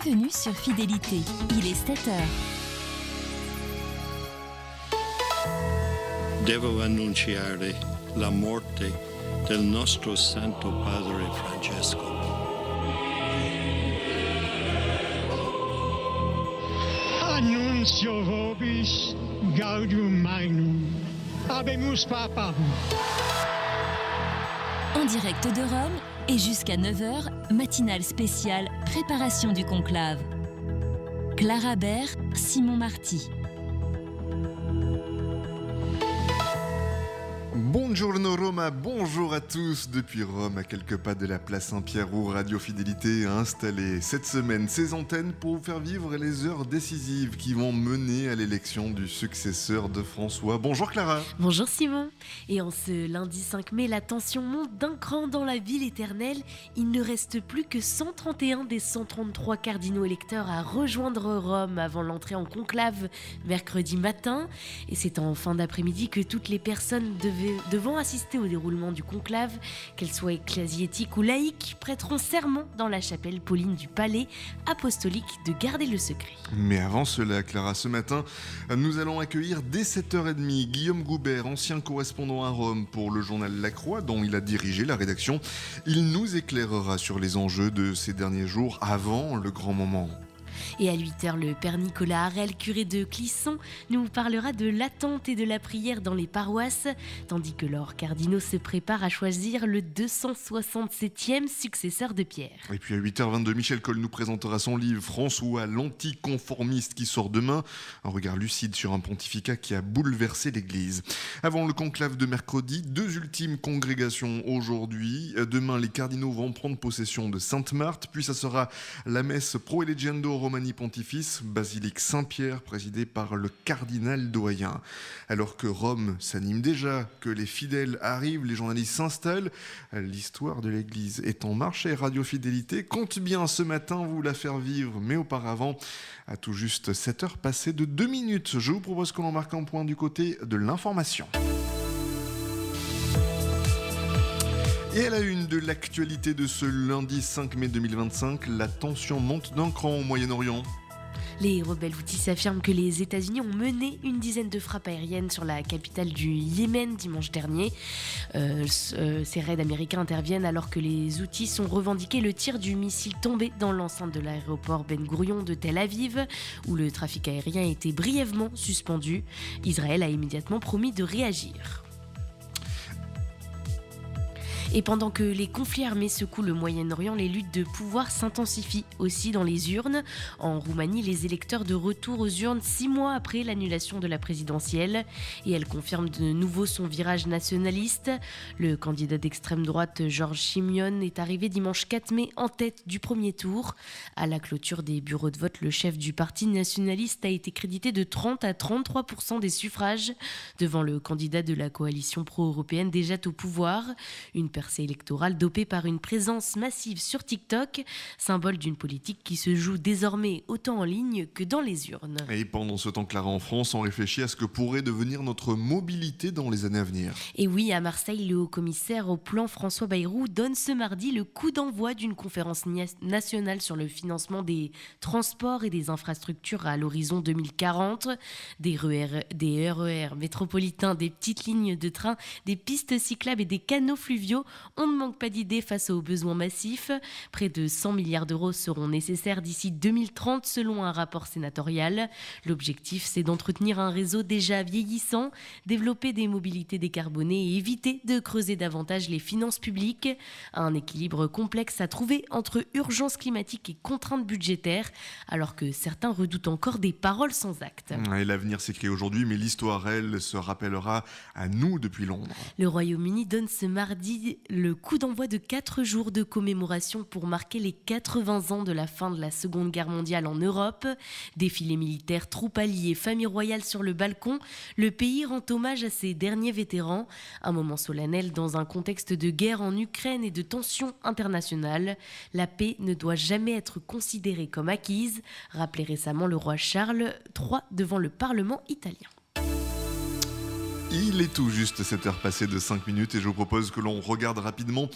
Bienvenue sur Fidélité, il est 7 heures. Devo annunciare la morte del nostro Santo Padre Francesco. Annuncio vobis gaudium magnum. Habemus papam. En direct de Rome et jusqu'à 9h, matinale spéciale préparation du conclave. Clara Baer, Simon Marty. Buongiorno Roma, bonjour à tous. Depuis Rome, à quelques pas de la place Saint-Pierre, où Radio Fidélité a installé cette semaine ses antennes pour vous faire vivre les heures décisives qui vont mener à l'élection du successeur de François. Bonjour Clara. Bonjour Simon. Et en ce lundi 5 mai, la tension monte d'un cran dans la ville éternelle. Il ne reste plus que 131 des 133 cardinaux électeurs à rejoindre Rome avant l'entrée en conclave mercredi matin. Et c'est en fin d'après-midi que toutes les personnes devant assister au déroulement du conclave, qu'elles soient ecclésiastiques ou laïques, prêteront serment dans la chapelle Pauline du Palais apostolique de garder le secret. Mais avant cela, Clara, ce matin, nous allons accueillir dès 7h30 Guillaume Goubert, ancien correspondant à Rome pour le journal La Croix, dont il a dirigé la rédaction. Il nous éclairera sur les enjeux de ces derniers jours avant le grand moment. Et à 8h, le père Nicolas Harel, curé de Clisson, nous parlera de l'attente et de la prière dans les paroisses, tandis que leurs cardinaux se préparent à choisir le 267e successeur de Pierre. Et puis à 8h22, Michel Coll nous présentera son livre « François, l'anticonformiste » qui sort demain. Un regard lucide sur un pontificat qui a bouleversé l'Église. Avant le conclave de mercredi, deux ultimes congrégations aujourd'hui. Demain, les cardinaux vont prendre possession de Sainte-Marthe, puis ça sera la messe Pro Elegendo Romani Pontifis, basilique Saint-Pierre, présidée par le cardinal doyen. Alors que Rome s'anime déjà, que les fidèles arrivent, les journalistes s'installent, l'histoire de l'Église est en marche et Radio Fidélité compte bien ce matin vous la faire vivre. Mais auparavant, à tout juste 7h passées de 2 minutes, je vous propose que l'on marque un point du côté de l'information. Et à la une de l'actualité de ce lundi 5 mai 2025, la tension monte d'un cran au Moyen-Orient. Les rebelles houthis affirment que les États-Unis ont mené une dizaine de frappes aériennes sur la capitale du Yémen dimanche dernier. Ces raids américains interviennent alors que les Houthis ont revendiqué le tir du missile tombé dans l'enceinte de l'aéroport Ben Gourion de Tel Aviv, où le trafic aérien a été brièvement suspendu. Israël a immédiatement promis de réagir. Et pendant que les conflits armés secouent le Moyen-Orient, les luttes de pouvoir s'intensifient aussi dans les urnes. En Roumanie, les électeurs de retour aux urnes 6 mois après l'annulation de la présidentielle. Et elle confirme de nouveau son virage nationaliste. Le candidat d'extrême droite, George Simion, est arrivé dimanche 4 mai en tête du premier tour. À la clôture des bureaux de vote, le chef du parti nationaliste a été crédité de 30 à 33% des suffrages devant le candidat de la coalition pro-européenne déjà au pouvoir. Une percée électorale dopée par une présence massive sur TikTok, symbole d'une politique qui se joue désormais autant en ligne que dans les urnes. Et pendant ce temps, Clara, en France, on réfléchit à ce que pourrait devenir notre mobilité dans les années à venir. Et oui, à Marseille, le haut-commissaire au plan François Bayrou donne ce mardi le coup d'envoi d'une conférence nationale sur le financement des transports et des infrastructures à l'horizon 2040, des RER métropolitains, des petites lignes de train, des pistes cyclables et des canaux fluviaux. On ne manque pas d'idées face aux besoins massifs. Près de 100 milliards d'euros seront nécessaires d'ici 2030 selon un rapport sénatorial. L'objectif, c'est d'entretenir un réseau déjà vieillissant, développer des mobilités décarbonées et éviter de creuser davantage les finances publiques. Un équilibre complexe à trouver entre urgence climatique et contraintes budgétaires, alors que certains redoutent encore des paroles sans acte. Et l'avenir s'écrit aujourd'hui, mais l'histoire, elle, se rappellera à nous depuis Londres. Le Royaume-Uni donne ce mardi le coup d'envoi de 4 jours de commémoration pour marquer les 80 ans de la fin de la Seconde Guerre mondiale en Europe. Défilés militaires, troupes alliées, famille royale sur le balcon, le pays rend hommage à ses derniers vétérans. Un moment solennel dans un contexte de guerre en Ukraine et de tensions internationales. La paix ne doit jamais être considérée comme acquise, rappelait récemment le roi Charles III devant le Parlement italien. Il est tout juste 7h passées de 5 minutes et je vous propose que l'on regarde rapidement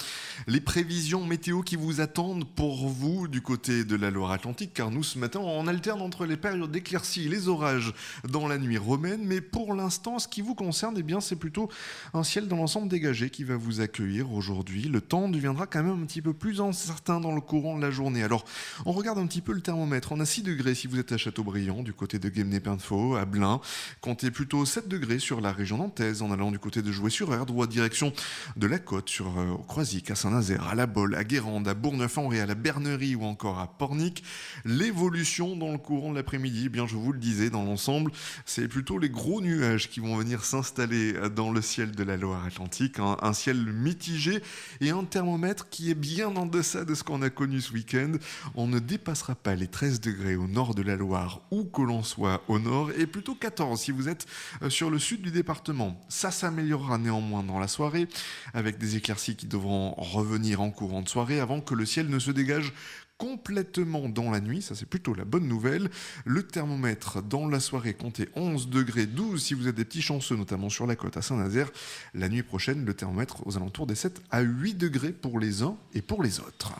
les prévisions météo qui vous attendent pour vous du côté de la Loire-Atlantique, car nous ce matin on alterne entre les périodes d'éclaircies et les orages dans la nuit romaine, mais pour l'instant ce qui vous concerne, eh bien, c'est plutôt un ciel dans l'ensemble dégagé qui va vous accueillir aujourd'hui. Le temps deviendra quand même un petit peu plus incertain dans le courant de la journée. Alors on regarde un petit peu le thermomètre, on a 6 degrés si vous êtes à Châteaubriand, du côté de Guémené-Pintefaux, à Blain, comptez plutôt 7 degrés sur la région nantaise, en allant du côté de Joué-sur-Erdre ou à direction de la Côte, sur Croisic, à Saint-Nazaire, à La Baule, à Guérande, à Bourgneuf-en-Brie, à la Bernerie ou encore à Pornic. L'évolution dans le courant de l'après-midi, eh bien je vous le disais, dans l'ensemble, c'est plutôt les gros nuages qui vont venir s'installer dans le ciel de la Loire-Atlantique, un ciel mitigé et un thermomètre qui est bien en deçà de ce qu'on a connu ce week-end. On ne dépassera pas les 13 degrés au nord de la Loire, où que l'on soit au nord, et plutôt 14 si vous êtes sur le sud du département. Ça s'améliorera néanmoins dans la soirée, avec des éclaircies qui devront revenir en courant de soirée avant que le ciel ne se dégage complètement dans la nuit. Ça, c'est plutôt la bonne nouvelle. Le thermomètre dans la soirée comptait 11 degrés 12 si vous êtes des petits chanceux, notamment sur la côte à Saint-Nazaire. La nuit prochaine, le thermomètre aux alentours des 7 à 8 degrés pour les uns et pour les autres.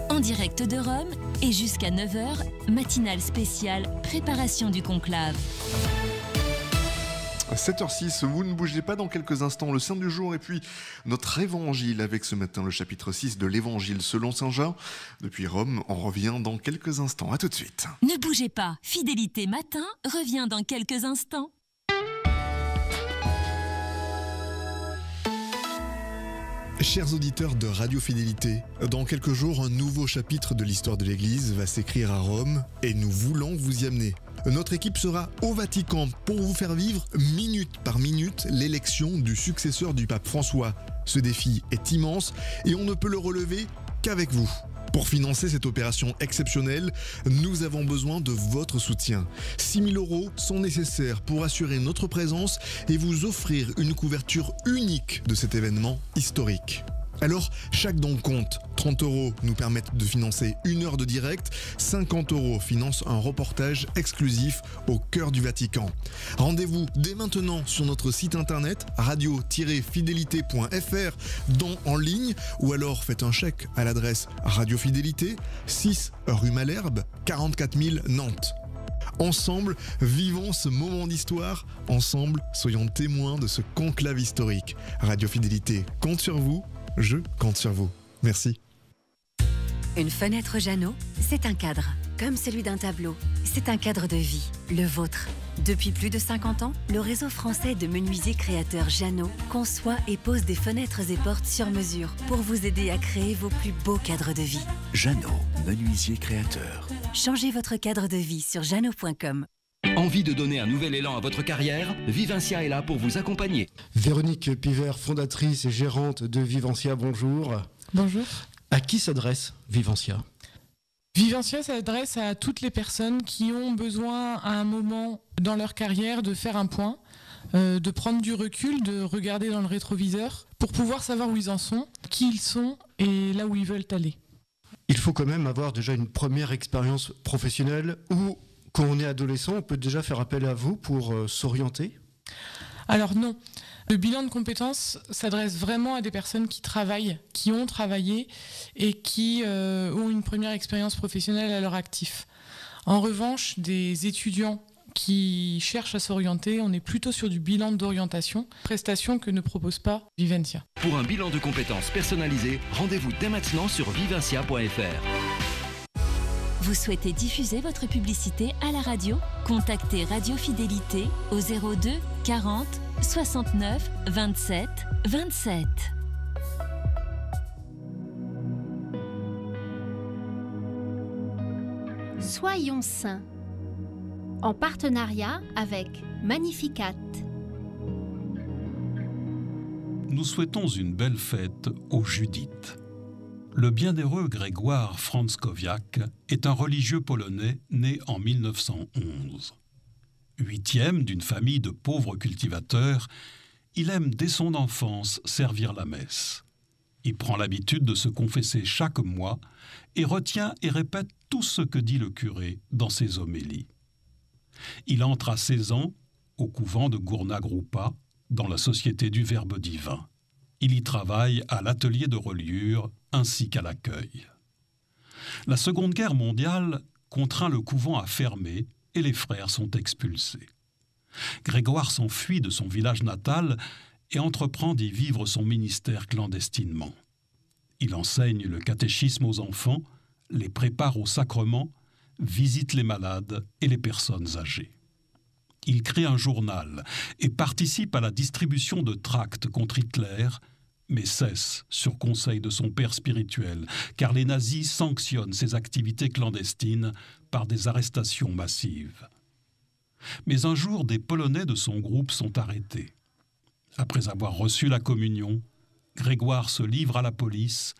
En direct de Rome et jusqu'à 9h, matinale spéciale préparation du conclave. 7h06, vous ne bougez pas, dans quelques instants le Saint du jour et puis notre évangile avec ce matin le chapitre 6 de l'évangile selon Saint Jean. Depuis Rome, on revient dans quelques instants. À tout de suite. Ne bougez pas, Fidélité Matin revient dans quelques instants. Chers auditeurs de Radio Fidélité, dans quelques jours, un nouveau chapitre de l'histoire de l'Église va s'écrire à Rome et nous voulons vous y amener. Notre équipe sera au Vatican pour vous faire vivre minute par minute l'élection du successeur du pape François. Ce défi est immense et on ne peut le relever qu'avec vous. Pour financer cette opération exceptionnelle, nous avons besoin de votre soutien. 6 000 € sont nécessaires pour assurer notre présence et vous offrir une couverture unique de cet événement historique. Alors, chaque don compte. 30 € nous permettent de financer 1 heure de direct, 50 € financent un reportage exclusif au cœur du Vatican. Rendez-vous dès maintenant sur notre site internet radio-fidélité.fr en ligne ou alors faites un chèque à l'adresse Radio Fidélité, 6 rue Malherbe, 44 000 Nantes. Ensemble, vivons ce moment d'histoire. Ensemble, soyons témoins de ce conclave historique. Radio Fidélité compte sur vous. Je compte sur vous. Merci. Une fenêtre Jeannot, c'est un cadre, comme celui d'un tableau. C'est un cadre de vie, le vôtre. Depuis plus de 50 ans, le réseau français de menuisiers créateurs Jeannot conçoit et pose des fenêtres et portes sur mesure pour vous aider à créer vos plus beaux cadres de vie. Jeannot, menuisier créateur. Changez votre cadre de vie sur jeannot.com. Envie de donner un nouvel élan à votre carrière? Vivencia est là pour vous accompagner. Véronique Pivert, fondatrice et gérante de Vivencia, bonjour. Bonjour. À qui s'adresse Vivencia? Vivencia s'adresse à toutes les personnes qui ont besoin à un moment dans leur carrière de faire un point, de prendre du recul, de regarder dans le rétroviseur pour pouvoir savoir où ils en sont, qui ils sont et là où ils veulent aller. Il faut quand même avoir déjà une première expérience professionnelle ou quand on est adolescent, on peut déjà faire appel à vous pour s'orienter? Alors non. Le bilan de compétences s'adresse vraiment à des personnes qui travaillent, qui ont travaillé et qui ont une première expérience professionnelle à leur actif. En revanche, des étudiants qui cherchent à s'orienter, on est plutôt sur du bilan d'orientation, prestation que ne propose pas Vivencia. Pour un bilan de compétences personnalisé, rendez-vous dès maintenant sur vivencia.fr. Vous souhaitez diffuser votre publicité à la radio? Contactez Radio Fidélité au 02 40 69 27 27. Soyons saints, en partenariat avec Magnificat. Nous souhaitons une belle fête aux Judith. Le bienheureux Grégoire Frantzkowiak est un religieux polonais né en 1911. 8e d'une famille de pauvres cultivateurs, il aime dès son enfance servir la messe. Il prend l'habitude de se confesser chaque mois et retient et répète tout ce que dit le curé dans ses homélies. Il entre à 16 ans au couvent de Gournagroupa, dans la Société du Verbe divin. Il y travaille à l'atelier de reliure ainsi qu'à l'accueil. La Seconde Guerre mondiale contraint le couvent à fermer et les frères sont expulsés. Grégoire s'enfuit de son village natal et entreprend d'y vivre son ministère clandestinement. Il enseigne le catéchisme aux enfants, les prépare au sacrement, visite les malades et les personnes âgées. Il crée un journal et participe à la distribution de tracts contre Hitler, mais cesse sur conseil de son père spirituel, car les nazis sanctionnent ses activités clandestines par des arrestations massives. Mais un jour, des Polonais de son groupe sont arrêtés. Après avoir reçu la communion, Grégoire se livre à la police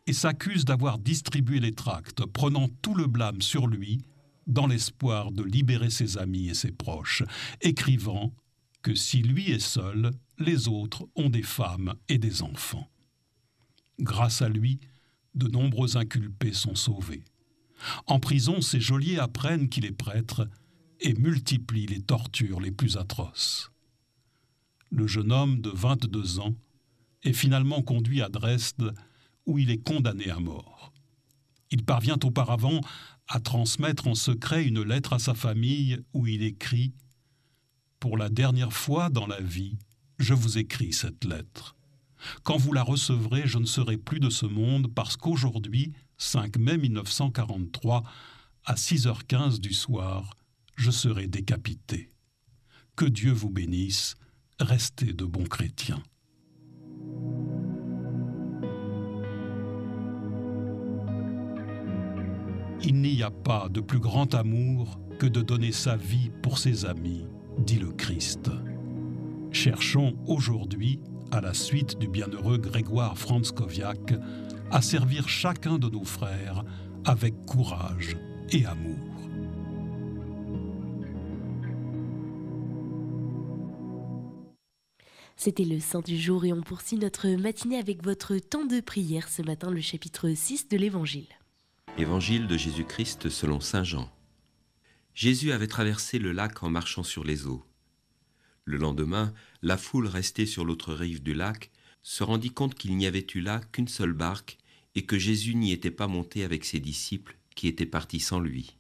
et s'accuse d'avoir distribué les tracts, prenant tout le blâme sur lui, dans l'espoir de libérer ses amis et ses proches, écrivant que si lui est seul, les autres ont des femmes et des enfants. Grâce à lui, de nombreux inculpés sont sauvés. En prison, ses geôliers apprennent qu'il est prêtre et multiplient les tortures les plus atroces. Le jeune homme de 22 ans est finalement conduit à Dresde, où il est condamné à mort. Il parvient auparavant à transmettre en secret une lettre à sa famille où il écrit « Pour la dernière fois dans la vie, je vous écris cette lettre. Quand vous la recevrez, je ne serai plus de ce monde parce qu'aujourd'hui, 5 mai 1943, à 6h15 du soir, je serai décapité. Que Dieu vous bénisse, restez de bons chrétiens. » Il n'y a pas de plus grand amour que de donner sa vie pour ses amis, dit le Christ. Cherchons aujourd'hui, à la suite du bienheureux Grégoire Frantzkowiak, à servir chacun de nos frères avec courage et amour. C'était le Saint du jour et on poursuit notre matinée avec votre temps de prière ce matin, le chapitre 6 de l'Évangile. Évangile de Jésus-Christ selon saint Jean. Jésus avait traversé le lac en marchant sur les eaux. Le lendemain, la foule restée sur l'autre rive du lac se rendit compte qu'il n'y avait eu là qu'une seule barque et que Jésus n'y était pas monté avec ses disciples qui étaient partis sans lui.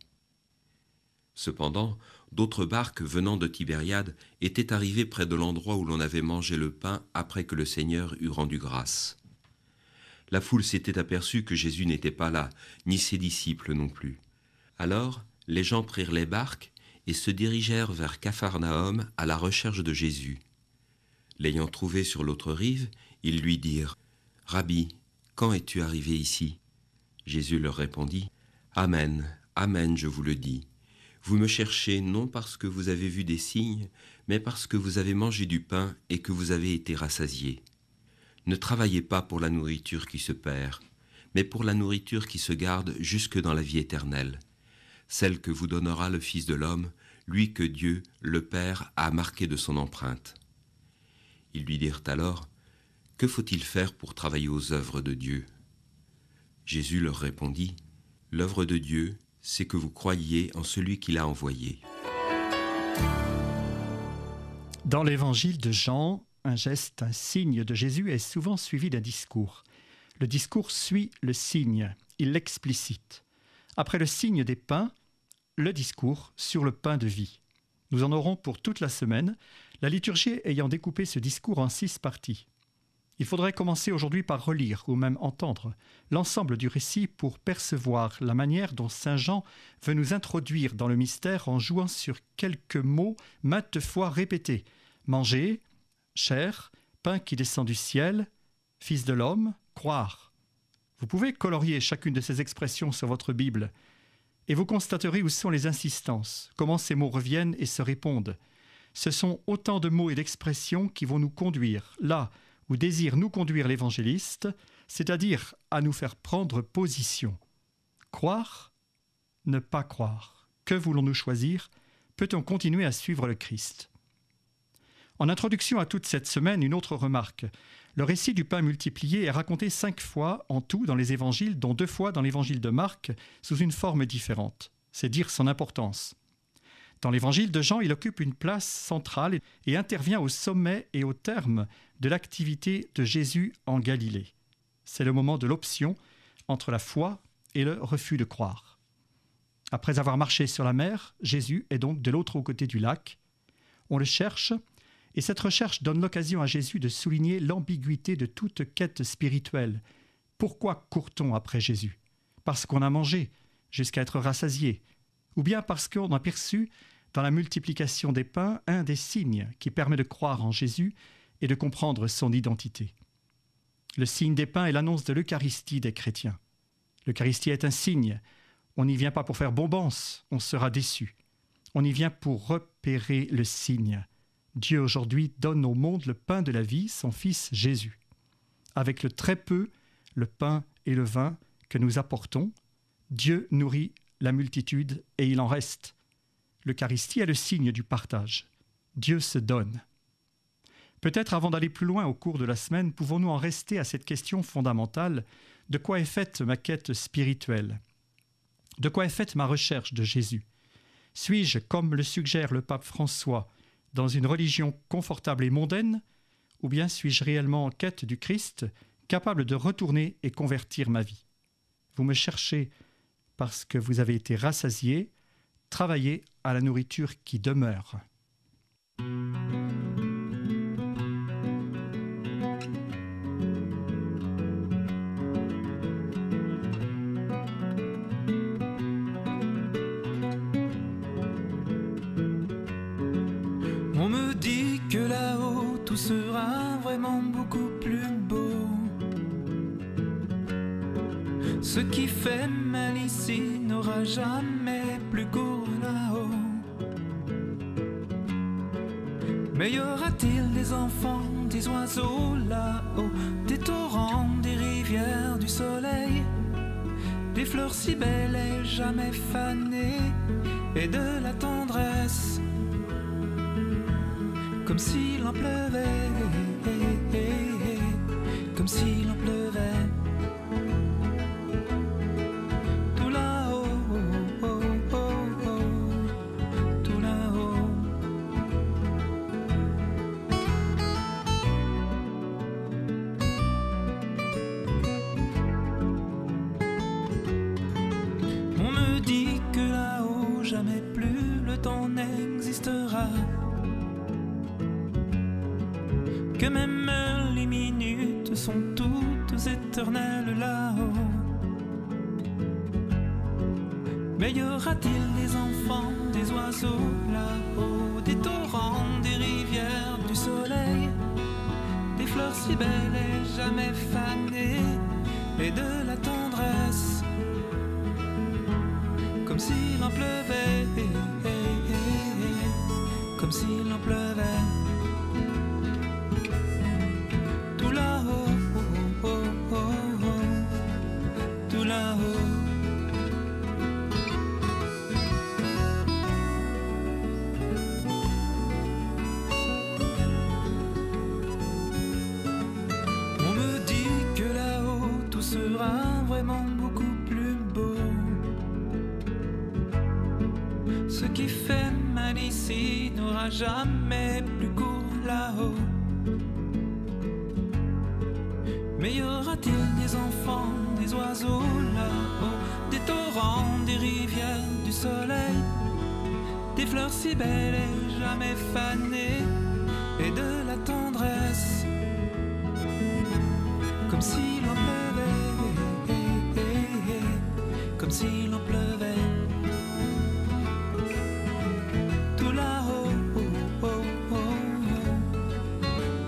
Cependant, d'autres barques venant de Tibériade étaient arrivées près de l'endroit où l'on avait mangé le pain après que le Seigneur eut rendu grâce. La foule s'était aperçue que Jésus n'était pas là, ni ses disciples non plus. Alors, les gens prirent les barques et se dirigèrent vers Capharnaüm à la recherche de Jésus. L'ayant trouvé sur l'autre rive, ils lui dirent « Rabbi, quand es-tu arrivé ici ?» Jésus leur répondit « Amen, amen, je vous le dis. Vous me cherchez non parce que vous avez vu des signes, mais parce que vous avez mangé du pain et que vous avez été rassasiés. Ne travaillez pas pour la nourriture qui se perd, mais pour la nourriture qui se garde jusque dans la vie éternelle, celle que vous donnera le Fils de l'homme, lui que Dieu, le Père, a marqué de son empreinte. » Ils lui dirent alors, « Que faut-il faire pour travailler aux œuvres de Dieu ?» Jésus leur répondit, « L'œuvre de Dieu, c'est que vous croyiez en celui qui l'a envoyé. » Dans l'évangile de Jean, un geste, un signe de Jésus est souvent suivi d'un discours. Le discours suit le signe, il l'explicite. Après le signe des pains, le discours sur le pain de vie. Nous en aurons pour toute la semaine, la liturgie ayant découpé ce discours en 6 parties. Il faudrait commencer aujourd'hui par relire ou même entendre l'ensemble du récit pour percevoir la manière dont saint Jean veut nous introduire dans le mystère en jouant sur quelques mots maintes fois répétés. Manger, chair, pain qui descend du ciel, fils de l'homme, croire. Vous pouvez colorier chacune de ces expressions sur votre Bible et vous constaterez où sont les insistances, comment ces mots reviennent et se répondent. Ce sont autant de mots et d'expressions qui vont nous conduire là où désire nous conduire l'évangéliste, c'est-à-dire à nous faire prendre position. Croire, ne pas croire. Que voulons-nous choisir? Peut-on continuer à suivre le Christ? En introduction à toute cette semaine, une autre remarque. Le récit du pain multiplié est raconté 5 fois en tout dans les évangiles, dont 2 fois dans l'évangile de Marc, sous une forme différente. C'est dire son importance. Dans l'évangile de Jean, il occupe une place centrale et intervient au sommet et au terme de l'activité de Jésus en Galilée. C'est le moment de l'option entre la foi et le refus de croire. Après avoir marché sur la mer, Jésus est donc de l'autre côté du lac. On le cherche, et cette recherche donne l'occasion à Jésus de souligner l'ambiguïté de toute quête spirituelle. Pourquoi court-on après Jésus ? Parce qu'on a mangé, jusqu'à être rassasié, ou bien parce qu'on a perçu dans la multiplication des pains un des signes qui permet de croire en Jésus et de comprendre son identité. Le signe des pains est l'annonce de l'Eucharistie des chrétiens. L'Eucharistie est un signe. On n'y vient pas pour faire bombance, on sera déçu. On y vient pour repérer le signe. Dieu aujourd'hui donne au monde le pain de la vie, son Fils Jésus. Avec le très peu, le pain et le vin que nous apportons, Dieu nourrit la multitude et il en reste. L'Eucharistie est le signe du partage. Dieu se donne. Peut-être avant d'aller plus loin au cours de la semaine, pouvons-nous en rester à cette question fondamentale: de quoi est faite ma quête spirituelle ? De quoi est faite ma recherche de Jésus ? Suis-je, comme le suggère le pape François, dans une religion confortable et mondaine, ou bien suis-je réellement en quête du Christ, capable de retourner et convertir ma vie ? Vous me cherchez parce que vous avez été rassasié, travaillez à la nourriture qui demeure. On me dit que là-haut tout sera vraiment beaucoup plus beau. Ce qui fait mal ici n'aura jamais plus cours là-haut. Mais y aura-t-il des enfants, des oiseaux là-haut, des torrents, des rivières, du soleil, des fleurs si belles et jamais fanées, et de la tendresse, comme s'il en pleuvait, comme s'il en pleuvait. Tout là-haut, tout là-haut. On me dit que là-haut jamais plus le temps n'existera, que même les minutes sont toutes éternelles là-haut. Mais y aura-t-il des enfants, des oiseaux là-haut, des torrents, des rivières, du soleil, des fleurs si belles et jamais fanées, et de la tendresse, comme s'il en pleuvait, comme s'il en pleuvait. Tout là-haut, tout là-haut. On me dit que là-haut tout sera vraiment beaucoup plus beau. Ce qui fait mal ici n'aura jamais plus cours là-haut. Mais y aura-t-il des enfants, des oiseaux là-haut, des torrents, des rivières, du soleil, des fleurs si belles et jamais fanées, et de la tendresse, comme s'il en pleuvait, comme s'il en pleuvait. Tout là-haut,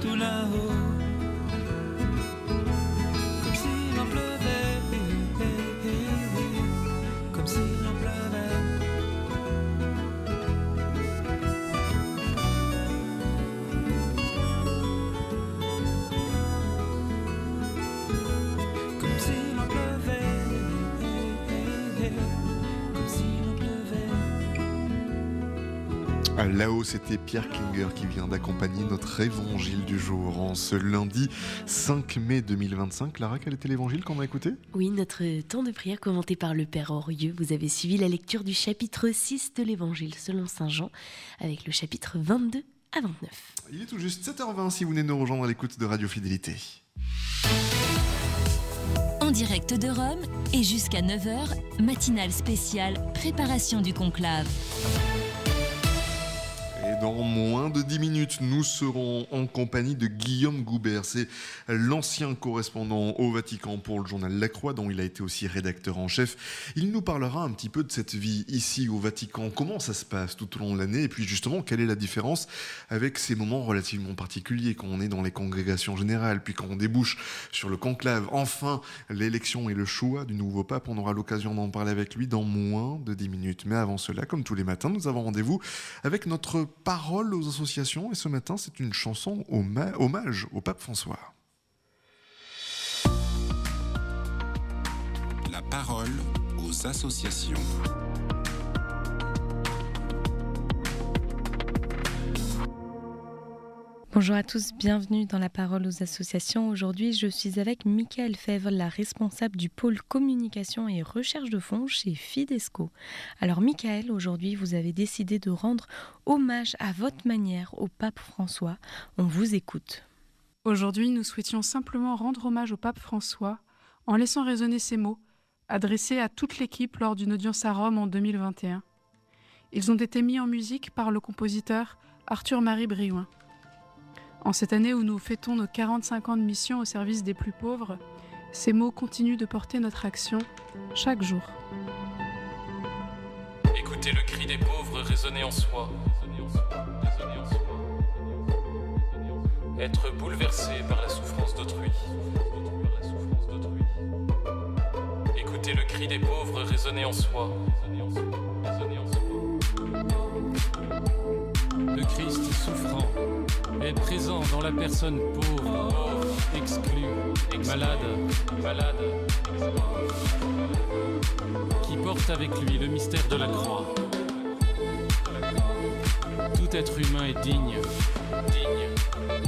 tout là-haut. Là-haut, c'était Pierre Klinger qui vient d'accompagner notre évangile du jour en ce lundi 5 mai 2025. Clara, quel était l'évangile qu'on a écouté ? Oui, notre temps de prière commenté par le Père Orieux. Vous avez suivi la lecture du chapitre 6 de l'évangile selon Saint Jean avec le chapitre 22 à 29. Il est tout juste 7h20 si vous venez nous rejoindre à l'écoute de Radio Fidélité. En direct de Rome et jusqu'à 9h, matinale spéciale préparation du conclave. Et dans moins de 10 minutes, nous serons en compagnie de Guillaume Goubert. C'est l'ancien correspondant au Vatican pour le journal La Croix, dont il a été aussi rédacteur en chef. Il nous parlera un petit peu de cette vie ici au Vatican, comment ça se passe tout au long de l'année, et puis justement, quelle est la différence avec ces moments relativement particuliers, quand on est dans les congrégations générales, puis quand on débouche sur le conclave. Enfin, l'élection et le choix du nouveau pape, on aura l'occasion d'en parler avec lui dans moins de 10 minutes. Mais avant cela, comme tous les matins, nous avons rendez-vous avec notre parole aux associations, et ce matin c'est une chanson hommage au pape François. La parole aux associations. Bonjour à tous, bienvenue dans la parole aux associations. Aujourd'hui, je suis avec Mickaëlle Fèvre, la responsable du pôle communication et recherche de fonds chez Fidesco. Alors Mickaëlle, aujourd'hui, vous avez décidé de rendre hommage à votre manière au pape François. On vous écoute. Aujourd'hui, nous souhaitions simplement rendre hommage au pape François en laissant résonner ces mots, adressés à toute l'équipe lors d'une audience à Rome en 2021. Ils ont été mis en musique par le compositeur Arthur-Marie Briouin. En cette année où nous fêtons nos 45 ans de mission au service des plus pauvres, ces mots continuent de porter notre action chaque jour. Écoutez le cri des pauvres résonner en soi. Être bouleversé par la souffrance d'autrui. Écoutez le cri des pauvres résonner en soi. Le Christ souffrant est présent dans la personne pauvre, exclue, malade, qui porte avec lui le mystère de la croix. Tout être humain est digne.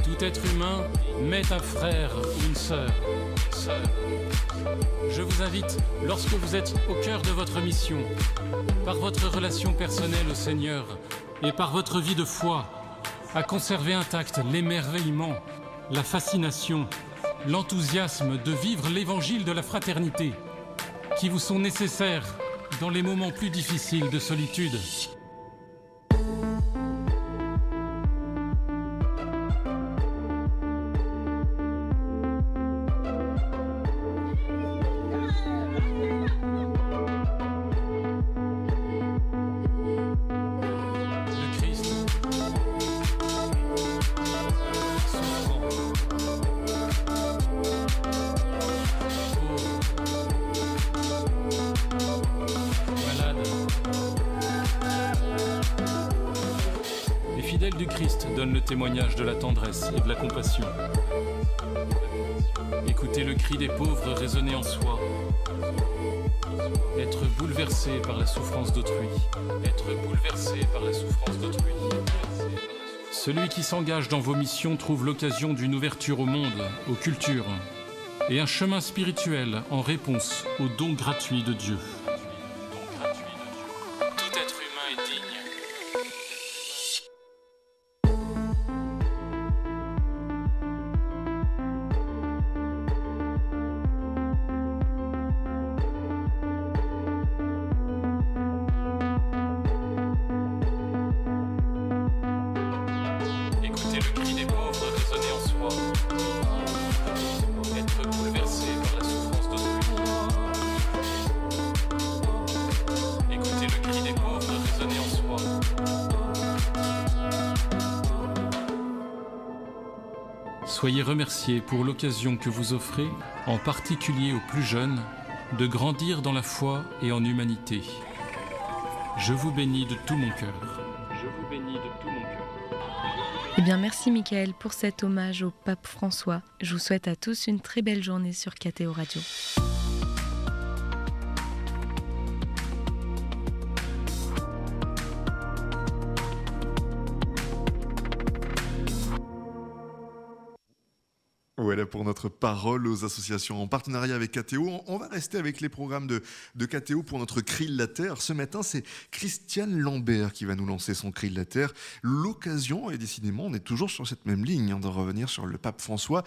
Tout être humain met un frère ou une sœur. Je vous invite, lorsque vous êtes au cœur de votre mission, par votre relation personnelle au Seigneur et par votre vie de foi, à conserver intact l'émerveillement, la fascination, l'enthousiasme de vivre l'évangile de la fraternité, qui vous sont nécessaires dans les moments plus difficiles de solitude. Témoignage de la tendresse et de la compassion. Écoutez le cri des pauvres résonner en soi. Être bouleversé par la souffrance d'autrui. Celui qui s'engage dans vos missions trouve l'occasion d'une ouverture au monde, aux cultures, et un chemin spirituel en réponse aux dons gratuits de Dieu. Tout être humain est digne. Soyez remerciés pour l'occasion que vous offrez, en particulier aux plus jeunes, de grandir dans la foi et en humanité. Je vous bénis de tout mon cœur. Eh bien, merci Mickaëlle pour cet hommage au pape François. Je vous souhaite à tous une très belle journée sur KTO Radio. Michael pour notre parole aux associations en partenariat avec KTO. On va rester avec les programmes de KTO pour notre Cri de la Terre. Ce matin, c'est Christiane Lambert qui va nous lancer son Cri de la Terre. L'occasion, et décidément, on est toujours sur cette même ligne, de revenir sur le pape François,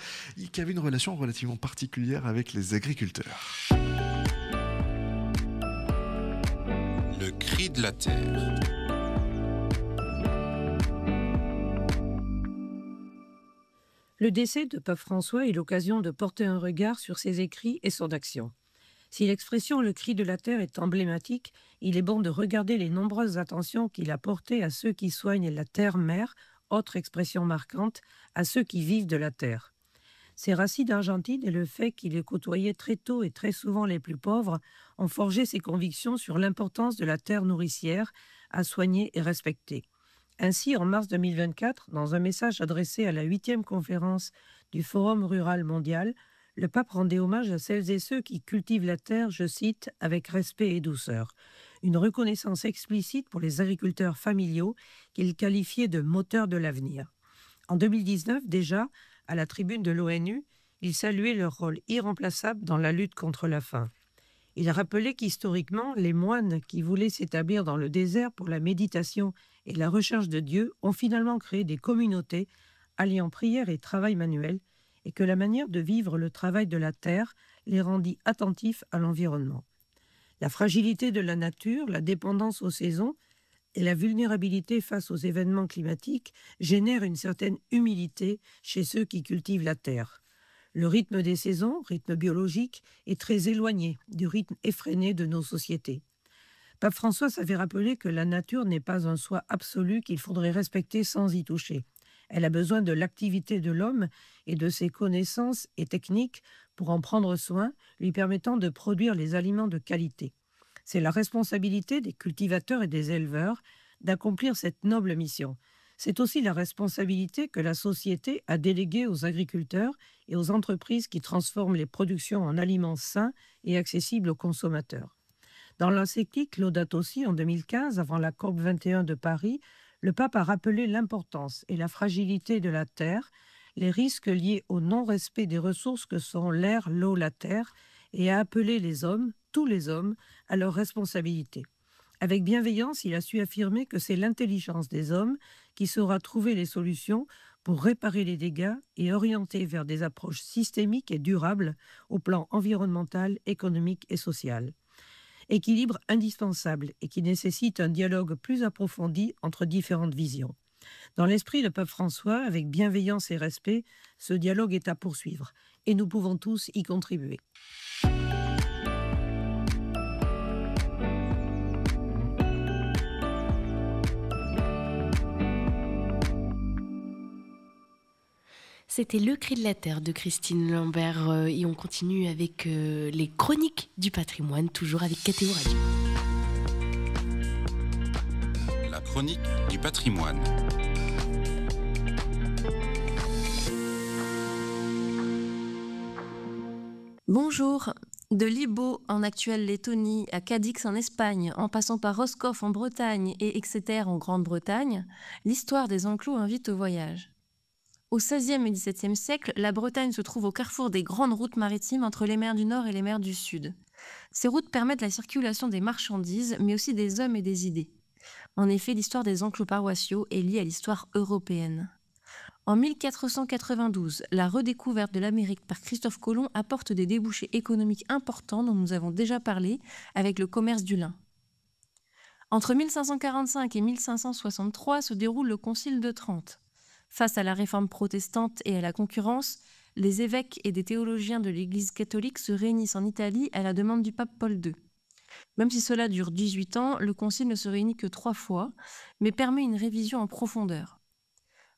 qui avait une relation relativement particulière avec les agriculteurs. Le Cri de la Terre. Le décès de Pape François est l'occasion de porter un regard sur ses écrits et son action. Si l'expression « le cri de la terre » est emblématique, il est bon de regarder les nombreuses attentions qu'il a portées à ceux qui soignent la terre-mère, autre expression marquante, à ceux qui vivent de la terre. Ses racines argentines et le fait qu'il ait côtoyé très tôt et très souvent les plus pauvres ont forgé ses convictions sur l'importance de la terre nourricière à soigner et respecter. Ainsi, en mars 2024, dans un message adressé à la 8e conférence du Forum rural mondial, le pape rendait hommage à celles et ceux qui cultivent la terre, je cite, « avec respect et douceur ». Une reconnaissance explicite pour les agriculteurs familiaux qu'il qualifiait de « moteurs de l'avenir ». En 2019, déjà, à la tribune de l'ONU, il saluait leur rôle irremplaçable dans la lutte contre la faim. Il rappelait qu'historiquement, les moines qui voulaient s'établir dans le désert pour la méditation et la recherche de Dieu ont finalement créé des communautés alliant prière et travail manuel, et que la manière de vivre le travail de la terre les rendit attentifs à l'environnement. La fragilité de la nature, la dépendance aux saisons et la vulnérabilité face aux événements climatiques génèrent une certaine humilité chez ceux qui cultivent la terre. Le rythme des saisons, rythme biologique, est très éloigné du rythme effréné de nos sociétés. Pape François savait rappeler que la nature n'est pas un soi absolu qu'il faudrait respecter sans y toucher. Elle a besoin de l'activité de l'homme et de ses connaissances et techniques pour en prendre soin, lui permettant de produire les aliments de qualité. C'est la responsabilité des cultivateurs et des éleveurs d'accomplir cette noble mission. C'est aussi la responsabilité que la société a déléguée aux agriculteurs et aux entreprises qui transforment les productions en aliments sains et accessibles aux consommateurs. Dans l'encyclique Laudato Si en 2015, avant la COP 21 de Paris, le pape a rappelé l'importance et la fragilité de la terre, les risques liés au non-respect des ressources que sont l'air, l'eau, la terre, et a appelé les hommes, tous les hommes, à leurs responsabilités. Avec bienveillance, il a su affirmer que c'est l'intelligence des hommes qui saura trouver les solutions pour réparer les dégâts et orienter vers des approches systémiques et durables au plan environnemental, économique et social. Équilibre indispensable et qui nécessite un dialogue plus approfondi entre différentes visions. Dans l'esprit de Pape François, avec bienveillance et respect, ce dialogue est à poursuivre et nous pouvons tous y contribuer. C'était Le Cri de la Terre de Christine Lambert et on continue avec les chroniques du patrimoine, toujours avec KTO Radio. La chronique du patrimoine. Bonjour. De Libo en actuelle Lettonie à Cadix en Espagne, en passant par Roscoff en Bretagne et Exeter en Grande-Bretagne, l'histoire des enclos invite au voyage. Au XVIe et XVIIe siècle, la Bretagne se trouve au carrefour des grandes routes maritimes entre les mers du Nord et les mers du Sud. Ces routes permettent la circulation des marchandises, mais aussi des hommes et des idées. En effet, l'histoire des enclos paroissiaux est liée à l'histoire européenne. En 1492, la redécouverte de l'Amérique par Christophe Colomb apporte des débouchés économiques importants dont nous avons déjà parlé avec le commerce du lin. Entre 1545 et 1563 se déroule le Concile de Trente. Face à la réforme protestante et à la concurrence, les évêques et des théologiens de l'Église catholique se réunissent en Italie à la demande du pape Paul II. Même si cela dure 18 ans, le concile ne se réunit que 3 fois, mais permet une révision en profondeur.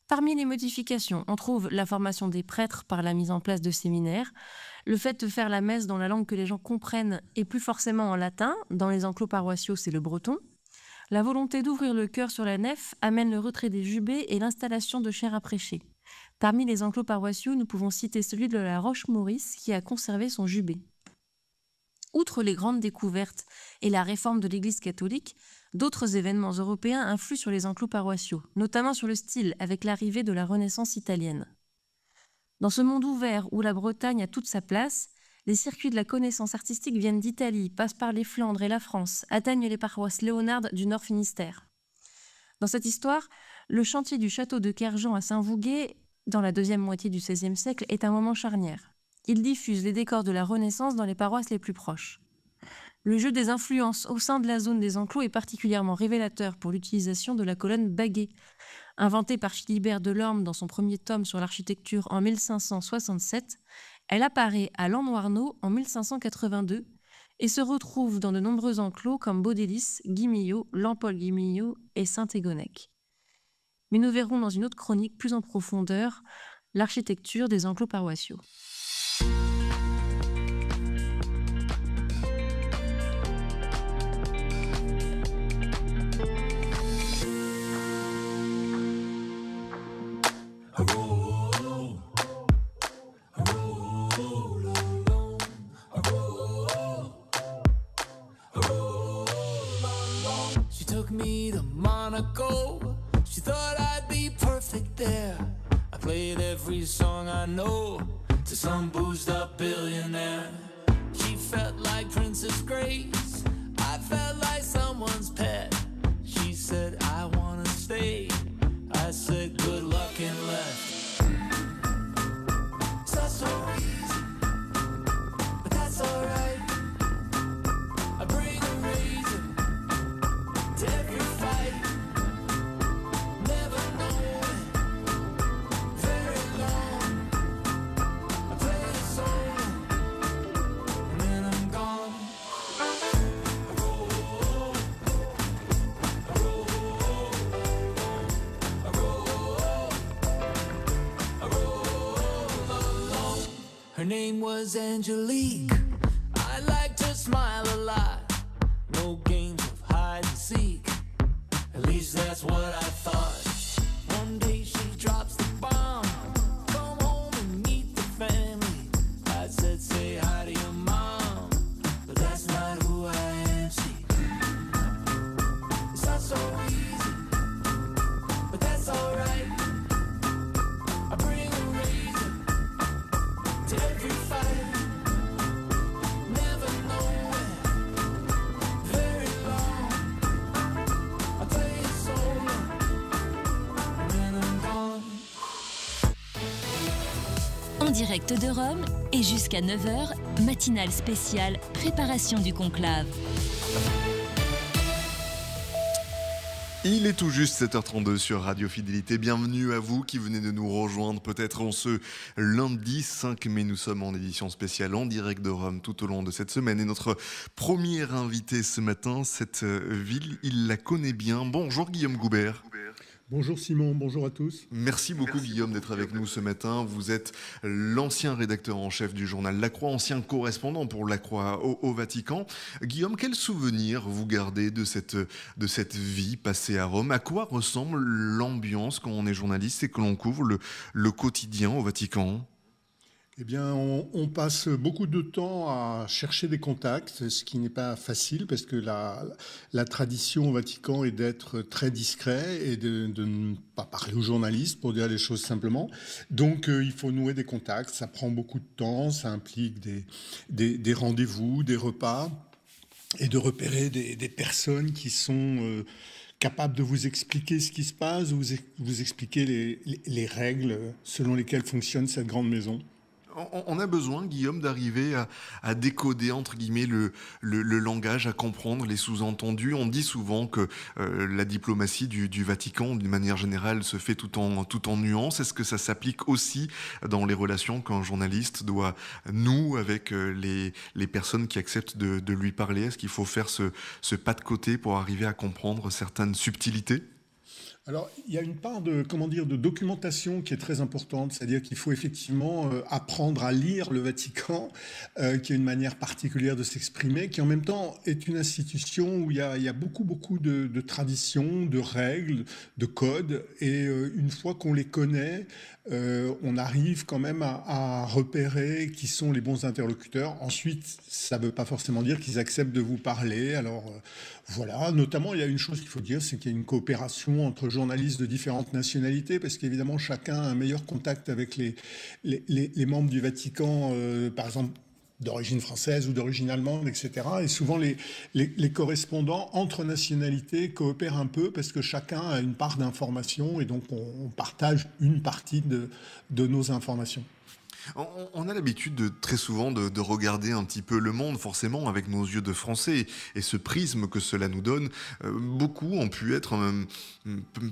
Parmi les modifications, on trouve la formation des prêtres par la mise en place de séminaires, le fait de faire la messe dans la langue que les gens comprennent et plus forcément en latin, dans les enclos paroissiaux c'est le breton. La volonté d'ouvrir le chœur sur la nef amène le retrait des jubés et l'installation de chaires à prêcher. Parmi les enclos paroissiaux, nous pouvons citer celui de la Roche-Maurice qui a conservé son jubé. Outre les grandes découvertes et la réforme de l'Église catholique, d'autres événements européens influent sur les enclos paroissiaux, notamment sur le style avec l'arrivée de la Renaissance italienne. Dans ce monde ouvert où la Bretagne a toute sa place, les circuits de la connaissance artistique viennent d'Italie, passent par les Flandres et la France, atteignent les paroisses léonardes du Nord Finistère. Dans cette histoire, le chantier du château de Kerjean à Saint-Vougué, dans la deuxième moitié du XVIe siècle, est un moment charnière. Il diffuse les décors de la Renaissance dans les paroisses les plus proches. Le jeu des influences au sein de la zone des enclos est particulièrement révélateur pour l'utilisation de la colonne Baguet. Inventée par Philibert Delorme dans son premier tome sur l'architecture en 1567, elle apparaît à Lannoirenaud en 1582 et se retrouve dans de nombreux enclos comme Baudélis, Guimillot, Lampol-Guimillot et Saint-Égonec. Mais nous verrons dans une autre chronique plus en profondeur l'architecture des enclos paroissiaux. She thought I'd be perfect there. I played every song I know to some boozed up billionaire. She felt like Princess Grace, I felt like someone's pet. She said, I wanna stay. I said, good luck and left. It's not so easy, but that's alright. I bring a razor to every fight. Her name was Angelique. I liked her smile a lot. No games of hide and seek. At least that's what I thought. One day she drops the bomb. Come home and meet the family. I said, say hi to your mom. But that's not who I am, see. It's not so easy, but that's alright. I bring a razor to every fight. Never know it very long. I play it solo and then I'm gone. En direct de Rome et jusqu'à 9h, matinale spéciale préparation du conclave. Il est tout juste 7h32 sur Radio Fidélité. Bienvenue à vous qui venez de nous rejoindre peut-être en ce lundi 5 mai. Nous sommes en édition spéciale en direct de Rome tout au long de cette semaine. Et notre premier invité ce matin, cette ville, il la connaît bien. Bonjour Guillaume Goubert. Bonjour Simon, bonjour à tous. Merci beaucoup Guillaume d'être avec nous ce matin. Vous êtes l'ancien rédacteur en chef du journal La Croix, ancien correspondant pour La Croix au Vatican. Guillaume, quel souvenir vous gardez de cette vie passée à Rome? À quoi ressemble l'ambiance quand on est journaliste et que l'on couvre le quotidien au Vatican? Eh bien, on passe beaucoup de temps à chercher des contacts, ce qui n'est pas facile parce que la tradition au Vatican est d'être très discret et de ne pas parler aux journalistes pour dire les choses simplement. Donc, il faut nouer des contacts. Ça prend beaucoup de temps, ça implique des rendez-vous, des repas et de repérer des personnes qui sont capables de vous expliquer ce qui se passe, vous expliquer les règles selon lesquelles fonctionne cette grande maison. On a besoin, Guillaume, d'arriver à décoder, entre guillemets, le langage, à comprendre les sous-entendus. On dit souvent que la diplomatie du Vatican, d'une manière générale, se fait tout en nuances. Est-ce que ça s'applique aussi dans les relations qu'un journaliste doit nouer avec les personnes qui acceptent de lui parler? Est-ce qu'il faut faire ce pas de côté pour arriver à comprendre certaines subtilités? Alors, il y a une part de documentation qui est très importante, c'est-à-dire qu'il faut effectivement apprendre à lire le Vatican, qui a une manière particulière de s'exprimer, qui en même temps est une institution où il y a beaucoup de traditions, de règles, de codes, et une fois qu'on les connaît, on arrive quand même à repérer qui sont les bons interlocuteurs. Ensuite, ça ne veut pas forcément dire qu'ils acceptent de vous parler. Alors voilà, notamment il y a une chose qu'il faut dire, c'est qu'il y a une coopération entre journalistes de différentes nationalités, parce qu'évidemment chacun a un meilleur contact avec les membres du Vatican, par exemple d'origine française ou d'origine allemande, etc. Et souvent, les correspondants entre nationalités coopèrent un peu parce que chacun a une part d'information et donc on partage une partie de nos informations. On a l'habitude très souvent de regarder un petit peu le monde, forcément, avec nos yeux de Français. Et ce prisme que cela nous donne, beaucoup ont pu être,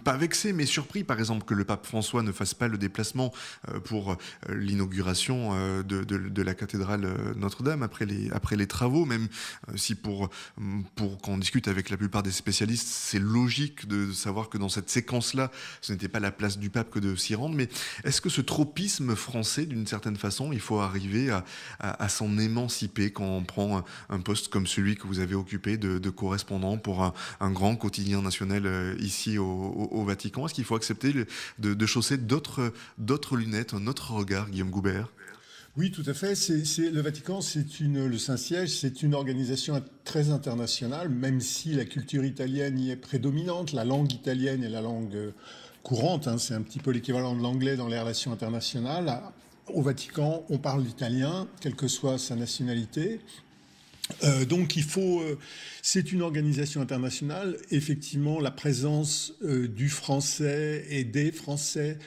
pas vexés, mais surpris, par exemple, que le pape François ne fasse pas le déplacement pour l'inauguration de la cathédrale Notre-Dame après les travaux, même si pour qu'on discute avec la plupart des spécialistes, c'est logique de savoir que dans cette séquence-là, ce n'était pas la place du pape que de s'y rendre. Mais est-ce que ce tropisme français, d'une certaine façon, il faut arriver à s'en émanciper quand on prend un poste comme celui que vous avez occupé de correspondant pour un grand quotidien national ici au Vatican? Est-ce qu'il faut accepter de chausser d'autres lunettes, un autre regard, Guillaume Goubert? Oui, tout à fait. Le Vatican, le Saint-Siège, c'est une organisation très internationale, même si la culture italienne y est prédominante. La langue italienne est la langue courante, hein, c'est un petit peu l'équivalent de l'anglais dans les relations internationales. Au Vatican, on parle l'italien, quelle que soit sa nationalité. Donc c'est une organisation internationale. Effectivement, la présence du français et des Français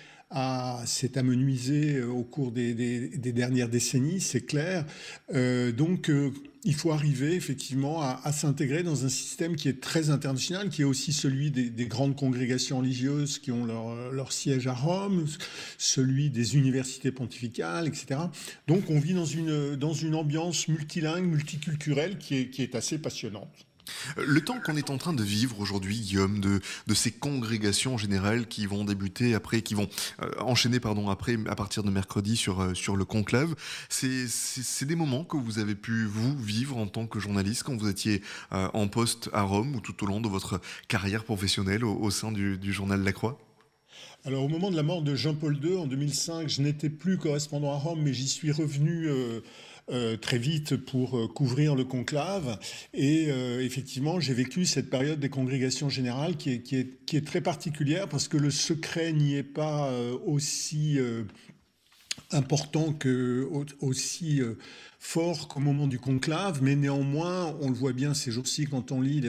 s'est amenuisée au cours des dernières décennies, c'est clair. Donc il faut arriver effectivement à s'intégrer dans un système qui est très international, qui est aussi celui des grandes congrégations religieuses qui ont leur siège à Rome, celui des universités pontificales, etc. Donc on vit dans une ambiance multilingue, multiculturelle qui est assez passionnante. Le temps qu'on est en train de vivre aujourd'hui, Guillaume, de ces congrégations générales qui vont débuter après, qui vont enchaîner après, à partir de mercredi sur le conclave, c'est des moments que vous avez pu vous vivre en tant que journaliste quand vous étiez en poste à Rome ou tout au long de votre carrière professionnelle au sein du journal La Croix? Alors au moment de la mort de Jean-Paul II en 2005, je n'étais plus correspondant à Rome, mais j'y suis revenu très vite pour couvrir le conclave. Et effectivement, j'ai vécu cette période des congrégations générales qui est très particulière parce que le secret n'y est pas aussi important aussi fort qu'au moment du conclave, mais néanmoins, on le voit bien ces jours-ci quand on lit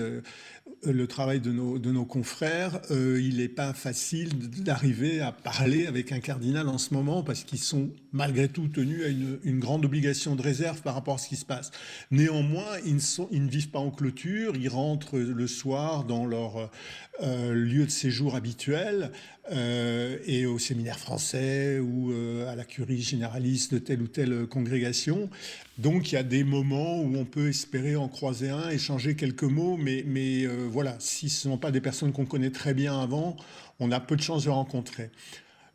le travail de nos confrères, il n'est pas facile d'arriver à parler avec un cardinal en ce moment parce qu'ils sont malgré tout tenus à une grande obligation de réserve par rapport à ce qui se passe. Néanmoins, ils ne vivent pas en clôture, ils rentrent le soir dans leur lieu de séjour habituel et au séminaire français ou à la curie généraliste de telle ou telle congrégation. Donc il y a des moments où on peut espérer en croiser un, échanger quelques mots, mais voilà, si ce ne sont pas des personnes qu'on connaît très bien avant, on a peu de chances de rencontrer.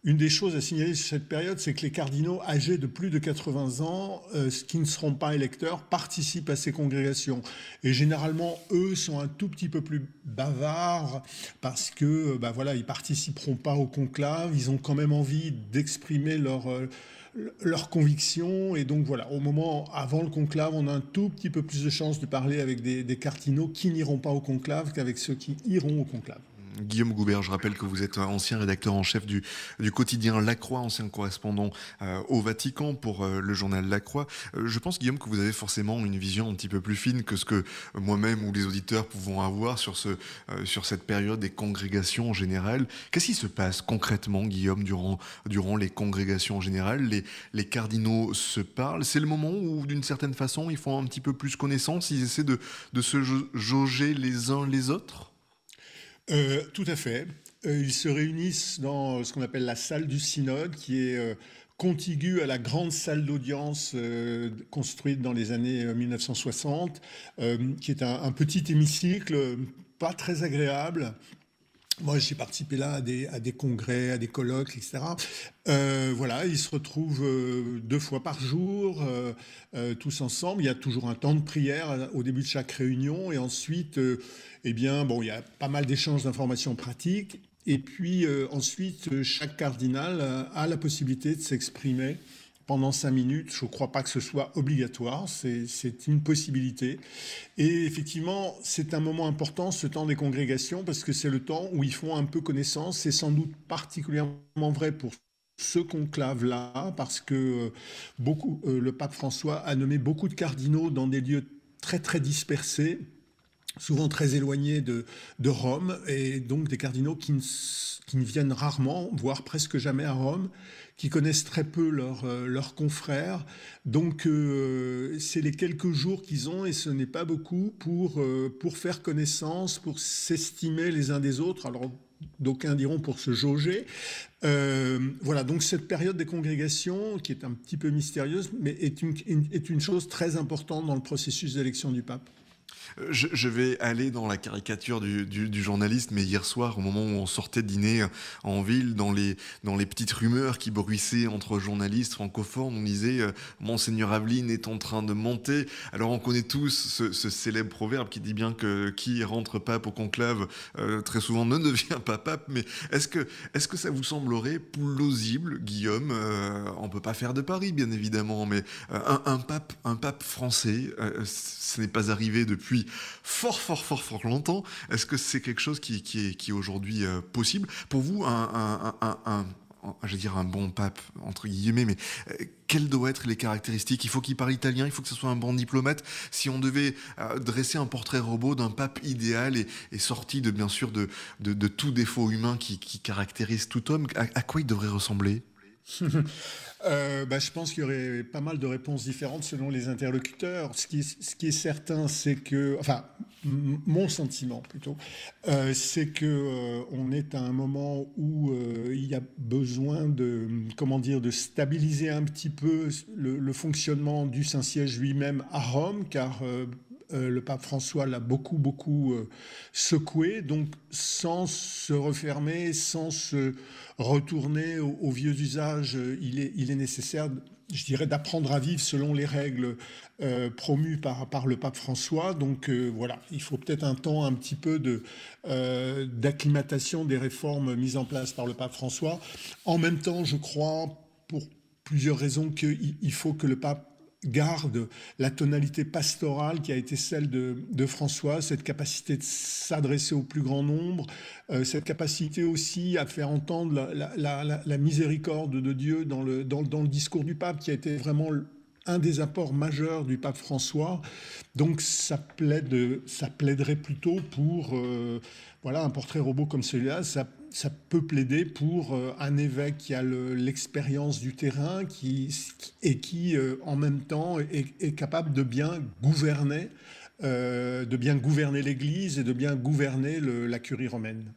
Une des choses à signaler sur cette période, c'est que les cardinaux âgés de plus de 80 ans, qui ne seront pas électeurs, participent à ces congrégations. Et généralement, eux sont un tout petit peu plus bavards parce que, voilà, ils participeront pas au conclave, ils ont quand même envie d'exprimer leurs convictions. Et donc voilà, au moment avant le conclave, on a un tout petit peu plus de chances de parler avec des cardinaux qui n'iront pas au conclave qu'avec ceux qui iront au conclave. Guillaume Goubert, je rappelle que vous êtes ancien rédacteur en chef du quotidien La Croix, ancien correspondant au Vatican pour le journal La Croix. Je pense, Guillaume, que vous avez forcément une vision un petit peu plus fine que ce que moi-même ou les auditeurs pouvons avoir sur cette période des congrégations générales. Qu'est-ce qui se passe concrètement, Guillaume, durant les congrégations générales? Les cardinaux se parlent. C'est le moment où, d'une certaine façon, ils font un petit peu plus connaissance, ils essaient de se jauger les uns les autres? Tout à fait. Ils se réunissent dans ce qu'on appelle la salle du synode, qui est contiguë à la grande salle d'audience construite dans les années 1960, qui est un petit hémicycle pas très agréable. Moi, j'ai participé là à des congrès, à des colloques, etc. Voilà, ils se retrouvent 2 fois par jour, tous ensemble. Il y a toujours un temps de prière au début de chaque réunion. Et ensuite, il y a pas mal d'échanges d'informations pratiques. Et puis ensuite, chaque cardinal a la possibilité de s'exprimer pendant 5 minutes. Je ne crois pas que ce soit obligatoire, c'est une possibilité. Et effectivement, c'est un moment important, ce temps des congrégations, parce que c'est le temps où ils font un peu connaissance. C'est sans doute particulièrement vrai pour ce conclave-là, parce que le pape François a nommé beaucoup de cardinaux dans des lieux très très dispersés, souvent très éloignés de Rome, et donc des cardinaux qui ne viennent rarement, voire presque jamais à Rome, qui connaissent très peu leurs confrères. Donc c'est les quelques jours qu'ils ont, et ce n'est pas beaucoup, pour faire connaissance, pour s'estimer les uns des autres. Alors d'aucuns diront pour se jauger. Voilà, donc cette période des congrégations, qui est un petit peu mystérieuse, mais est une chose très importante dans le processus d'élection du pape. Je vais aller dans la caricature du journaliste, mais hier soir, au moment où on sortait dîner en ville, dans les petites rumeurs qui bruissaient entre journalistes francophones, on disait Monseigneur Aveline est en train de monter. Alors on connaît tous ce célèbre proverbe qui dit bien que qui rentre pape au conclave très souvent ne devient pas pape. Mais est-ce que ça vous semblerait plausible, Guillaume? On peut pas faire de Paris, bien évidemment, mais un pape français, ce n'est pas arrivé depuis fort longtemps. Est-ce que c'est quelque chose qui est aujourd'hui possible pour vous, je veux dire un bon pape entre guillemets, mais quelles doivent être les caractéristiques? Il faut qu'il parle italien, il faut que ce soit un bon diplomate. Si on devait dresser un portrait robot d'un pape idéal et sorti de bien sûr de tout défaut humain qui caractérise tout homme, à quoi il devrait ressembler? Je pense qu'il y aurait pas mal de réponses différentes selon les interlocuteurs. Ce qui est certain, c'est que, enfin, mon sentiment plutôt, c'est que on est à un moment où il y a besoin de stabiliser un petit peu le fonctionnement du Saint-Siège lui-même à Rome, car le pape François l'a beaucoup secoué, donc sans se refermer, sans se retourner aux vieux usages, il est nécessaire, je dirais, d'apprendre à vivre selon les règles promues par le pape François. Donc voilà, il faut peut-être un temps un petit peu d'acclimatation des réformes mises en place par le pape François. En même temps, je crois, pour plusieurs raisons, qu'il faut que le pape garde la tonalité pastorale qui a été celle de François, cette capacité de s'adresser au plus grand nombre, cette capacité aussi à faire entendre la miséricorde de Dieu dans le discours du pape, qui a été vraiment un des apports majeurs du pape François. Donc ça plaiderait plutôt pour un portrait robot comme celui-là. Ça peut plaider pour un évêque qui a l'expérience du terrain qui en même temps est capable de bien gouverner l'Église et de bien gouverner la curie romaine.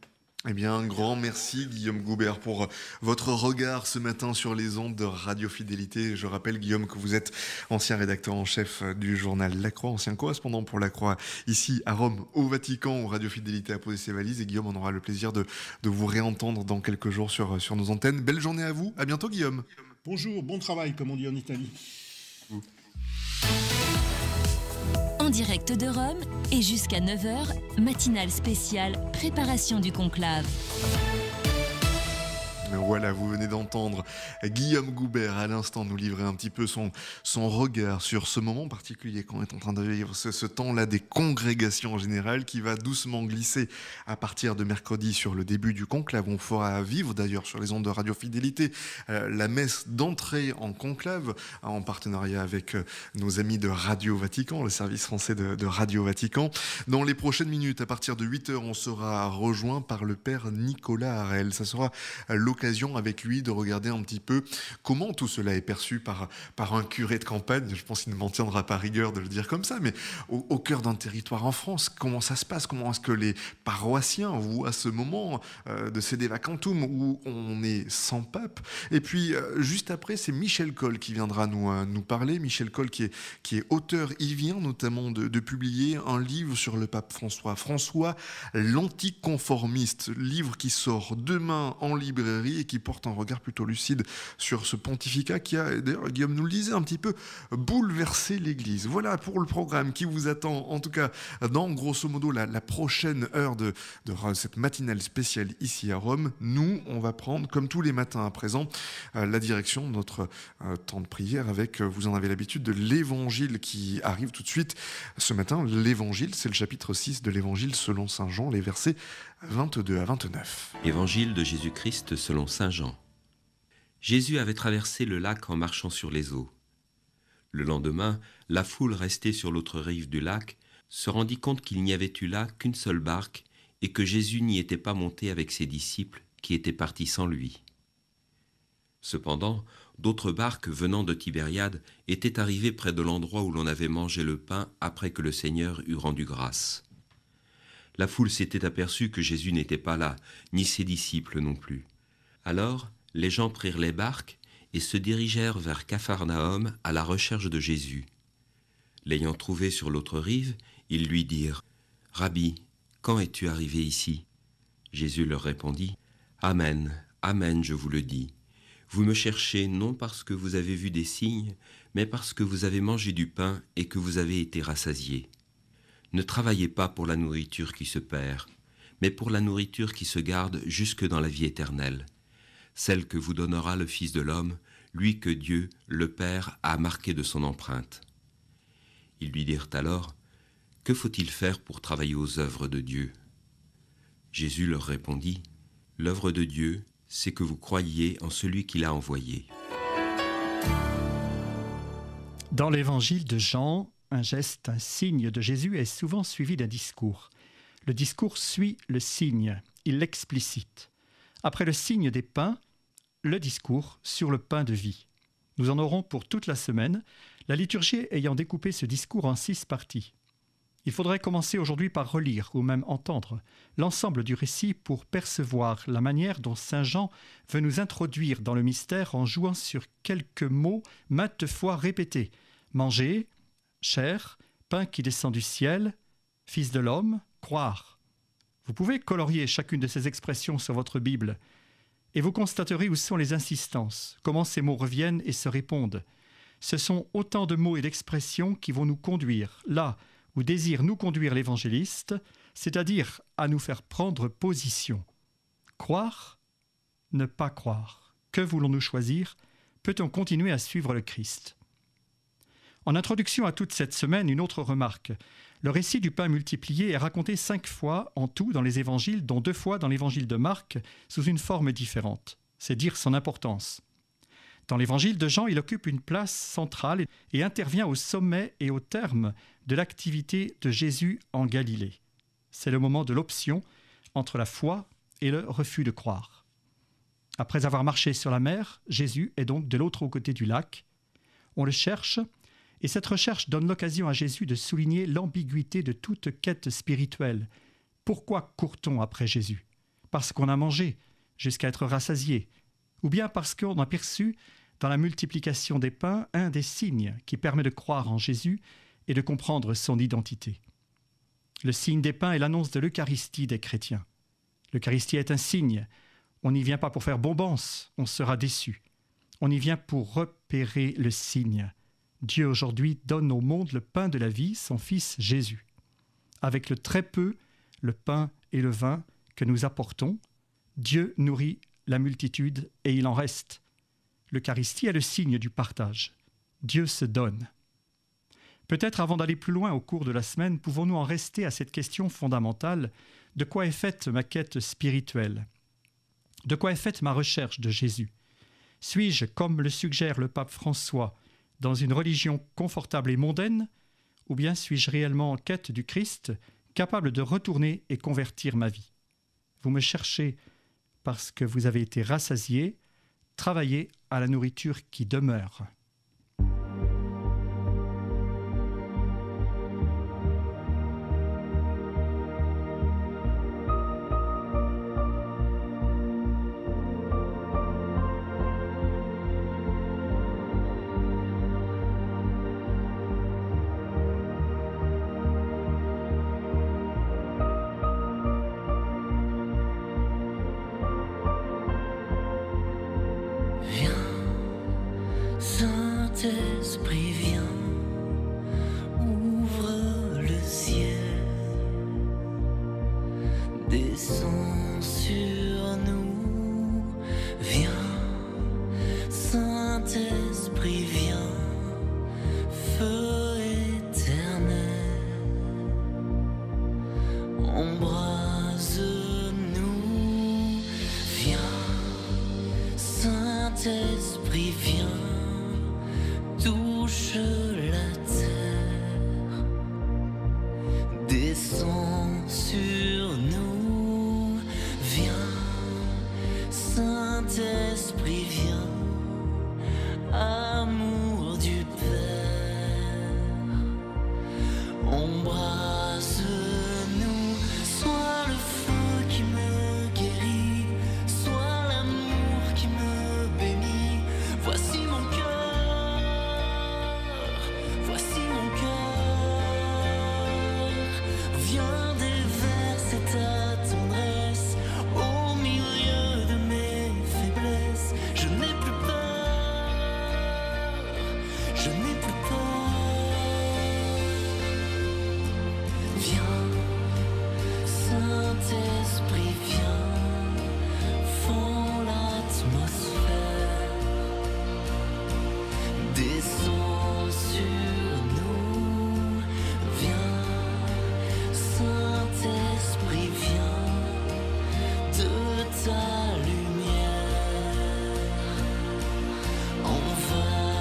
Eh bien, un grand merci, Guillaume Goubert, pour votre regard ce matin sur les ondes de Radio Fidélité. Je rappelle, Guillaume, que vous êtes ancien rédacteur en chef du journal La Croix, ancien correspondant pour La Croix, ici à Rome, au Vatican, où Radio Fidélité a posé ses valises. Et Guillaume, on aura le plaisir de vous réentendre dans quelques jours sur nos antennes. Belle journée à vous. À bientôt, Guillaume. Bonjour, bon travail, comme on dit en Italie. En direct de Rome et jusqu'à 9h, matinale spéciale préparation du conclave. Voilà, vous venez d'entendre Guillaume Goubert à l'instant nous livrer un petit peu son regard sur ce moment particulier qu'on est en train de vivre, ce temps-là des congrégations en général qui va doucement glisser à partir de mercredi sur le début du conclave. On fera vivre d'ailleurs sur les ondes de Radio Fidélité la messe d'entrée en conclave en partenariat avec nos amis de Radio Vatican, le service français de Radio Vatican. Dans les prochaines minutes, à partir de 8h, on sera rejoint par le père Nicolas Harel. Ça sera l'occasion avec lui de regarder un petit peu comment tout cela est perçu par un curé de campagne. Je pense qu'il ne m'en tiendra pas rigueur de le dire comme ça, mais au cœur d'un territoire en France, comment ça se passe? Comment est-ce que les paroissiens voient ce moment de Sede Vacantum où on est sans pape? Et puis juste après, c'est Michel Coll qui viendra nous parler. Michel Coll qui est auteur. Il vient notamment de publier un livre sur le pape François. François l'anticonformiste, livre qui sort demain en librairie. librairie et qui porte un regard plutôt lucide sur ce pontificat qui a, d'ailleurs, Guillaume nous le disait, un petit peu bouleversé l'Église. Voilà pour le programme qui vous attend, en tout cas, dans grosso modo la prochaine heure de cette matinale spéciale ici à Rome. Nous, on va prendre, comme tous les matins à présent, la direction de notre temps de prière avec, vous en avez l'habitude, de l'Évangile qui arrive tout de suite. Ce matin, l'Évangile, c'est le chapitre 6 de l'Évangile selon saint Jean, les versets 22 à 29. Évangile de Jésus-Christ selon saint Jean. Jésus avait traversé le lac en marchant sur les eaux. Le lendemain, la foule restée sur l'autre rive du lac se rendit compte qu'il n'y avait eu là qu'une seule barque et que Jésus n'y était pas monté avec ses disciples qui étaient partis sans lui. Cependant, d'autres barques venant de Tibériade étaient arrivées près de l'endroit où l'on avait mangé le pain après que le Seigneur eut rendu grâce. La foule s'était aperçue que Jésus n'était pas là, ni ses disciples non plus. Alors, les gens prirent les barques et se dirigèrent vers Capharnaüm à la recherche de Jésus. L'ayant trouvé sur l'autre rive, ils lui dirent « Rabbi, quand es-tu arrivé ici ?» Jésus leur répondit « Amen, amen, je vous le dis. Vous me cherchez non parce que vous avez vu des signes, mais parce que vous avez mangé du pain et que vous avez été rassasiés. Ne travaillez pas pour la nourriture qui se perd, mais pour la nourriture qui se garde jusque dans la vie éternelle, celle que vous donnera le Fils de l'homme, lui que Dieu, le Père, a marqué de son empreinte. » Ils lui dirent alors, « Que faut-il faire pour travailler aux œuvres de Dieu ?» Jésus leur répondit, « L'œuvre de Dieu, c'est que vous croyiez en celui qui l'a envoyé. » Dans l'évangile de Jean, un geste, un signe de Jésus est souvent suivi d'un discours. Le discours suit le signe, il l'explicite. Après le signe des pains, le discours sur le pain de vie. Nous en aurons pour toute la semaine, la liturgie ayant découpé ce discours en 6 parties. Il faudrait commencer aujourd'hui par relire ou même entendre l'ensemble du récit pour percevoir la manière dont saint Jean veut nous introduire dans le mystère en jouant sur quelques mots maintes fois répétés. Manger, chair, pain qui descend du ciel, Fils de l'homme, croire. Vous pouvez colorier chacune de ces expressions sur votre Bible et vous constaterez où sont les insistances, comment ces mots reviennent et se répondent. Ce sont autant de mots et d'expressions qui vont nous conduire là où désire nous conduire l'évangéliste, c'est-à-dire à nous faire prendre position. Croire, ne pas croire. Que voulons-nous choisir? Peut-on continuer à suivre le Christ? En introduction à toute cette semaine, une autre remarque. Le récit du pain multiplié est raconté 5 fois en tout dans les évangiles, dont 2 fois dans l'évangile de Marc, sous une forme différente. C'est dire son importance. Dans l'évangile de Jean, il occupe une place centrale et intervient au sommet et au terme de l'activité de Jésus en Galilée. C'est le moment de l'option entre la foi et le refus de croire. Après avoir marché sur la mer, Jésus est donc de l'autre côté du lac. On le cherche, et cette recherche donne l'occasion à Jésus de souligner l'ambiguïté de toute quête spirituelle. Pourquoi court-on après Jésus? Parce qu'on a mangé, jusqu'à être rassasié, ou bien parce qu'on a perçu dans la multiplication des pains un des signes qui permet de croire en Jésus et de comprendre son identité. Le signe des pains est l'annonce de l'Eucharistie des chrétiens. L'Eucharistie est un signe. On n'y vient pas pour faire bombance, on sera déçu. On y vient pour repérer le signe. Dieu aujourd'hui donne au monde le pain de la vie, son Fils Jésus. Avec le très peu, le pain et le vin que nous apportons, Dieu nourrit la multitude et il en reste. L'Eucharistie est le signe du partage. Dieu se donne. Peut-être avant d'aller plus loin au cours de la semaine, pouvons-nous en rester à cette question fondamentale: de quoi est faite ma quête spirituelle? De quoi est faite ma recherche de Jésus? Suis-je, comme le suggère le pape François, dans une religion confortable et mondaine, ou bien suis-je réellement en quête du Christ, capable de retourner et convertir ma vie? Vous me cherchez parce que vous avez été rassasiés, travaillez à la nourriture qui demeure. Descends sur nous, viens, Saint-Esprit, viens, amour du Père, embrasse-nous, sois le feu qui me guérit, sois l'amour qui me bénit. Voici mon cœur, voici mon cœur, viens déverser ta tendresse au milieu de mes faiblesses. Je n'ai plus peur, je n'ai plus peur. Viens, Saint-Esprit, viens, fends l'atmosphère, descends sur nous, viens, Saint-Esprit, viens, de ta lumière, envahis-nous,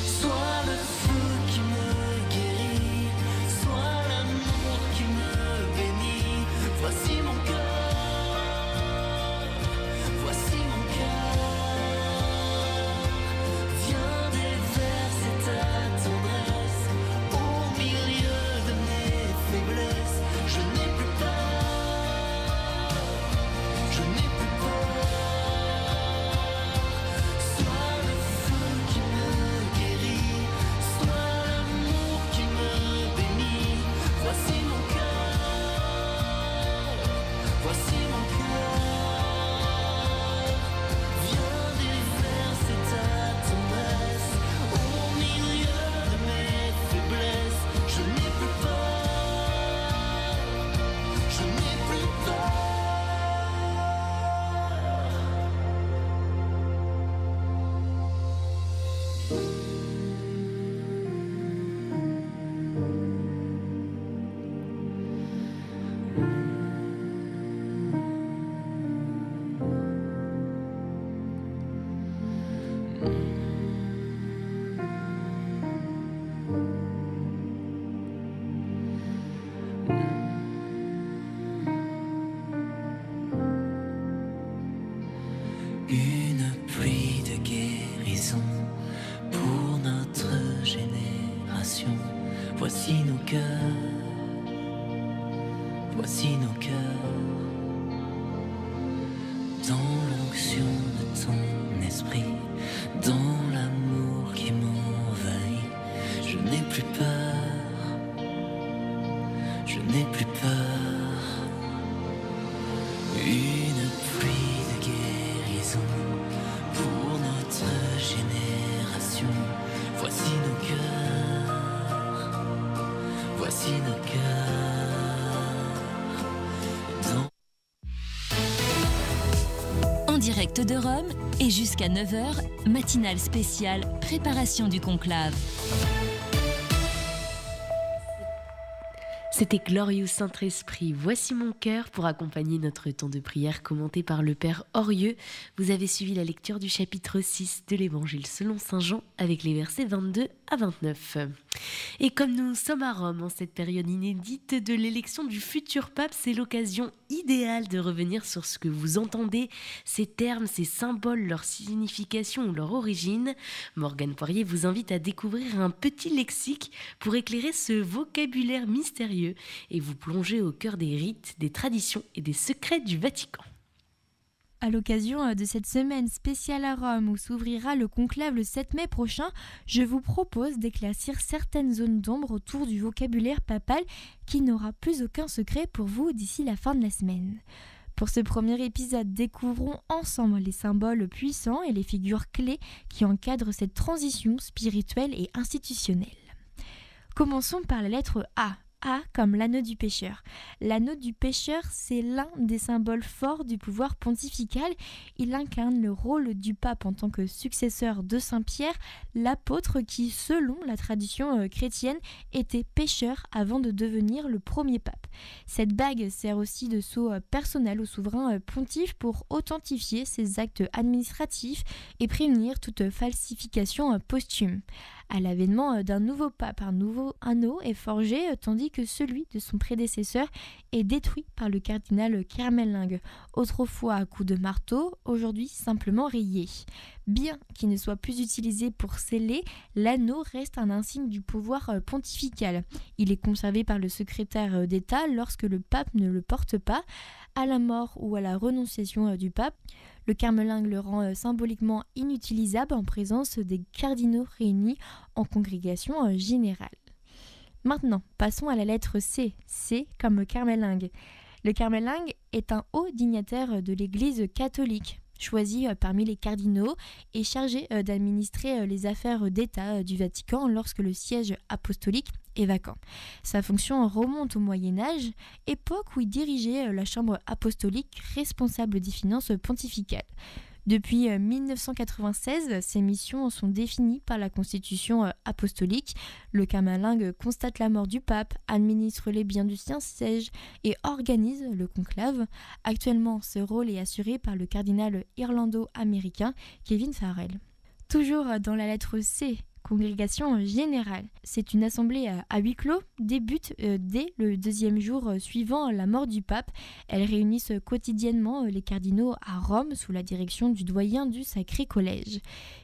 sois le feu qui me guérit, sois l'amour qui me bénit. Voici mon cœur, voici mon cœur, viens déverser ta tendresse au milieu de mes faiblesses. Je n'ai plus peur, je n'ai plus peur. Sois le feu qui me guérit, sois l'amour qui me bénit. Voici mon cœur, voici mon cœur, viens déverser ta tendresse au milieu de mes faiblesses. Je n'ai plus peur, je n'ai plus peur. Une pluie de guérison pour notre génération. Voici nos cœurs, voici nos cœurs, dans l'onction de ton esprit, dans l'amour qui m'envahit. Je n'ai plus peur, je n'ai plus peur. Une pluie de guérison pour notre génération. Voici nos cœurs, voici nos cœurs. En direct de Rome et jusqu'à 9h, matinale spéciale préparation du conclave. C'était Glorious Saint-Esprit, voici mon cœur pour accompagner notre temps de prière commenté par le Père Orieux. Vous avez suivi la lecture du chapitre 6 de l'Évangile selon Saint Jean avec les versets 22 à 29. Et comme nous sommes à Rome en cette période inédite de l'élection du futur pape, c'est l'occasion idéale de revenir sur ce que vous entendez, ces termes, ces symboles, leur signification ou leur origine. Morgane Poirier vous invite à découvrir un petit lexique pour éclairer ce vocabulaire mystérieux et vous plonger au cœur des rites, des traditions et des secrets du Vatican. À l'occasion de cette semaine spéciale à Rome où s'ouvrira le conclave le 7 mai prochain, je vous propose d'éclaircir certaines zones d'ombre autour du vocabulaire papal qui n'aura plus aucun secret pour vous d'ici la fin de la semaine. Pour ce premier épisode, découvrons ensemble les symboles puissants et les figures clés qui encadrent cette transition spirituelle et institutionnelle. Commençons par la lettre A. A comme l'anneau du pêcheur. L'anneau du pêcheur, c'est l'un des symboles forts du pouvoir pontifical. Il incarne le rôle du pape en tant que successeur de Saint-Pierre, l'apôtre qui, selon la tradition chrétienne, était pêcheur avant de devenir le premier pape. Cette bague sert aussi de sceau personnel au souverain pontife pour authentifier ses actes administratifs et prévenir toute falsification posthume. à l'avènement d'un nouveau pape. Un nouveau anneau est forgé, tandis que celui de son prédécesseur est détruit par le cardinal Kermeling. Autrefois à coups de marteau, aujourd'hui simplement rayé. Bien qu'il ne soit plus utilisé pour sceller, l'anneau reste un insigne du pouvoir pontifical. Il est conservé par le secrétaire d'État lorsque le pape ne le porte pas. À la mort ou à la renonciation du pape, le Kermeling le rend symboliquement inutilisable en présence des cardinaux réunis en congrégation générale. Maintenant, passons à la lettre C. C comme Kermeling. Le Kermeling est un haut dignitaire de l'Église catholique, choisi parmi les cardinaux et chargé d'administrer les affaires d'État du Vatican lorsque le siège apostolique est vacant. Sa fonction remonte au Moyen-Âge, époque où il dirigeait la chambre apostolique responsable des finances pontificales. Depuis 1996, ces missions sont définies par la constitution apostolique. Le Kermeling constate la mort du pape, administre les biens du Saint-Siège et organise le conclave. Actuellement, ce rôle est assuré par le cardinal irlando-américain Kevin Farrell. Toujours dans la lettre C, congrégation générale. C'est une assemblée à huis clos, débute dès le deuxième jour suivant la mort du pape. Elles réunissent quotidiennement les cardinaux à Rome sous la direction du doyen du Sacré Collège.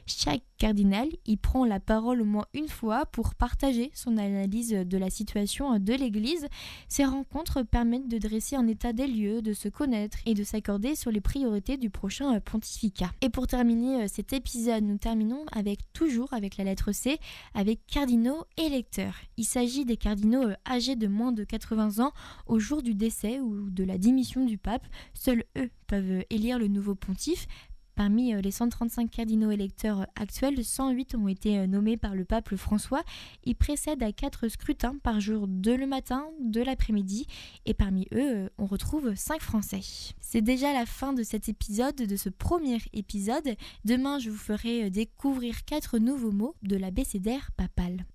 Chaque cardinal y prend la parole au moins une fois pour partager son analyse de la situation de l'Église. Ces rencontres permettent de dresser un état des lieux, de se connaître et de s'accorder sur les priorités du prochain pontificat. Et pour terminer cet épisode, nous terminons toujours avec la lettre C, avec cardinaux électeurs. Il s'agit des cardinaux âgés de moins de 80 ans au jour du décès ou de la démission du pape. Seuls eux peuvent élire le nouveau pontife. Parmi les 135 cardinaux électeurs actuels, 108 ont été nommés par le pape François. Ils précèdent à 4 scrutins par jour, 2 le matin, 2 l'après-midi. Et parmi eux, on retrouve 5 Français. C'est déjà la fin de cet épisode, de ce premier épisode. Demain, je vous ferai découvrir 4 nouveaux mots de l'abécédaire papal.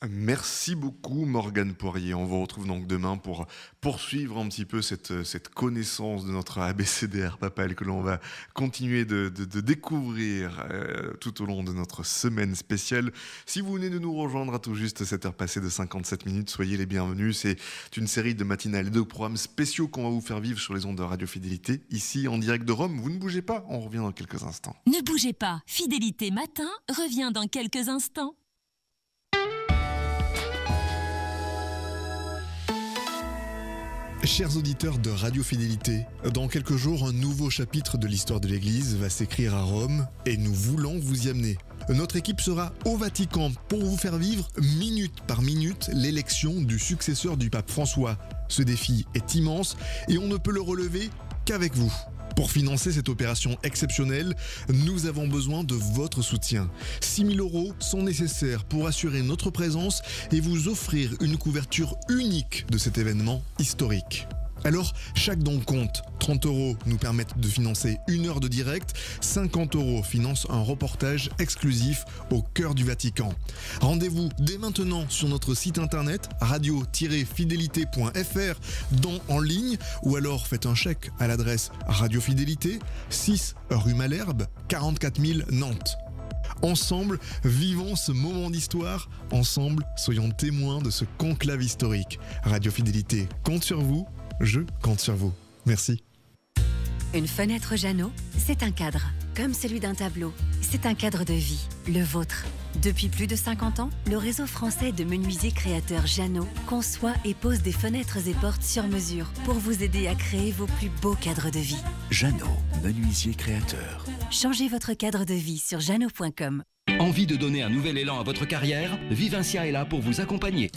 Merci beaucoup Morgane Poirier. On vous retrouve donc demain pour poursuivre un petit peu cette connaissance de notre abécédaire papal que l'on va continuer de découvrir tout au long de notre semaine spéciale. Si vous venez de nous rejoindre à tout juste 7 heures passées de 57 minutes, soyez les bienvenus. C'est une série de matinales et de programmes spéciaux qu'on va vous faire vivre sur les ondes de Radio Fidélité, ici en direct de Rome. Vous ne bougez pas, on revient dans quelques instants. Ne bougez pas, Fidélité Matin revient dans quelques instants. Chers auditeurs de Radio Fidélité, dans quelques jours, un nouveau chapitre de l'histoire de l'Église va s'écrire à Rome et nous voulons vous y amener. Notre équipe sera au Vatican pour vous faire vivre minute par minute l'élection du successeur du pape François. Ce défi est immense et on ne peut le relever qu'avec vous. Pour financer cette opération exceptionnelle, nous avons besoin de votre soutien. 6 000 € sont nécessaires pour assurer notre présence et vous offrir une couverture unique de cet événement historique. Alors, chaque don compte. 30 € nous permettent de financer 1 heure de direct, 50 € financent un reportage exclusif au cœur du Vatican. Rendez-vous dès maintenant sur notre site internet radio-fidélité.fr, don en ligne, ou alors faites un chèque à l'adresse Radio Fidélité, 6 rue Malherbe, 44 000 Nantes. Ensemble, vivons ce moment d'histoire. Ensemble, soyons témoins de ce conclave historique. Radio Fidélité compte sur vous. Je compte sur vous. Merci. Une fenêtre Jeannot, c'est un cadre, comme celui d'un tableau. C'est un cadre de vie, le vôtre. Depuis plus de 50 ans, le réseau français de menuisiers créateurs Jeannot conçoit et pose des fenêtres et portes sur mesure pour vous aider à créer vos plus beaux cadres de vie. Jeannot, menuisier créateur. Changez votre cadre de vie sur jeannot.com. Envie de donner un nouvel élan à votre carrière? Vivencia est là pour vous accompagner.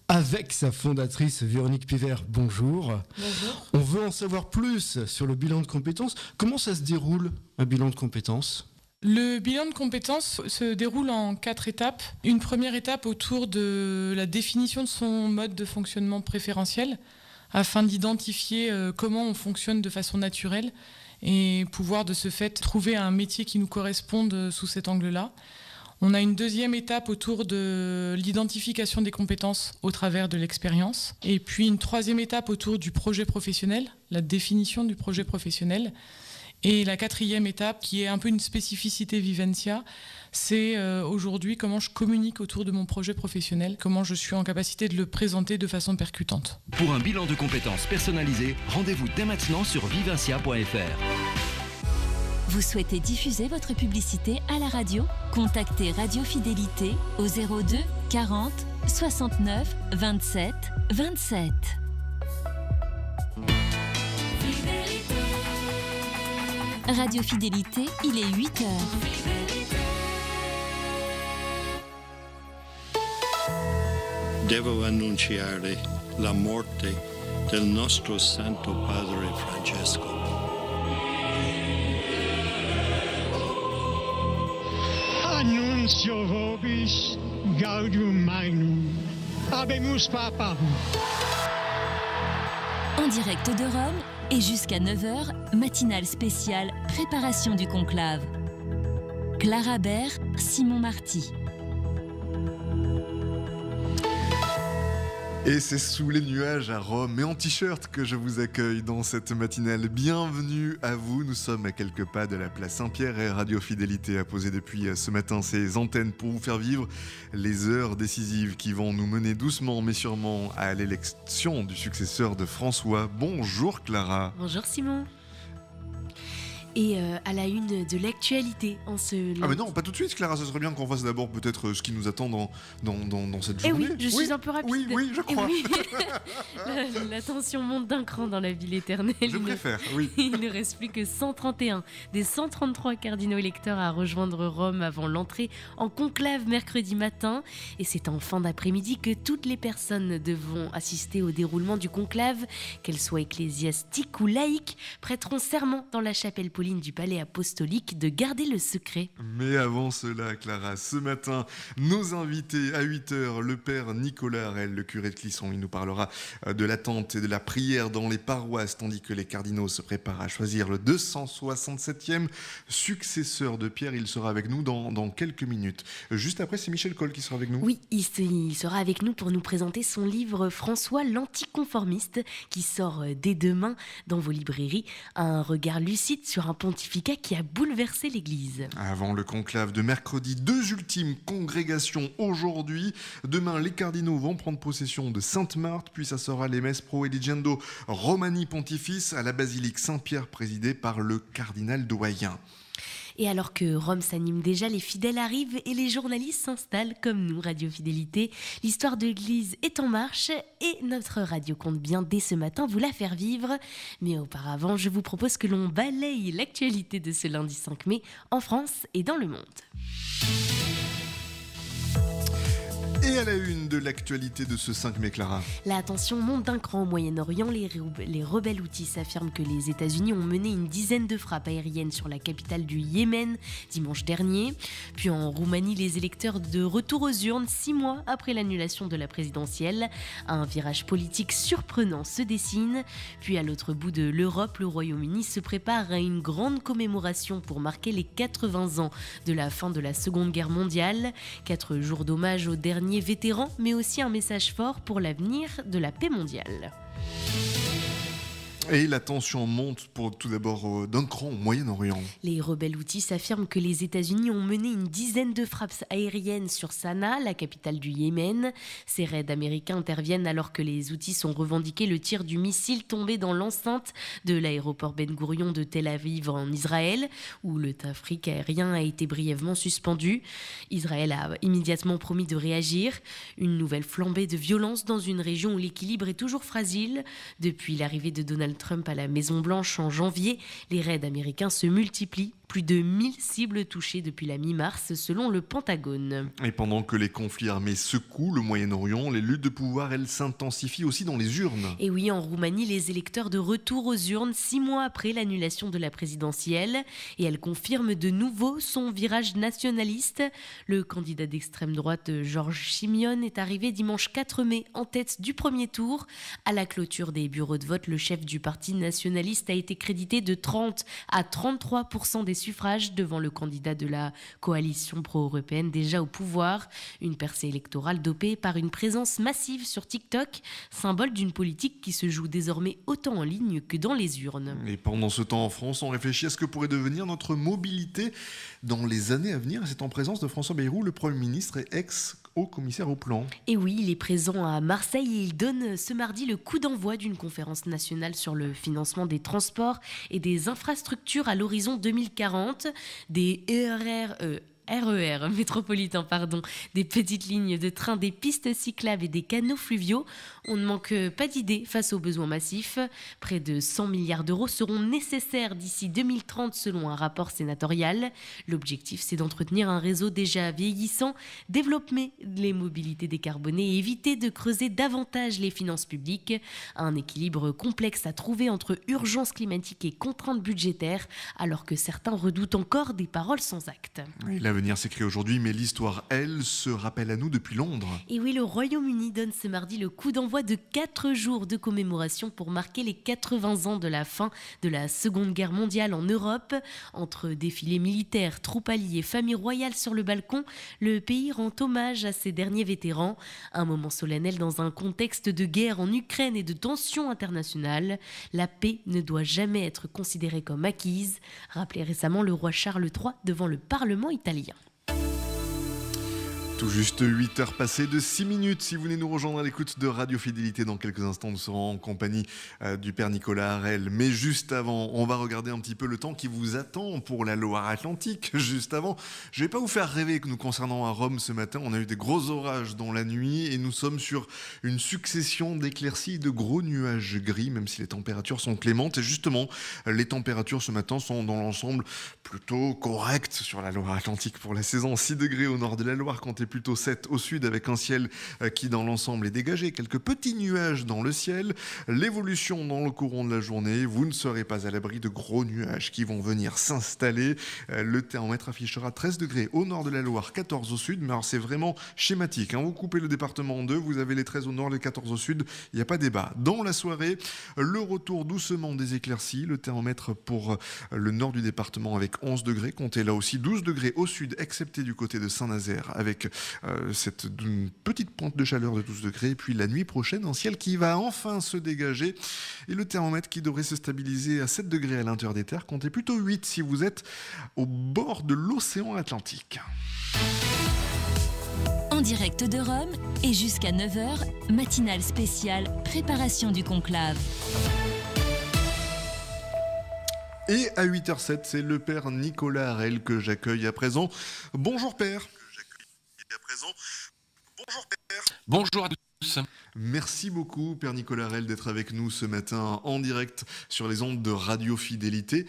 Avec sa fondatrice Véronique Pivert, bonjour. Bonjour. On veut en savoir plus sur le bilan de compétences. Comment ça se déroule, un bilan de compétences ? Le bilan de compétences se déroule en 4 étapes. Une première étape autour de la définition de son mode de fonctionnement préférentiel, afin d'identifier comment on fonctionne de façon naturelle et pouvoir de ce fait trouver un métier qui nous corresponde sous cet angle-là. On a une deuxième étape autour de l'identification des compétences au travers de l'expérience. Et puis une troisième étape autour du projet professionnel, la définition du projet professionnel. Et la quatrième étape, qui est un peu une spécificité Vivencia, c'est aujourd'hui comment je communique autour de mon projet professionnel, comment je suis en capacité de le présenter de façon percutante. Pour un bilan de compétences personnalisé, rendez-vous dès maintenant sur vivencia.fr. Vous souhaitez diffuser votre publicité à la radio? Contactez Radio Fidélité au 02 40 69 27 27. Radio Fidélité, il est 8h. Devo annunciare la morte del nostro Santo Padre Francesco. Annuncio vobis gaudium magnum. Habemus Papa. En direct de Rome et jusqu'à 9h, matinale spéciale préparation du conclave. Clara Bert, Simon Marty. Et c'est sous les nuages à Rome, mais en t-shirt, que je vous accueille dans cette matinale. Bienvenue à vous, nous sommes à quelques pas de la place Saint-Pierre et Radio Fidélité a posé depuis ce matin ses antennes pour vous faire vivre les heures décisives qui vont nous mener doucement mais sûrement à l'élection du successeur de François. Bonjour Clara. Bonjour Simon. Et à la une de l'actualité en ce lundi. Ah mais non, pas tout de suite Clara, ce serait bien qu'on fasse d'abord peut-être ce qui nous attend dans cette journée. Oui, je suis un peu rapide. Oui, je crois. Oui. la tension monte d'un cran dans la ville éternelle. Je préfère, oui. Il ne reste plus que 131 des 133 cardinaux électeurs à rejoindre Rome avant l'entrée en conclave mercredi matin. Et c'est en fin d'après-midi que toutes les personnes devront assister au déroulement du conclave, qu'elles soient ecclésiastiques ou laïques, prêteront serment dans la chapelle du palais apostolique de garder le secret. Mais avant cela, Clara, ce matin, nos invités à 8h, le père Nicolas Harel, le curé de Clisson, il nous parlera de l'attente et de la prière dans les paroisses, tandis que les cardinaux se préparent à choisir le 267e successeur de Pierre. Il sera avec nous dans quelques minutes. Juste après, c'est Michel Coll qui sera avec nous. Oui, il sera avec nous pour nous présenter son livre François l'anticonformiste, qui sort dès demain dans vos librairies. Un regard lucide sur un pontificat qui a bouleversé l'Église. Avant le conclave de mercredi, 2 ultimes congrégations aujourd'hui. Demain, les cardinaux vont prendre possession de Sainte-Marthe, puis ça sera les messes Pro Eligendo Romani Pontifice à la basilique Saint-Pierre présidée par le cardinal doyen. Et alors que Rome s'anime déjà, les fidèles arrivent et les journalistes s'installent comme nous, Radio Fidélité. L'histoire de l'Église est en marche et notre radio compte bien dès ce matin vous la faire vivre. Mais auparavant, je vous propose que l'on balaye l'actualité de ce lundi 5 mai en France et dans le monde. Et à la une de l'actualité de ce 5 mai, Clara. La tension monte d'un cran au Moyen-Orient. Les rebelles houthis affirment que les États-Unis ont mené une dizaine de frappes aériennes sur la capitale du Yémen dimanche dernier. Puis en Roumanie, les électeurs de retour aux urnes 6 mois après l'annulation de la présidentielle. Un virage politique surprenant se dessine. Puis à l'autre bout de l'Europe, le Royaume-Uni se prépare à une grande commémoration pour marquer les 80 ans de la fin de la Seconde Guerre mondiale. 4 jours d'hommage aux derniers vétérans, mais aussi un message fort pour l'avenir de la paix mondiale. Et la tension monte pour tout d'abord d'un cran au Moyen-Orient. Les rebelles houthis affirment que les États-Unis ont mené une dizaine de frappes aériennes sur Sanaa, la capitale du Yémen. Ces raids américains interviennent alors que les houthis ont revendiqué le tir du missile tombé dans l'enceinte de l'aéroport Ben Gourion de Tel Aviv en Israël, où le trafic aérien a été brièvement suspendu. Israël a immédiatement promis de réagir. Une nouvelle flambée de violence dans une région où l'équilibre est toujours fragile. Depuis l'arrivée de Donald Trump à la Maison-Blanche en janvier, les raids américains se multiplient. Plus de 1000 cibles touchées depuis la mi-mars, selon le Pentagone. Et pendant que les conflits armés secouent le Moyen-Orient, les luttes de pouvoir, elles s'intensifient aussi dans les urnes. Et oui, en Roumanie, les électeurs de retour aux urnes 6 mois après l'annulation de la présidentielle. Et elle confirme de nouveau son virage nationaliste. Le candidat d'extrême droite, Georges Simion, est arrivé dimanche 4 mai en tête du premier tour. À la clôture des bureaux de vote, le chef du parti nationaliste a été crédité de 30 à 33% des suffrages devant le candidat de la coalition pro-européenne déjà au pouvoir. Une percée électorale dopée par une présence massive sur TikTok, symbole d'une politique qui se joue désormais autant en ligne que dans les urnes. Et pendant ce temps en France, on réfléchit à ce que pourrait devenir notre mobilité dans les années à venir. C'est en présence de François Bayrou, le Premier ministre et ex-haut-commissaire au plan. Et oui, il est présent à Marseille et il donne ce mardi le coup d'envoi d'une conférence nationale sur le financement des transports et des infrastructures à l'horizon 2040, des RER métropolitains, des petites lignes de train, des pistes cyclables et des canaux fluviaux. On ne manque pas d'idées face aux besoins massifs. Près de 100 milliards d'euros seront nécessaires d'ici 2030 selon un rapport sénatorial. L'objectif, c'est d'entretenir un réseau déjà vieillissant, développer les mobilités décarbonées et éviter de creuser davantage les finances publiques. Un équilibre complexe à trouver entre urgence climatique et contraintes budgétaires, alors que certains redoutent encore des paroles sans acte. Oui, l'avenir s'écrit aujourd'hui, mais l'histoire, elle, se rappelle à nous depuis Londres. Et oui, le Royaume-Uni donne ce mardi le coup d'envoi de 4 jours de commémoration pour marquer les 80 ans de la fin de la Seconde Guerre mondiale en Europe. Entre défilés militaires, troupes alliées et familles royales sur le balcon, le pays rend hommage à ses derniers vétérans. Un moment solennel dans un contexte de guerre en Ukraine et de tensions internationales. La paix ne doit jamais être considérée comme acquise, rappelait récemment le roi Charles III devant le Parlement italien. Tout juste 8 heures passées de 6 minutes. Si vous venez nous rejoindre à l'écoute de Radio Fidélité, dans quelques instants, nous serons en compagnie du Père Nicolas Harel. Mais juste avant, on va regarder un petit peu le temps qui vous attend pour la Loire-Atlantique. Juste avant, je ne vais pas vous faire rêver que nous concernant à Rome ce matin, on a eu des gros orages dans la nuit et nous sommes sur une succession d'éclaircies et de gros nuages gris, même si les températures sont clémentes. Et justement, les températures ce matin sont dans l'ensemble plutôt correctes sur la Loire-Atlantique pour la saison. 6 degrés au nord de la Loire, comptez plutôt 7 au sud, avec un ciel qui dans l'ensemble est dégagé, quelques petits nuages dans le ciel. L'évolution dans le courant de la journée, vous ne serez pas à l'abri de gros nuages qui vont venir s'installer. Le thermomètre affichera 13 degrés au nord de la Loire, 14 au sud, mais alors c'est vraiment schématique, hein. Vous coupez le département en deux, vous avez les 13 au nord, les 14 au sud, il n'y a pas débat. Dans la soirée, le retour doucement des éclaircies, le thermomètre pour le nord du département avec 11 degrés, comptez là aussi 12 degrés au sud, excepté du côté de Saint-Nazaire, avec cette petite pointe de chaleur de 12 degrés. Et puis la nuit prochaine, un ciel qui va enfin se dégager et le thermomètre qui devrait se stabiliser à 7 degrés à l'intérieur des terres. Comptez plutôt 8 si vous êtes au bord de l'océan Atlantique. En direct de Rome et jusqu'à 9h, matinale spéciale préparation du conclave. Et à 8h07, c'est le Père Nicolas Harel que j'accueille à présent. Bonjour Père. Bonjour Père. Bonjour à tous. Merci beaucoup Père Nicolas Harel d'être avec nous ce matin en direct sur les ondes de Radio Fidélité.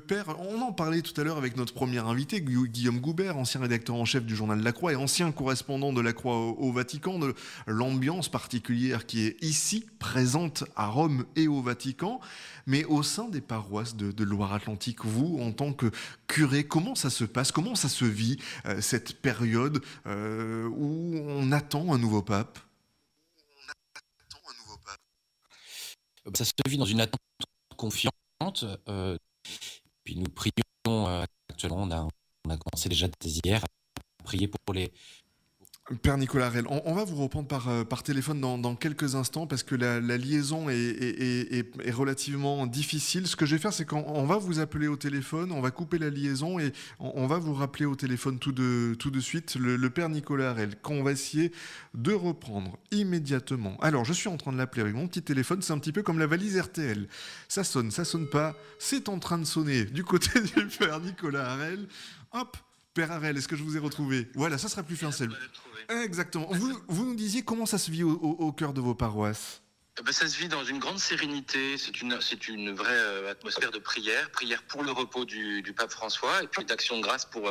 Père, on en parlait tout à l'heure avec notre premier invité, Guillaume Goubert, ancien rédacteur en chef du journal La Croix et ancien correspondant de La Croix au Vatican, de l'ambiance particulière qui est ici présente à Rome et au Vatican, mais au sein des paroisses de Loire-Atlantique. Vous, en tant que curé, comment ça se passe, comment ça se vit cette période où on attend un nouveau pape? Ça se vit dans une attente confiante. Puis nous prions actuellement, on a commencé déjà dès hier à prier pour les... Père Nicolas Harel, on va vous reprendre par téléphone dans quelques instants parce que la liaison est relativement difficile. Ce que je vais faire, c'est qu'on va vous appeler au téléphone, on va couper la liaison et on va vous rappeler au téléphone tout de suite le Père Nicolas Harel, qu'on va essayer de reprendre immédiatement. Alors, je suis en train de l'appeler avec mon petit téléphone, c'est un petit peu comme la valise RTL. Ça sonne pas, c'est en train de sonner du côté du Père Nicolas Harel. Hop, Père Harel, est-ce que je vous ai retrouvé? Voilà, ça sera plus facile. Exactement. Vous nous disiez comment ça se vit au cœur de vos paroisses? Ça se vit dans une grande sérénité, c'est une vraie atmosphère de prière pour le repos du pape François et puis d'action de grâce pour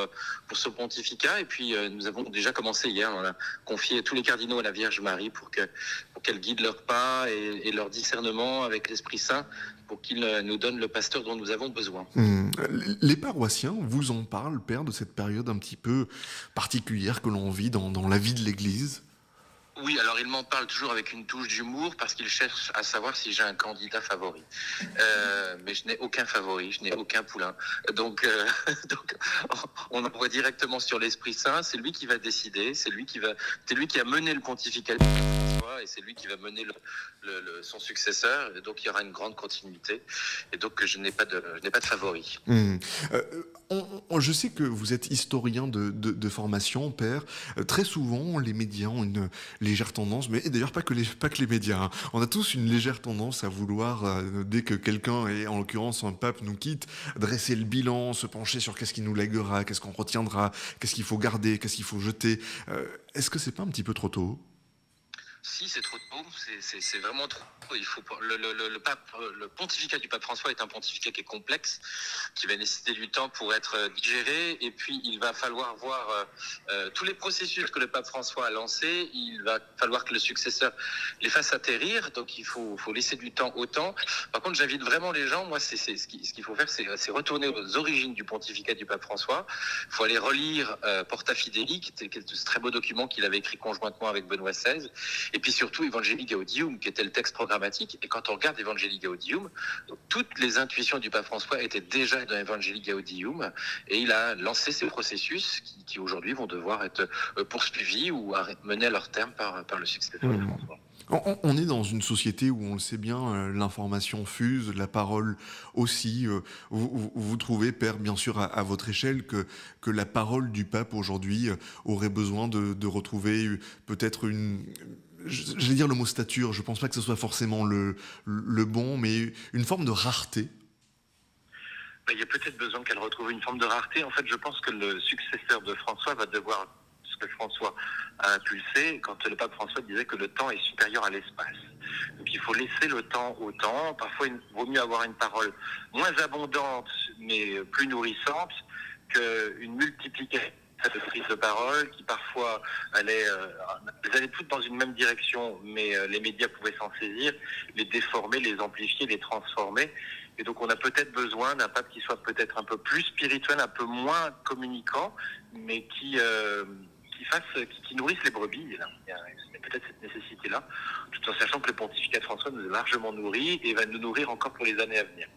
ce pontificat. Et puis nous avons déjà commencé hier, on a confié tous les cardinaux à la Vierge Marie pour qu'elle guide leurs pas et leur discernement avec l'Esprit Saint pour qu'il nous donne le pasteur dont nous avons besoin. Les paroissiens vous en parlent, Père, de cette période un petit peu particulière que l'on vit dans la vie de l'Église? Oui, alors il m'en parle toujours avec une touche d'humour parce qu'il cherche à savoir si j'ai un candidat favori. Mais je n'ai aucun favori, je n'ai aucun poulain. Donc on envoie directement sur l'Esprit Saint. C'est lui qui va décider, c'est lui qui a mené le pontificat de François et c'est lui qui va mener son successeur. Et donc il y aura une grande continuité. Et donc je n'ai pas de favori. Je sais que vous êtes historien de formation, Père. Très souvent, les médias ont une légère tendance, mais d'ailleurs pas que les médias. Hein. On a tous une légère tendance à vouloir, dès que quelqu'un, et en l'occurrence un pape, nous quitte, dresser le bilan, se pencher sur qu'est-ce qui nous lèguera, qu'est-ce qu'on retiendra, qu'est-ce qu'il faut garder, qu'est-ce qu'il faut jeter. Est-ce que c'est pas un petit peu trop tôt ? Si, c'est trop tôt, c'est vraiment trop tôt. Il faut le pontificat du pape François est un pontificat qui est complexe, qui va nécessiter du temps pour être digéré, et puis il va falloir voir tous les processus que le pape François a lancés. Il va falloir que le successeur les fasse atterrir, donc il faut laisser du temps au temps. Par contre, j'invite vraiment les gens, moi, ce qu'il faut faire, c'est retourner aux origines du pontificat du pape François. Il faut aller relire Porta Fideli, qui était ce très beau document qu'il avait écrit conjointement avec Benoît XVI. Et puis surtout Evangelii Gaudium, qui était le texte programmatique. Et quand on regarde Evangelii Gaudium, toutes les intuitions du pape François étaient déjà dans Evangelii Gaudium, et il a lancé ces processus qui aujourd'hui vont devoir être poursuivis ou menés à leur terme par le successeur de François. On est dans une société où, on le sait bien, l'information fuse, la parole aussi. Vous trouvez, Père, bien sûr, à votre échelle, que la parole du pape aujourd'hui aurait besoin de retrouver peut-être j'allais dire le mot stature, je ne pense pas que ce soit forcément le bon, mais une forme de rareté. Il y a peut-être besoin qu'elle retrouve une forme de rareté. En fait, je pense que le successeur de François va devoir, ce que François a impulsé, quand le pape François disait que le temps est supérieur à l'espace. Donc il faut laisser le temps au temps. Parfois, il vaut mieux avoir une parole moins abondante, mais plus nourrissante, qu'une multiplication de prises de parole qui parfois elles allaient toutes dans une même direction, mais les médias pouvaient s'en saisir, les déformer, les amplifier, les transformer. Et donc on a peut-être besoin d'un pape qui soit peut-être un peu plus spirituel, un peu moins communicant, mais qui nourrisse les brebis. Il y a peut-être cette nécessité-là, tout en sachant que le pontificat de François nous a largement nourris et va nous nourrir encore pour les années à venir.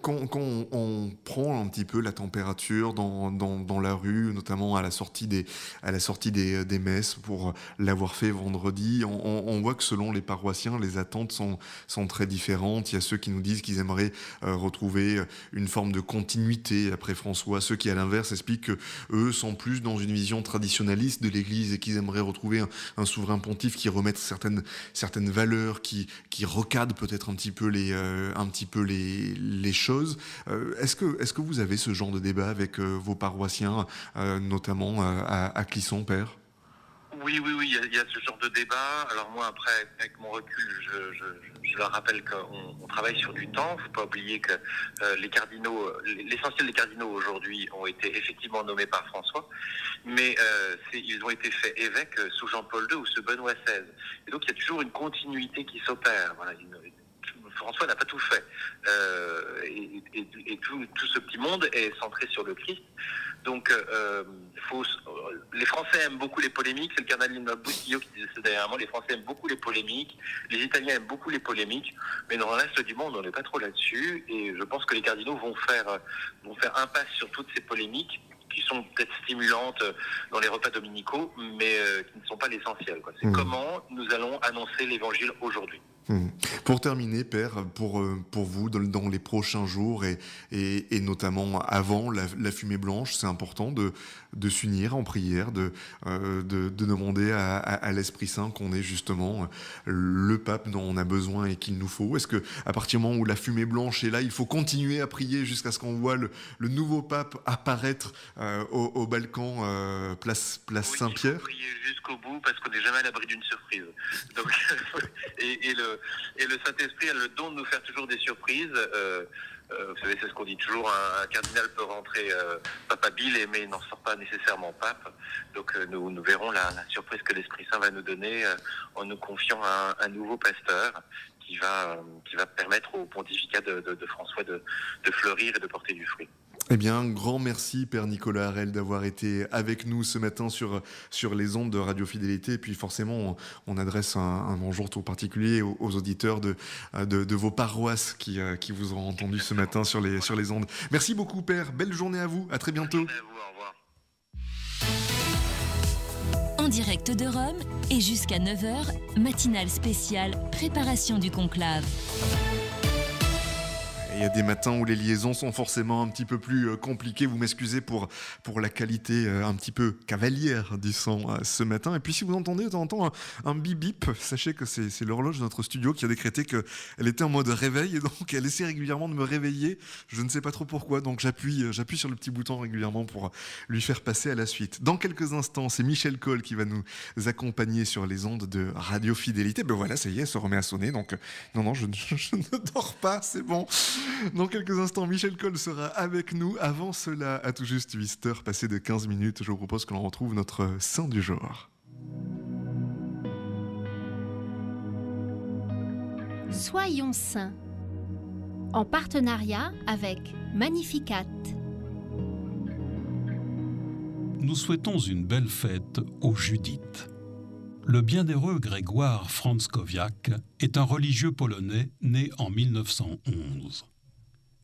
Quand on prend un petit peu la température dans la rue, notamment à la sortie des messes, pour l'avoir fait vendredi, on voit que selon les paroissiens, les attentes sont très différentes. Il y a ceux qui nous disent qu'ils aimeraient retrouver une forme de continuité après François, ceux qui à l'inverse expliquent qu'eux sont plus dans une vision traditionnaliste de l'Église et qu'ils aimeraient retrouver un souverain pontife qui remette certaines valeurs, qui recadre peut-être un petit peu les choses. Est-ce que vous avez ce genre de débat avec vos paroissiens, notamment à Clisson, Père ? Oui, il y a ce genre de débat. Alors moi, après, avec mon recul, je leur rappelle qu'on travaille sur du temps. Il ne faut pas oublier que les cardinaux, l'essentiel des cardinaux aujourd'hui ont été effectivement nommés par François, mais ils ont été faits évêques sous Jean-Paul II ou sous Benoît XVI. Et donc il y a toujours une continuité qui s'opère. Voilà, François n'a pas tout fait. Et tout ce petit monde est centré sur le Christ. Donc, les Français aiment beaucoup les polémiques. C'est le cardinal Boutillo qui disait ça derrière moi. Les Français aiment beaucoup les polémiques. Les Italiens aiment beaucoup les polémiques. Mais dans le reste du monde, on n'est pas trop là-dessus. Et je pense que les cardinaux vont faire impasse sur toutes ces polémiques qui sont peut-être stimulantes dans les repas dominicaux, mais qui ne sont pas l'essentiel. C'est comment nous allons annoncer l'évangile aujourd'hui. Pour terminer, Père, pour vous, dans les prochains jours et notamment avant la fumée blanche, c'est important de s'unir en prière, de demander à l'Esprit Saint qu'on ait justement le pape dont on a besoin et qu'il nous faut. Est-ce qu'à partir du moment où la fumée blanche est là, il faut continuer à prier jusqu'à ce qu'on voit le nouveau pape apparaître au balcon place Saint-Pierre ? Il faut prier jusqu'au bout parce qu'on n'est jamais à l'abri d'une surprise. Donc, et le Saint-Esprit a le don de nous faire toujours des surprises. Vous savez, c'est ce qu'on dit toujours, un cardinal peut rentrer papabile, mais il n'en sort pas nécessairement pape. Donc nous verrons la surprise que l'Esprit Saint va nous donner en nous confiant à un nouveau pasteur qui va permettre au pontificat de François de fleurir et de porter du fruit. Eh bien, un grand merci, Père Nicolas Harel, d'avoir été avec nous ce matin sur les ondes de Radio Fidélité. Et puis forcément, on adresse un bonjour tout particulier aux auditeurs de vos paroisses qui vous ont entendu ce matin sur les ondes. Merci beaucoup, Père. Belle journée à vous. À très bientôt. Bonne journée à vous. Au revoir. En direct de Rome et jusqu'à 9h, matinale spéciale préparation du conclave. Il y a des matins où les liaisons sont forcément un petit peu plus compliquées. Vous m'excusez pour la qualité un petit peu cavalière du son ce matin. Et puis si vous entendez de temps en temps un bip-bip, sachez que c'est l'horloge de notre studio qui a décrété qu'elle était en mode réveil et donc elle essaie régulièrement de me réveiller. Je ne sais pas trop pourquoi, donc j'appuie sur le petit bouton régulièrement pour lui faire passer à la suite. Dans quelques instants, c'est Michel Coll qui va nous accompagner sur les ondes de Radio Fidélité. Ben voilà, ça y est, elle se remet à sonner. Donc non, je ne dors pas, c'est bon. Dans quelques instants, Michel Coll sera avec nous. Avant cela, à tout juste 8h, passé de 15 minutes, je vous propose que l'on retrouve notre saint du jour. Soyons saints, en partenariat avec Magnificat. Nous souhaitons une belle fête aux Judith. Le bienheureux Grégoire Franczkowiak est un religieux polonais né en 1911.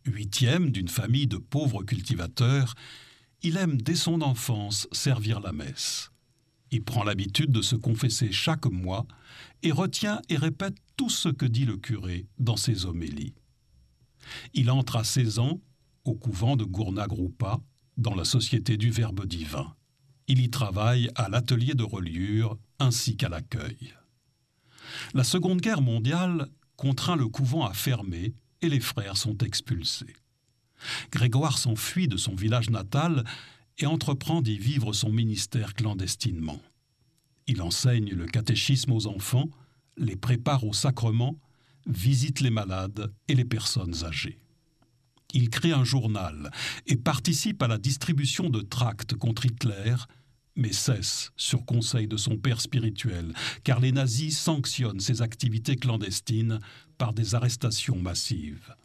8e d'une famille de pauvres cultivateurs, il aime dès son enfance servir la messe. Il prend l'habitude de se confesser chaque mois et retient et répète tout ce que dit le curé dans ses homélies. Il entre à 16 ans au couvent de Gourna Grupa, dans la Société du Verbe divin. Il y travaille à l'atelier de reliure ainsi qu'à l'accueil. La Seconde Guerre mondiale contraint le couvent à fermer et les frères sont expulsés. Grégoire s'enfuit de son village natal et entreprend d'y vivre son ministère clandestinement. Il enseigne le catéchisme aux enfants, les prépare au sacrement, visite les malades et les personnes âgées. Il crée un journal et participe à la distribution de tracts contre Hitler, mais cesse sur conseil de son père spirituel, car les nazis sanctionnent ses activités clandestines par des arrestations massives.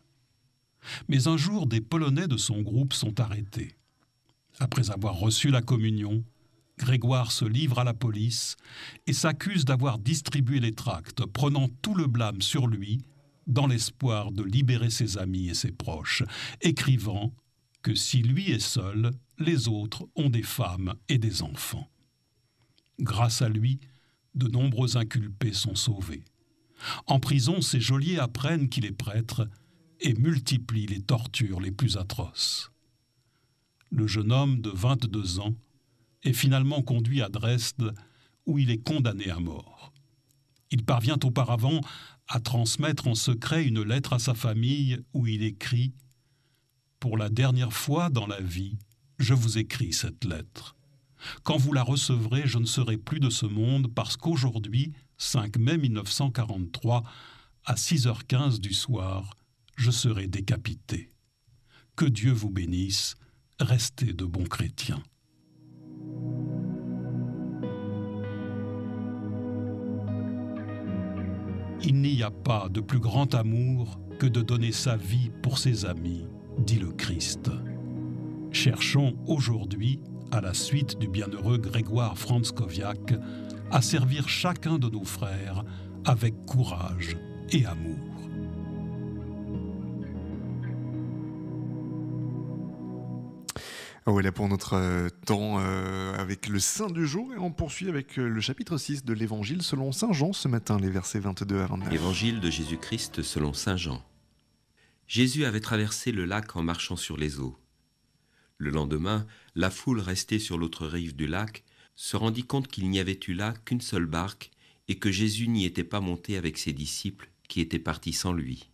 Mais un jour, des Polonais de son groupe sont arrêtés. Après avoir reçu la communion, Grégoire se livre à la police et s'accuse d'avoir distribué les tracts, prenant tout le blâme sur lui, dans l'espoir de libérer ses amis et ses proches, écrivant que si lui est seul, les autres ont des femmes et des enfants. Grâce à lui, de nombreux inculpés sont sauvés. En prison, ses geôliers apprennent qu'il est prêtre et multiplient les tortures les plus atroces. Le jeune homme de 22 ans est finalement conduit à Dresde, où il est condamné à mort. Il parvient auparavant à transmettre en secret une lettre à sa famille où il écrit « Pour la dernière fois dans la vie, je vous écris cette lettre. Quand vous la recevrez, je ne serai plus de ce monde parce qu'aujourd'hui, 5 mai 1943, à 6h15 du soir, je serai décapité. Que Dieu vous bénisse, restez de bons chrétiens. » Il n'y a pas de plus grand amour que de donner sa vie pour ses amis, dit le Christ. Cherchons aujourd'hui, à la suite du bienheureux Grégoire Franczkowiak, à servir chacun de nos frères avec courage et amour. Voilà pour notre temps avec le Saint du jour et on poursuit avec le chapitre 6 de l'Évangile selon Saint Jean ce matin, les versets 22 à 29. Évangile de Jésus-Christ selon Saint Jean. Jésus avait traversé le lac en marchant sur les eaux. Le lendemain, la foule restée sur l'autre rive du lac se rendit compte qu'il n'y avait eu là qu'une seule barque et que Jésus n'y était pas monté avec ses disciples qui étaient partis sans lui.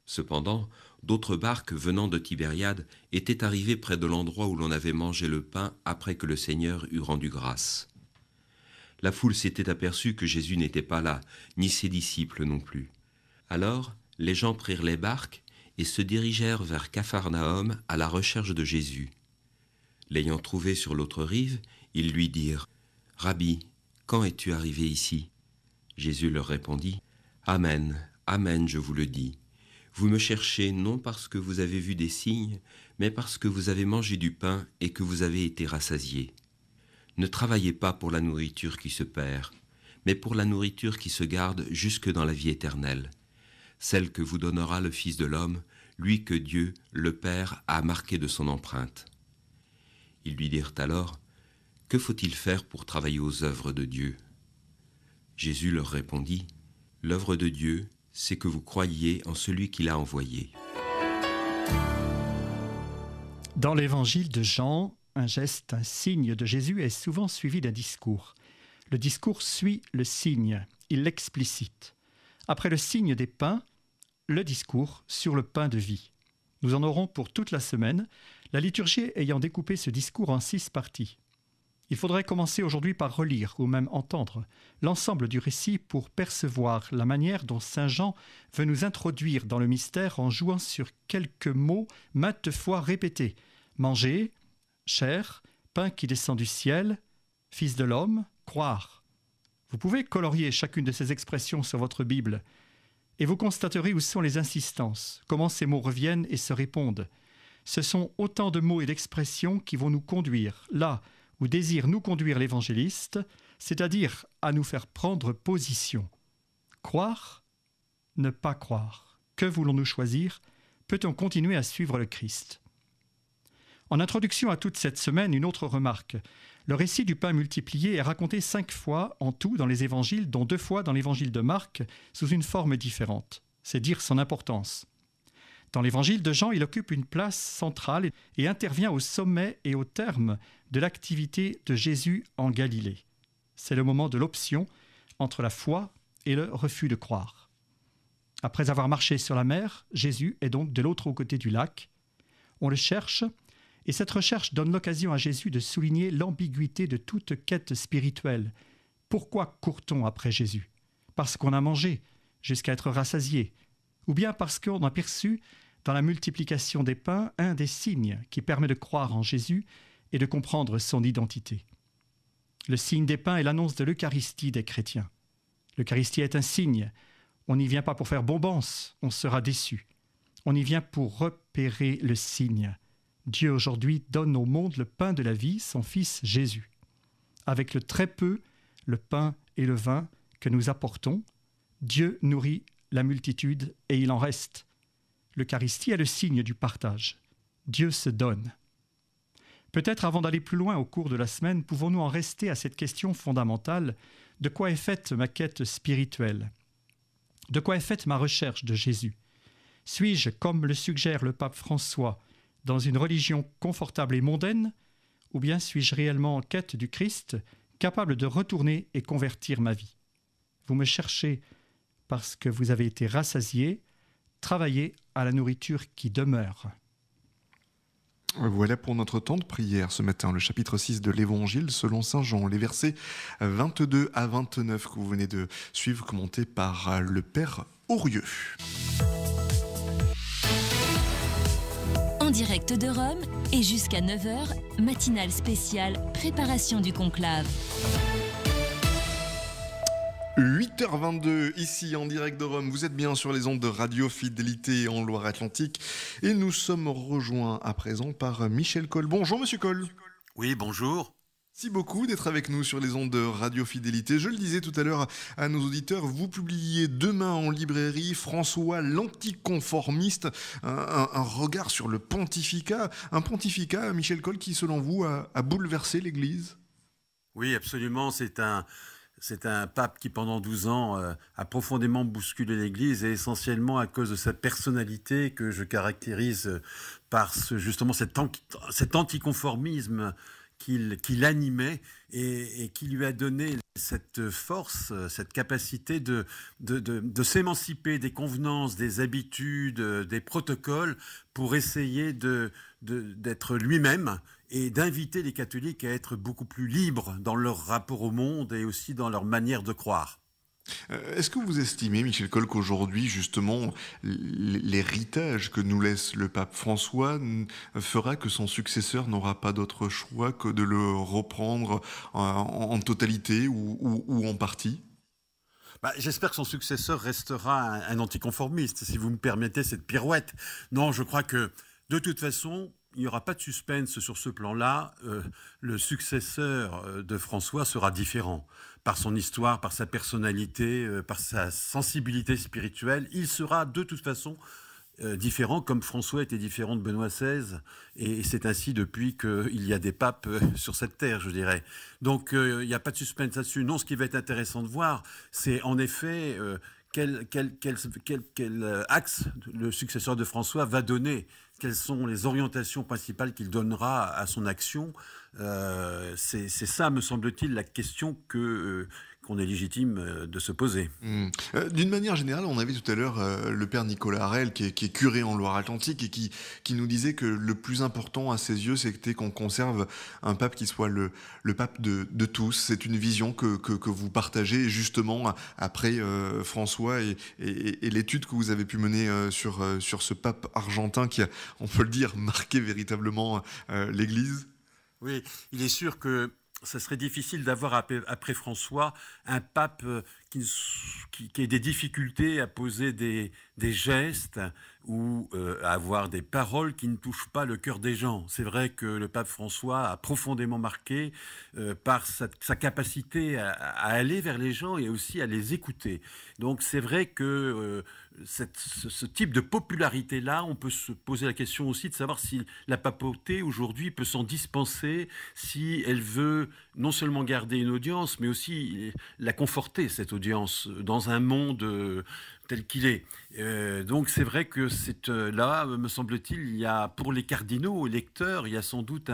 Cependant, d'autres barques venant de Tibériade étaient arrivées près de l'endroit où l'on avait mangé le pain après que le Seigneur eut rendu grâce. La foule s'était aperçue que Jésus n'était pas là, ni ses disciples non plus. Alors, les gens prirent les barques et se dirigèrent vers Capharnaüm à la recherche de Jésus. L'ayant trouvé sur l'autre rive, ils lui dirent « Rabbi, quand es-tu arrivé ici ?» Jésus leur répondit « Amen, amen, je vous le dis. Vous me cherchez non parce que vous avez vu des signes, mais parce que vous avez mangé du pain et que vous avez été rassasiés. Ne travaillez pas pour la nourriture qui se perd, mais pour la nourriture qui se garde jusque dans la vie éternelle, celle que vous donnera le Fils de l'homme, lui que Dieu, le Père, a marqué de son empreinte. » Ils lui dirent alors, « Que faut-il faire pour travailler aux œuvres de Dieu ?» Jésus leur répondit, « L'œuvre de Dieu, c'est que vous croyiez en celui qui l'a envoyé. » Dans l'évangile de Jean, un geste, un signe de Jésus est souvent suivi d'un discours. Le discours suit le signe, il l'explicite. Après le signe des pains, le discours sur le pain de vie. Nous en aurons pour toute la semaine, la liturgie ayant découpé ce discours en 6 parties. Il faudrait commencer aujourd'hui par relire ou même entendre l'ensemble du récit pour percevoir la manière dont Saint Jean veut nous introduire dans le mystère en jouant sur quelques mots maintes fois répétés. Manger, chair, pain qui descend du ciel, Fils de l'homme, croire. Vous pouvez colorier chacune de ces expressions sur votre Bible et vous constaterez où sont les insistances, comment ces mots reviennent et se répondent. Ce sont autant de mots et d'expressions qui vont nous conduire là où désire nous conduire l'évangéliste, c'est-à-dire à nous faire prendre position. Croire, ne pas croire. Que voulons-nous choisir? Peut-on continuer à suivre le Christ? En introduction à toute cette semaine, une autre remarque. Le récit du pain multiplié est raconté 5 fois en tout dans les évangiles, dont 2 fois dans l'évangile de Marc, sous une forme différente. C'est dire son importance. Dans l'évangile de Jean, il occupe une place centrale et intervient au sommet et au terme de l'activité de Jésus en Galilée. C'est le moment de l'option entre la foi et le refus de croire. Après avoir marché sur la mer, Jésus est donc de l'autre côté du lac. On le cherche, et cette recherche donne l'occasion à Jésus de souligner l'ambiguïté de toute quête spirituelle. Pourquoi court-on après Jésus? Parce qu'on a mangé, jusqu'à être rassasié, ou bien parce qu'on a perçu dans la multiplication des pains un des signes qui permet de croire en Jésus et de comprendre son identité. Le signe des pains est l'annonce de l'Eucharistie des chrétiens. L'Eucharistie est un signe. On n'y vient pas pour faire bombance, on sera déçu. On y vient pour repérer le signe. Dieu aujourd'hui donne au monde le pain de la vie, son Fils Jésus. Avec le très peu, le pain et le vin que nous apportons, Dieu nourrit la multitude et il en reste. L'Eucharistie est le signe du partage. Dieu se donne. Peut-être avant d'aller plus loin au cours de la semaine, pouvons-nous en rester à cette question fondamentale: de quoi est faite ma quête spirituelle? De quoi est faite ma recherche de Jésus? Suis-je, comme le suggère le pape François, dans une religion confortable et mondaine, ou bien suis-je réellement en quête du Christ, capable de retourner et convertir ma vie? Vous me cherchez parce que vous avez été rassasiés, travaillez à la nourriture qui demeure. Voilà pour notre temps de prière ce matin, le chapitre 6 de l'Évangile selon saint Jean, les versets 22 à 29 que vous venez de suivre, commentés par le Père Aurieux. En direct de Rome et jusqu'à 9h, matinale spéciale préparation du conclave. 8h22, ici en direct de Rome. Vous êtes bien sur les ondes de Radio Fidélité en Loire-Atlantique. Et nous sommes rejoints à présent par Michel Coll. Bonjour Monsieur Coll. Oui, bonjour. Merci beaucoup d'être avec nous sur les ondes de Radio Fidélité. Je le disais tout à l'heure à nos auditeurs, vous publiez demain en librairie François l'anticonformiste, un regard sur le pontificat. Un pontificat, Michel Coll, qui selon vous a bouleversé l'Église? Oui, absolument. C'est un pape qui, pendant 12 ans, a profondément bousculé l'Église, et essentiellement à cause de sa personnalité que je caractérise par justement cet anticonformisme qu'il animait et qui lui a donné cette force, cette capacité de s'émanciper des convenances, des habitudes, des protocoles pour essayer d'être lui-même et d'inviter les catholiques à être beaucoup plus libres dans leur rapport au monde et aussi dans leur manière de croire. Est-ce que vous estimez, Michel Coll, qu'aujourd'hui, justement, l'héritage que nous laisse le pape François fera que son successeur n'aura pas d'autre choix que de le reprendre en totalité ou en partie? J'espère que son successeur restera un anticonformiste, si vous me permettez cette pirouette. Non, je crois que de toute façon, il n'y aura pas de suspense sur ce plan-là. Le successeur de François sera différent. Par son histoire, par sa personnalité, par sa sensibilité spirituelle. Il sera de toute façon différent, comme François était différent de Benoît XVI. Et c'est ainsi depuis qu'il y a des papes sur cette terre, je dirais. Donc il n'y a pas de suspense là-dessus. Non, ce qui va être intéressant de voir, c'est en effet quel axe le successeur de François va donner. Quelles sont les orientations principales qu'il donnera à son action. C'est ça, me semble-t-il, la question qu'on est légitime de se poser. D'une manière générale, on avait tout à l'heure le père Nicolas Harel, qui est curé en Loire-Atlantique, et qui nous disait que le plus important à ses yeux, c'était qu'on conserve un pape qui soit le pape de tous. C'est une vision que vous partagez, justement, après François et l'étude que vous avez pu mener sur ce pape argentin qui a, on peut le dire, marqué véritablement l'Église. Oui, il est sûr que ça serait difficile d'avoir après François un pape qui ait des difficultés à poser des gestes ou à avoir des paroles qui ne touchent pas le cœur des gens. C'est vrai que le pape François a profondément marqué par sa capacité à aller vers les gens et aussi à les écouter. Donc c'est vrai que ce type de popularité-là, on peut se poser la question aussi de savoir si la papauté aujourd'hui peut s'en dispenser, si elle veut non seulement garder une audience, mais aussi la conforter, cette audience, dans un monde tel qu'il est. Donc c'est vrai que là, me semble-t-il, il y a pour les cardinaux, électeurs, il y a sans doute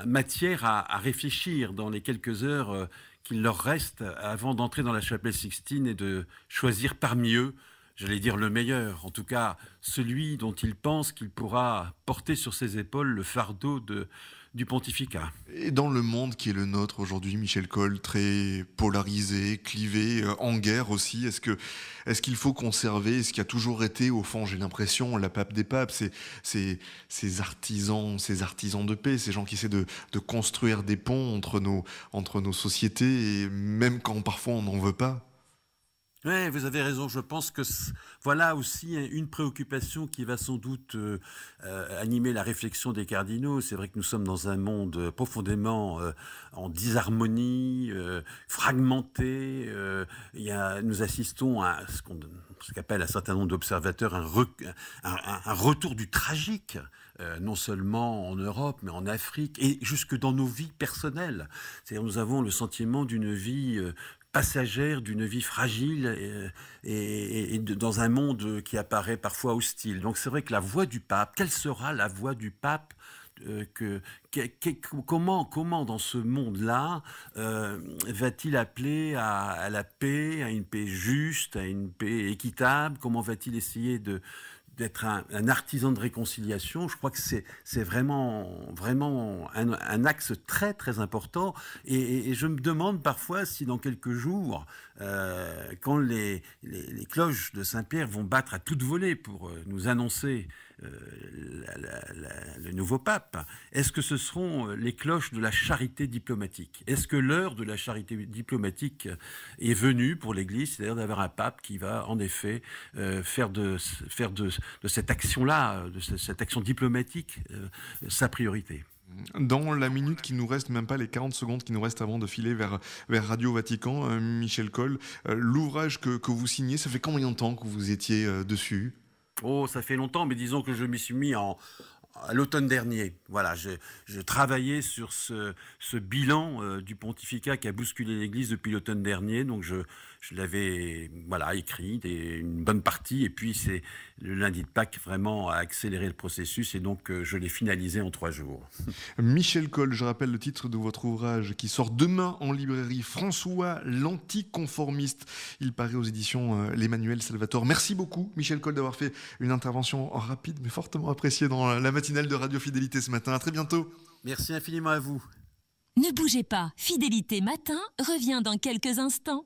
matière à réfléchir dans les quelques heures qu'il leur reste avant d'entrer dans la chapelle Sixtine et de choisir parmi eux, j'allais dire le meilleur, en tout cas celui dont il pense qu'il pourra porter sur ses épaules le fardeau du pontificat. Et dans le monde qui est le nôtre aujourd'hui, Michel Coll, très polarisé, clivé, en guerre aussi, est-ce qu'il faut conserver ce qui a toujours été, au fond, j'ai l'impression, la pape des papes, ces artisans de paix, ces gens qui essaient de construire des ponts entre nos sociétés, et même quand parfois on n'en veut pas? Oui, vous avez raison. Je pense que voilà aussi une préoccupation qui va sans doute animer la réflexion des cardinaux. C'est vrai que nous sommes dans un monde profondément en disharmonie, fragmenté. Nous assistons à ce qu'appelle un certain nombre d'observateurs un retour du tragique. Non seulement en Europe, mais en Afrique et jusque dans nos vies personnelles. C'est-à-dire nous avons le sentiment d'une vie passagère, d'une vie fragile et dans un monde qui apparaît parfois hostile. Donc c'est vrai que la voix du pape, quelle sera la voix du pape comment dans ce monde-là va-t-il appeler à la paix, à une paix juste, à une paix équitable? Comment va-t-il essayer d'être un artisan de réconciliation? Je crois que c'est vraiment un axe très très important et je me demande parfois si dans quelques jours, quand les cloches de Saint-Pierre vont battre à toute volée pour nous annoncer le nouveau pape, est-ce que ce seront les cloches de la charité diplomatique? Est-ce que l'heure de la charité diplomatique est venue pour l'Église, c'est-à-dire d'avoir un pape qui va en effet faire de cette action-là, de cette action diplomatique, sa priorité? Dans la minute qui nous reste, même pas les 40 secondes qui nous restent avant de filer vers Radio Vatican, Michel Coll, l'ouvrage que vous signez, ça fait combien de temps que vous étiez dessus? Oh, ça fait longtemps, mais disons que je m'y suis mis à l'automne dernier. Voilà, je travaillais sur ce bilan du pontificat qui a bousculé l'Église depuis l'automne dernier. Donc je l'avais écrit une bonne partie. Et puis c'est le lundi de Pâques vraiment a accéléré le processus. Et donc je l'ai finalisé en 3 jours. Michel Coll, je rappelle le titre de votre ouvrage qui sort demain en librairie. François l'anticonformiste. Il paraît aux éditions l'Emmanuel Salvatore. Merci beaucoup Michel Coll d'avoir fait une intervention rapide mais fortement appréciée dans la matinale de Radio Fidélité ce matin. À très bientôt. Merci infiniment à vous. Ne bougez pas, Fidélité Matin revient dans quelques instants.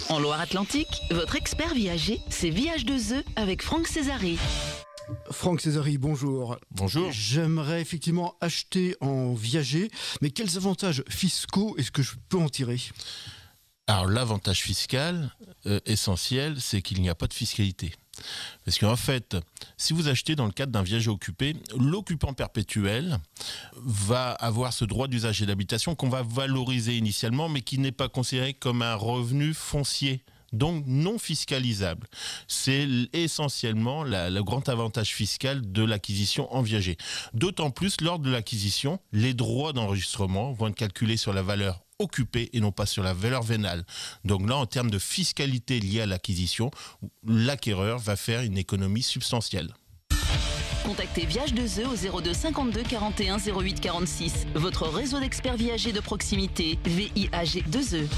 En Loire-Atlantique, votre expert viager, c'est Viage de Zeu avec Franck Césari. Franck Césari, bonjour. Bonjour. J'aimerais effectivement acheter en viager, mais quels avantages fiscaux est-ce que je peux en tirer ? Alors l'avantage fiscal essentiel, c'est qu'il n'y a pas de fiscalité. Parce qu'en fait, si vous achetez dans le cadre d'un viager occupé, l'occupant perpétuel va avoir ce droit d'usage et d'habitation qu'on va valoriser initialement, mais qui n'est pas considéré comme un revenu foncier, donc non fiscalisable. C'est essentiellement le grand avantage fiscal de l'acquisition en viager. D'autant plus, lors de l'acquisition, les droits d'enregistrement vont être calculés sur la valeur occupée et non pas sur la valeur vénale. Donc là, en termes de fiscalité liée à l'acquisition, l'acquéreur va faire une économie substantielle. Contactez Viage 2E au 02 52 41 08 46. Votre réseau d'experts viagers de proximité, VIAG 2E.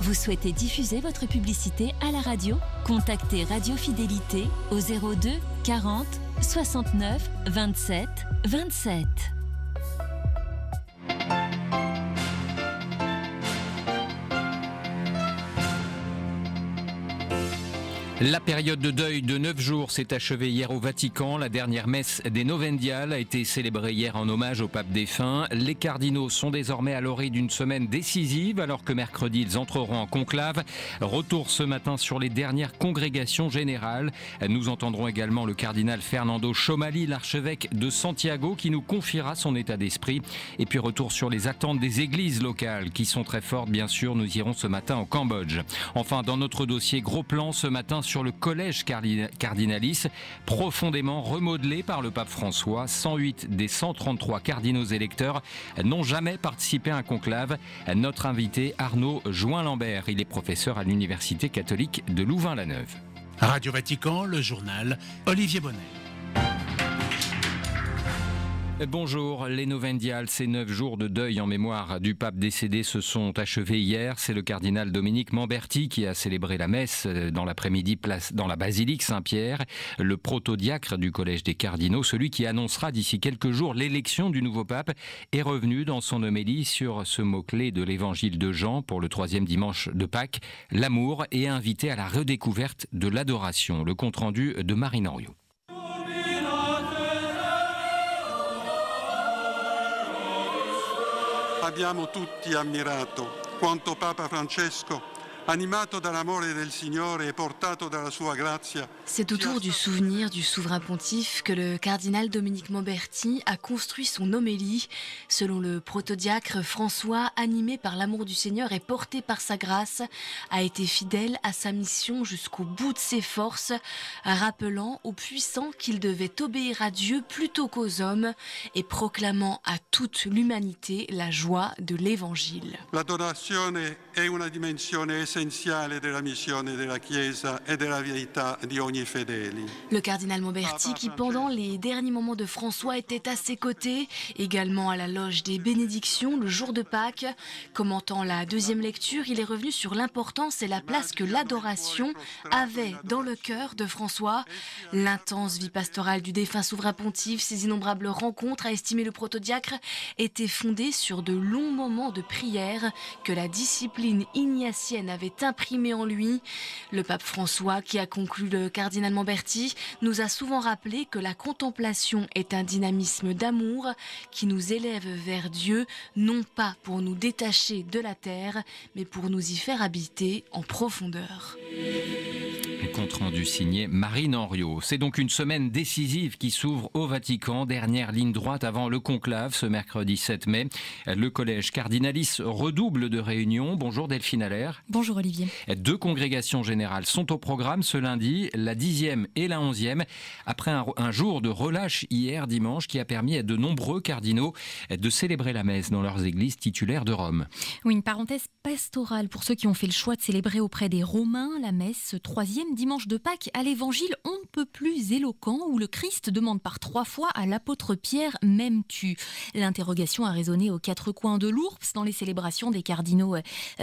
Vous souhaitez diffuser votre publicité à la radio ? Contactez Radio Fidélité au 02 40 69 27 27. La période de deuil de 9 jours s'est achevée hier au Vatican. La dernière messe des Novendiales a été célébrée hier en hommage au pape défunt. Les cardinaux sont désormais à l'orée d'une semaine décisive alors que mercredi ils entreront en conclave. Retour ce matin sur les dernières congrégations générales. Nous entendrons également le cardinal Fernando Chomali, l'archevêque de Santiago, qui nous confiera son état d'esprit. Et puis retour sur les attentes des églises locales qui sont très fortes bien sûr. Nous irons ce matin au Cambodge. Enfin, dans notre dossier, gros plan ce matin sur le collège cardinalis, profondément remodelé par le pape François. 108 des 133 cardinaux électeurs n'ont jamais participé à un conclave. Notre invité, Arnaud Join-Lambert, il est professeur à l'Université catholique de Louvain-la-Neuve. Radio Vatican, le journal, Olivier Bonnet. Bonjour, les Novendiales, ces 9 jours de deuil en mémoire du pape décédé se sont achevés hier. C'est le cardinal Dominique Mamberti qui a célébré la messe dans l'après-midi dans la basilique Saint-Pierre. Le protodiacre du collège des cardinaux, celui qui annoncera d'ici quelques jours l'élection du nouveau pape, est revenu dans son homélie sur ce mot-clé de l'évangile de Jean pour le 3e dimanche de Pâques, l'amour, et a invité à la redécouverte de l'adoration. Le compte-rendu de Marine Henriot. Abbiamo tutti ammirato quanto Papa Francesco, animato dall'amore del Signore e portato dalla sua grazia. C'est autour du souvenir du souverain pontife que le cardinal Dominique Mamberti a construit son homélie. Selon le protodiacre, François, animé par l'amour du Seigneur et porté par sa grâce, a été fidèle à sa mission jusqu'au bout de ses forces, rappelant aux puissants qu'il devait obéir à Dieu plutôt qu'aux hommes et proclamant à toute l'humanité la joie de l'Évangile. L'adorazione è una dimensione essenziale della missione della Chiesa e della vita di ogni fedele. Le cardinal Mamberti, qui pendant les derniers moments de François était à ses côtés, également à la loge des bénédictions le jour de Pâques. Commentant la deuxième lecture, il est revenu sur l'importance et la place que l'adoration avait dans le cœur de François. L'intense vie pastorale du défunt souverain pontife, ses innombrables rencontres, a estimé le protodiacre, étaient fondées sur de longs moments de prière que la discipline ignatienne avait imprimé en lui. Le pape François, qui a conclu le cardinal Mamberti, nous a souvent rappelé que la contemplation est un dynamisme d'amour qui nous élève vers Dieu, non pas pour nous détacher de la terre, mais pour nous y faire habiter en profondeur. Compte rendu signé Marine Henriot. C'est donc une semaine décisive qui s'ouvre au Vatican. Dernière ligne droite avant le conclave ce mercredi 7 mai. Le collège cardinalis redouble de réunions. Bonjour Delphine Allaire. Bonjour Olivier. 2 congrégations générales sont au programme ce lundi, la 10e et la 11e, après un jour de relâche hier dimanche qui a permis à de nombreux cardinaux de célébrer la messe dans leurs églises titulaires de Rome. Oui, une parenthèse pastorale pour ceux qui ont fait le choix de célébrer auprès des Romains la messe ce 3e dimanche de Pâques à l'évangile on ne peut plus éloquent où le Christ demande par 3 fois à l'apôtre Pierre « M'aimes-tu ?» L'interrogation a résonné aux 4 coins de l'Ourps dans les célébrations des cardinaux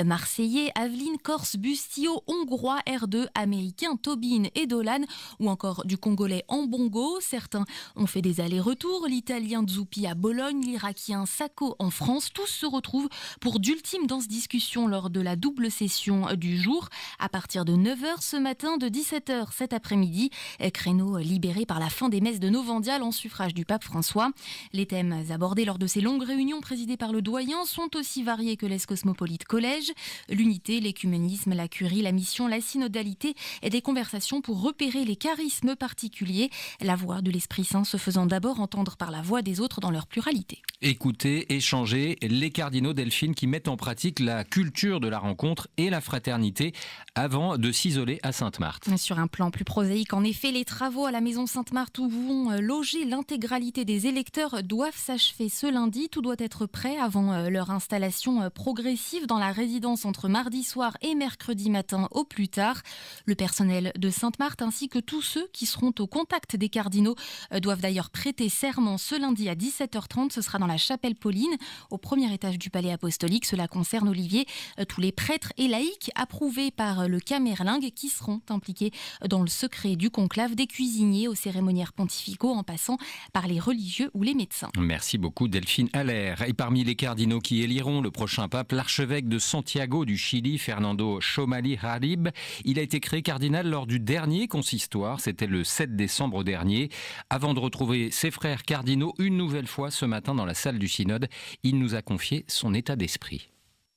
marseillais, Aveline, Corse, Bustillo, hongrois, R2, américains, Tobin et Dolan ou encore du congolais Ambongo. Certains ont fait des allers-retours, l'italien Zuppi à Bologne, l'Irakien Sacco en France. Tous se retrouvent pour d'ultimes danses discussions lors de la double session du jour. À partir de 9h ce matin, de de 17h cet après-midi. Créneau libéré par la fin des messes de Novendial en suffrage du pape François. Les thèmes abordés lors de ces longues réunions présidées par le doyen sont aussi variés que l'Es Cosmopolite Collège. L'unité, l'écuménisme, la curie, la mission, la synodalité et des conversations pour repérer les charismes particuliers. La voix de l'Esprit Saint se faisant d'abord entendre par la voix des autres dans leur pluralité. Écouter, échanger, les cardinaux, Delphine, qui mettent en pratique la culture de la rencontre et la fraternité avant de s'isoler à Sainte-Marthe. Sur un plan plus prosaïque, en effet, les travaux à la maison Sainte-Marthe où vont loger l'intégralité des électeurs doivent s'achever ce lundi. Tout doit être prêt avant leur installation progressive dans la résidence entre mardi soir et mercredi matin au plus tard. Le personnel de Sainte-Marthe ainsi que tous ceux qui seront au contact des cardinaux doivent d'ailleurs prêter serment ce lundi à 17h30. Ce sera dans la chapelle Pauline, au premier étage du palais apostolique. Cela concerne, Olivier, tous les prêtres et laïcs approuvés par le Camerlingue qui seront impliqués dans le secret du conclave, des cuisiniers aux cérémoniaires pontificaux en passant par les religieux ou les médecins. Merci beaucoup Delphine Allaire. Et parmi les cardinaux qui éliront le prochain pape, l'archevêque de Santiago du Chili, Fernando Chomali Harib. Il a été créé cardinal lors du dernier consistoire, c'était le 7 décembre dernier. Avant de retrouver ses frères cardinaux une nouvelle fois ce matin dans la salle du synode, il nous a confié son état d'esprit.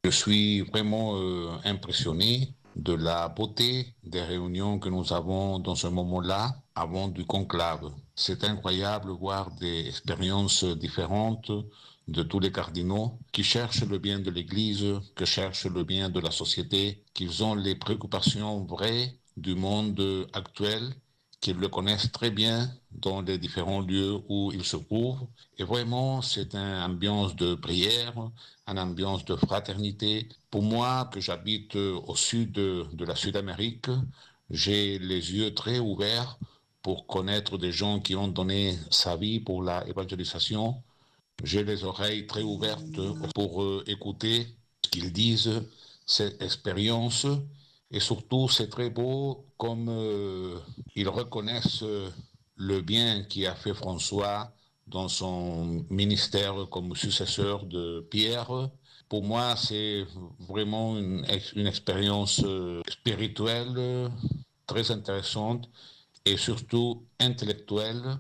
Je suis vraiment impressionné de la beauté des réunions que nous avons dans ce moment-là, avant du conclave. C'est incroyable de voir des expériences différentes de tous les cardinaux qui cherchent le bien de l'Église, qui cherchent le bien de la société, qu'ils ont les préoccupations vraies du monde actuel, qu'ils le connaissent très bien dans les différents lieux où ils se trouvent. Et vraiment, c'est une ambiance de prière, une ambiance de fraternité. Pour moi, que j'habite au sud de la Sud-Amérique, j'ai les yeux très ouverts pour connaître des gens qui ont donné sa vie pour l'évangélisation. J'ai les oreilles très ouvertes pour écouter ce qu'ils disent, cette expérience. Et surtout, c'est très beau comme ils reconnaissent le bien qu'a fait François dans son ministère comme successeur de Pierre. Pour moi, c'est vraiment une expérience spirituelle très intéressante et surtout intellectuelle,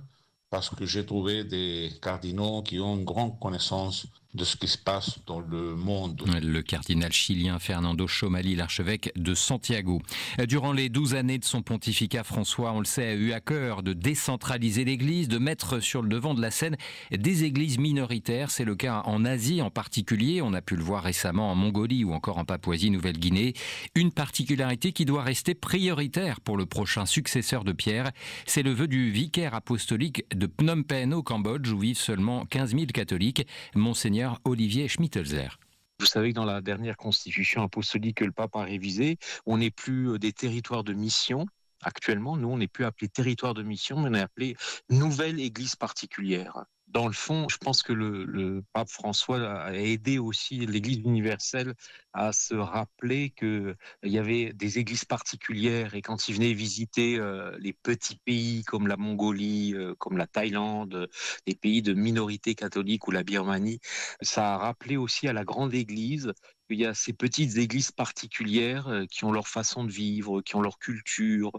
parce que j'ai trouvé des cardinaux qui ont une grande connaissance de ce qui se passe dans le monde. Le cardinal chilien Fernando Chomali, l'archevêque de Santiago. Durant les 12 années de son pontificat, François, on le sait, a eu à cœur de décentraliser l'Église, de mettre sur le devant de la scène des églises minoritaires. C'est le cas en Asie en particulier. On a pu le voir récemment en Mongolie ou encore en Papouasie-Nouvelle-Guinée. Une particularité qui doit rester prioritaire pour le prochain successeur de Pierre. C'est le vœu du vicaire apostolique de Phnom Penh au Cambodge où vivent seulement 15 000 catholiques. Monseigneur Olivier Schmittelzer. Vous savez que dans la dernière constitution apostolique que le pape a révisée, on n'est plus des territoires de mission. Actuellement, nous, on n'est plus appelé territoire de mission, mais on est appelé nouvelle église particulière. Dans le fond, je pense que le pape François a aidé aussi l'Église universelle à se rappeler qu'il y avait des églises particulières et quand il venait visiter les petits pays comme la Mongolie, comme la Thaïlande, des pays de minorité catholique ou la Birmanie, ça a rappelé aussi à la grande Église qu'il y a ces petites églises particulières qui ont leur façon de vivre, qui ont leur culture,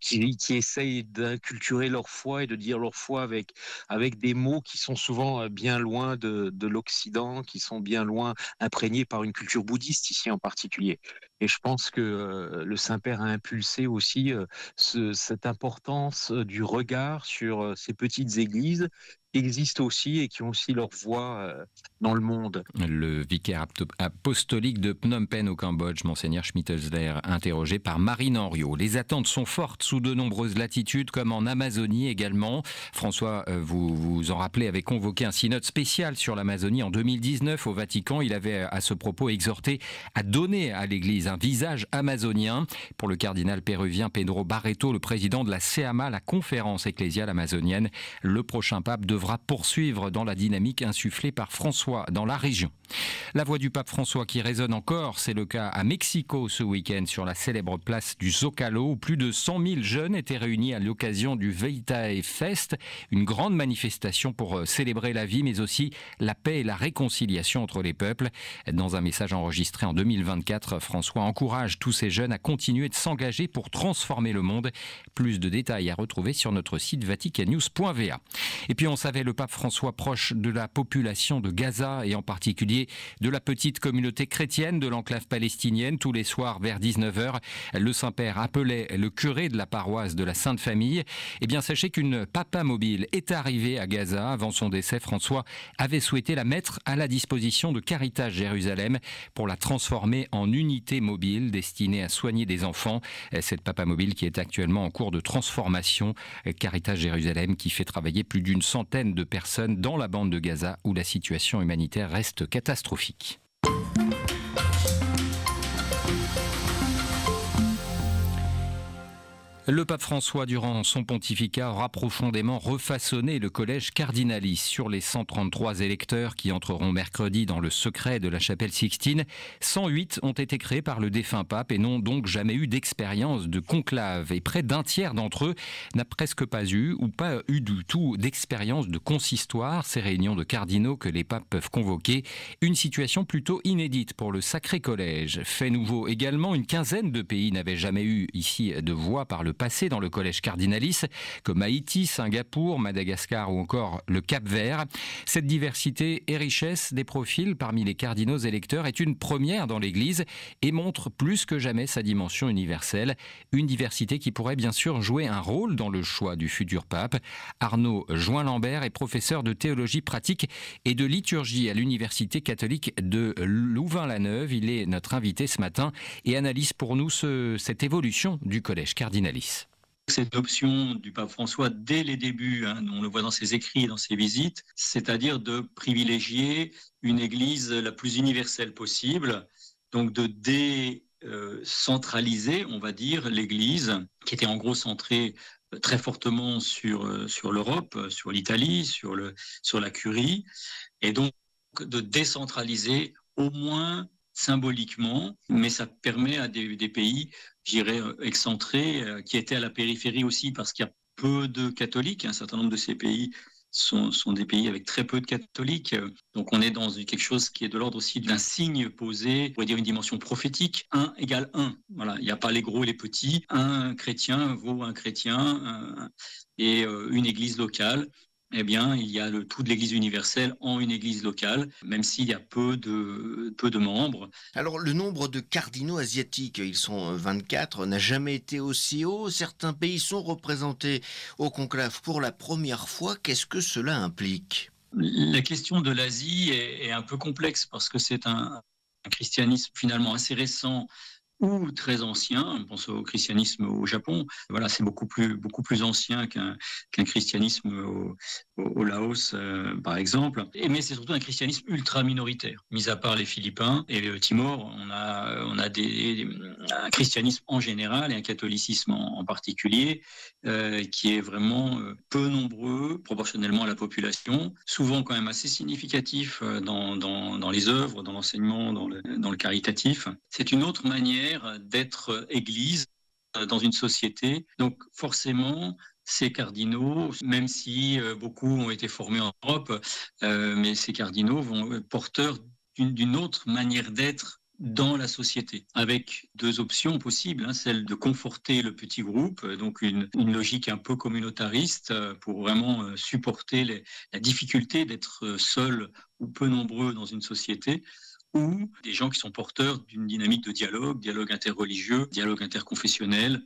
qui essayent d'inculturer leur foi et de dire leur foi avec des mots qui sont souvent bien loin de l'Occident, qui sont bien loin imprégnés par une culture bouddhiste ici en particulier. Et je pense que le Saint-Père a impulsé aussi cette importance du regard sur ces petites églises qui existent aussi et qui ont aussi leur voix dans le monde. Le vicaire apostolique de Phnom Penh au Cambodge, Monseigneur Schmittelzer, interrogé par Marine Henriot. Les attentes sont fortes sous de nombreuses latitudes, comme en Amazonie également. François, vous en rappelez, avait convoqué un synode spécial sur l'Amazonie en 2019 au Vatican. Il avait à ce propos exhorté à donner à l'Église un visage amazonien. Pour le cardinal péruvien Pedro Barreto, le président de la CEAMA, la conférence ecclésiale amazonienne, le prochain pape devra poursuivre dans la dynamique insufflée par François dans la région. La voix du pape François qui résonne encore, c'est le cas à Mexico ce week-end sur la célèbre place du Zócalo où plus de 100 000 jeunes étaient réunis à l'occasion du Vitae Fest, une grande manifestation pour célébrer la vie mais aussi la paix et la réconciliation entre les peuples. Dans un message enregistré en 2024, François François encourage tous ces jeunes à continuer de s'engager pour transformer le monde. Plus de détails à retrouver sur notre site vaticannews.va. Et puis on savait le pape François proche de la population de Gaza et en particulier de la petite communauté chrétienne de l'enclave palestinienne. Tous les soirs vers 19h, le Saint-Père appelait le curé de la paroisse de la Sainte Famille. Eh bien sachez qu'une papa mobile est arrivée à Gaza. Avant son décès, François avait souhaité la mettre à la disposition de Caritas Jérusalem pour la transformer en unité mobile destinée à soigner des enfants. Cette papa mobile qui est actuellement en cours de transformation. Caritas Jérusalem qui fait travailler plus d'une centaine de personnes dans la bande de Gaza où la situation humanitaire reste catastrophique. Le pape François, durant son pontificat, aura profondément refaçonné le collège Cardinalis. Sur les 133 électeurs qui entreront mercredi dans le secret de la chapelle Sixtine, 108 ont été créés par le défunt pape et n'ont donc jamais eu d'expérience de conclave. Et près d'un tiers d'entre eux n'a presque pas eu ou pas eu du tout d'expérience de consistoire, ces réunions de cardinaux que les papes peuvent convoquer. Une situation plutôt inédite pour le Sacré Collège. Fait nouveau également, une quinzaine de pays n'avaient jamais eu ici de voix par le passé dans le collège Cardinalis, comme Haïti, Singapour, Madagascar ou encore le Cap-Vert. Cette diversité et richesse des profils parmi les cardinaux électeurs est une première dans l'Église et montre plus que jamais sa dimension universelle. Une diversité qui pourrait bien sûr jouer un rôle dans le choix du futur pape. Arnaud Join-Lambert est professeur de théologie pratique et de liturgie à l'Université catholique de Louvain-la-Neuve. Il est notre invité ce matin et analyse pour nous cette évolution du collège Cardinalis. Cette option du pape François dès les débuts, on le voit dans ses écrits et dans ses visites, c'est-à-dire de privilégier une église la plus universelle possible, donc de décentraliser, on va dire, l'église, qui était en gros centrée très fortement sur l'Europe, sur l'Italie, sur la curie, et donc de décentraliser au moins symboliquement, mais ça permet à des pays, je dirais, excentrés, qui étaient à la périphérie aussi, parce qu'il y a peu de catholiques. Un certain nombre de ces pays sont des pays avec très peu de catholiques. Donc on est dans quelque chose qui est de l'ordre aussi d'un signe posé, on pourrait dire une dimension prophétique. 1 égale 1. Voilà, il n'y a pas les gros et les petits. Un chrétien vaut un chrétien et une église locale. Eh bien, il y a le tout de l'Église universelle en une Église locale, même s'il y a peu de membres. Alors, le nombre de cardinaux asiatiques, ils sont 24, n'a jamais été aussi haut. Certains pays sont représentés au conclave pour la première fois. Qu'est-ce que cela implique ? La question de l'Asie est un peu complexe parce que c'est un christianisme finalement assez récent ou très ancien. On pense au christianisme au Japon. Voilà, c'est beaucoup plus ancien qu'un christianisme au Laos, par exemple. Mais c'est surtout un christianisme ultra minoritaire. Mis à part les Philippins et le Timor, on a un christianisme en général et un catholicisme en particulier qui est vraiment peu nombreux proportionnellement à la population, souvent quand même assez significatif dans les œuvres, dans l'enseignement, dans le caritatif. C'est une autre manière d'être Église dans une société. Donc forcément, ces cardinaux, même si beaucoup ont été formés en Europe, mais ces cardinaux vont porteurs d'une autre manière d'être dans la société, avec deux options possibles, celle de conforter le petit groupe, donc une logique un peu communautariste pour vraiment supporter la difficulté d'être seul ou peu nombreux dans une société, ou des gens qui sont porteurs d'une dynamique de dialogue interreligieux, dialogue interconfessionnel.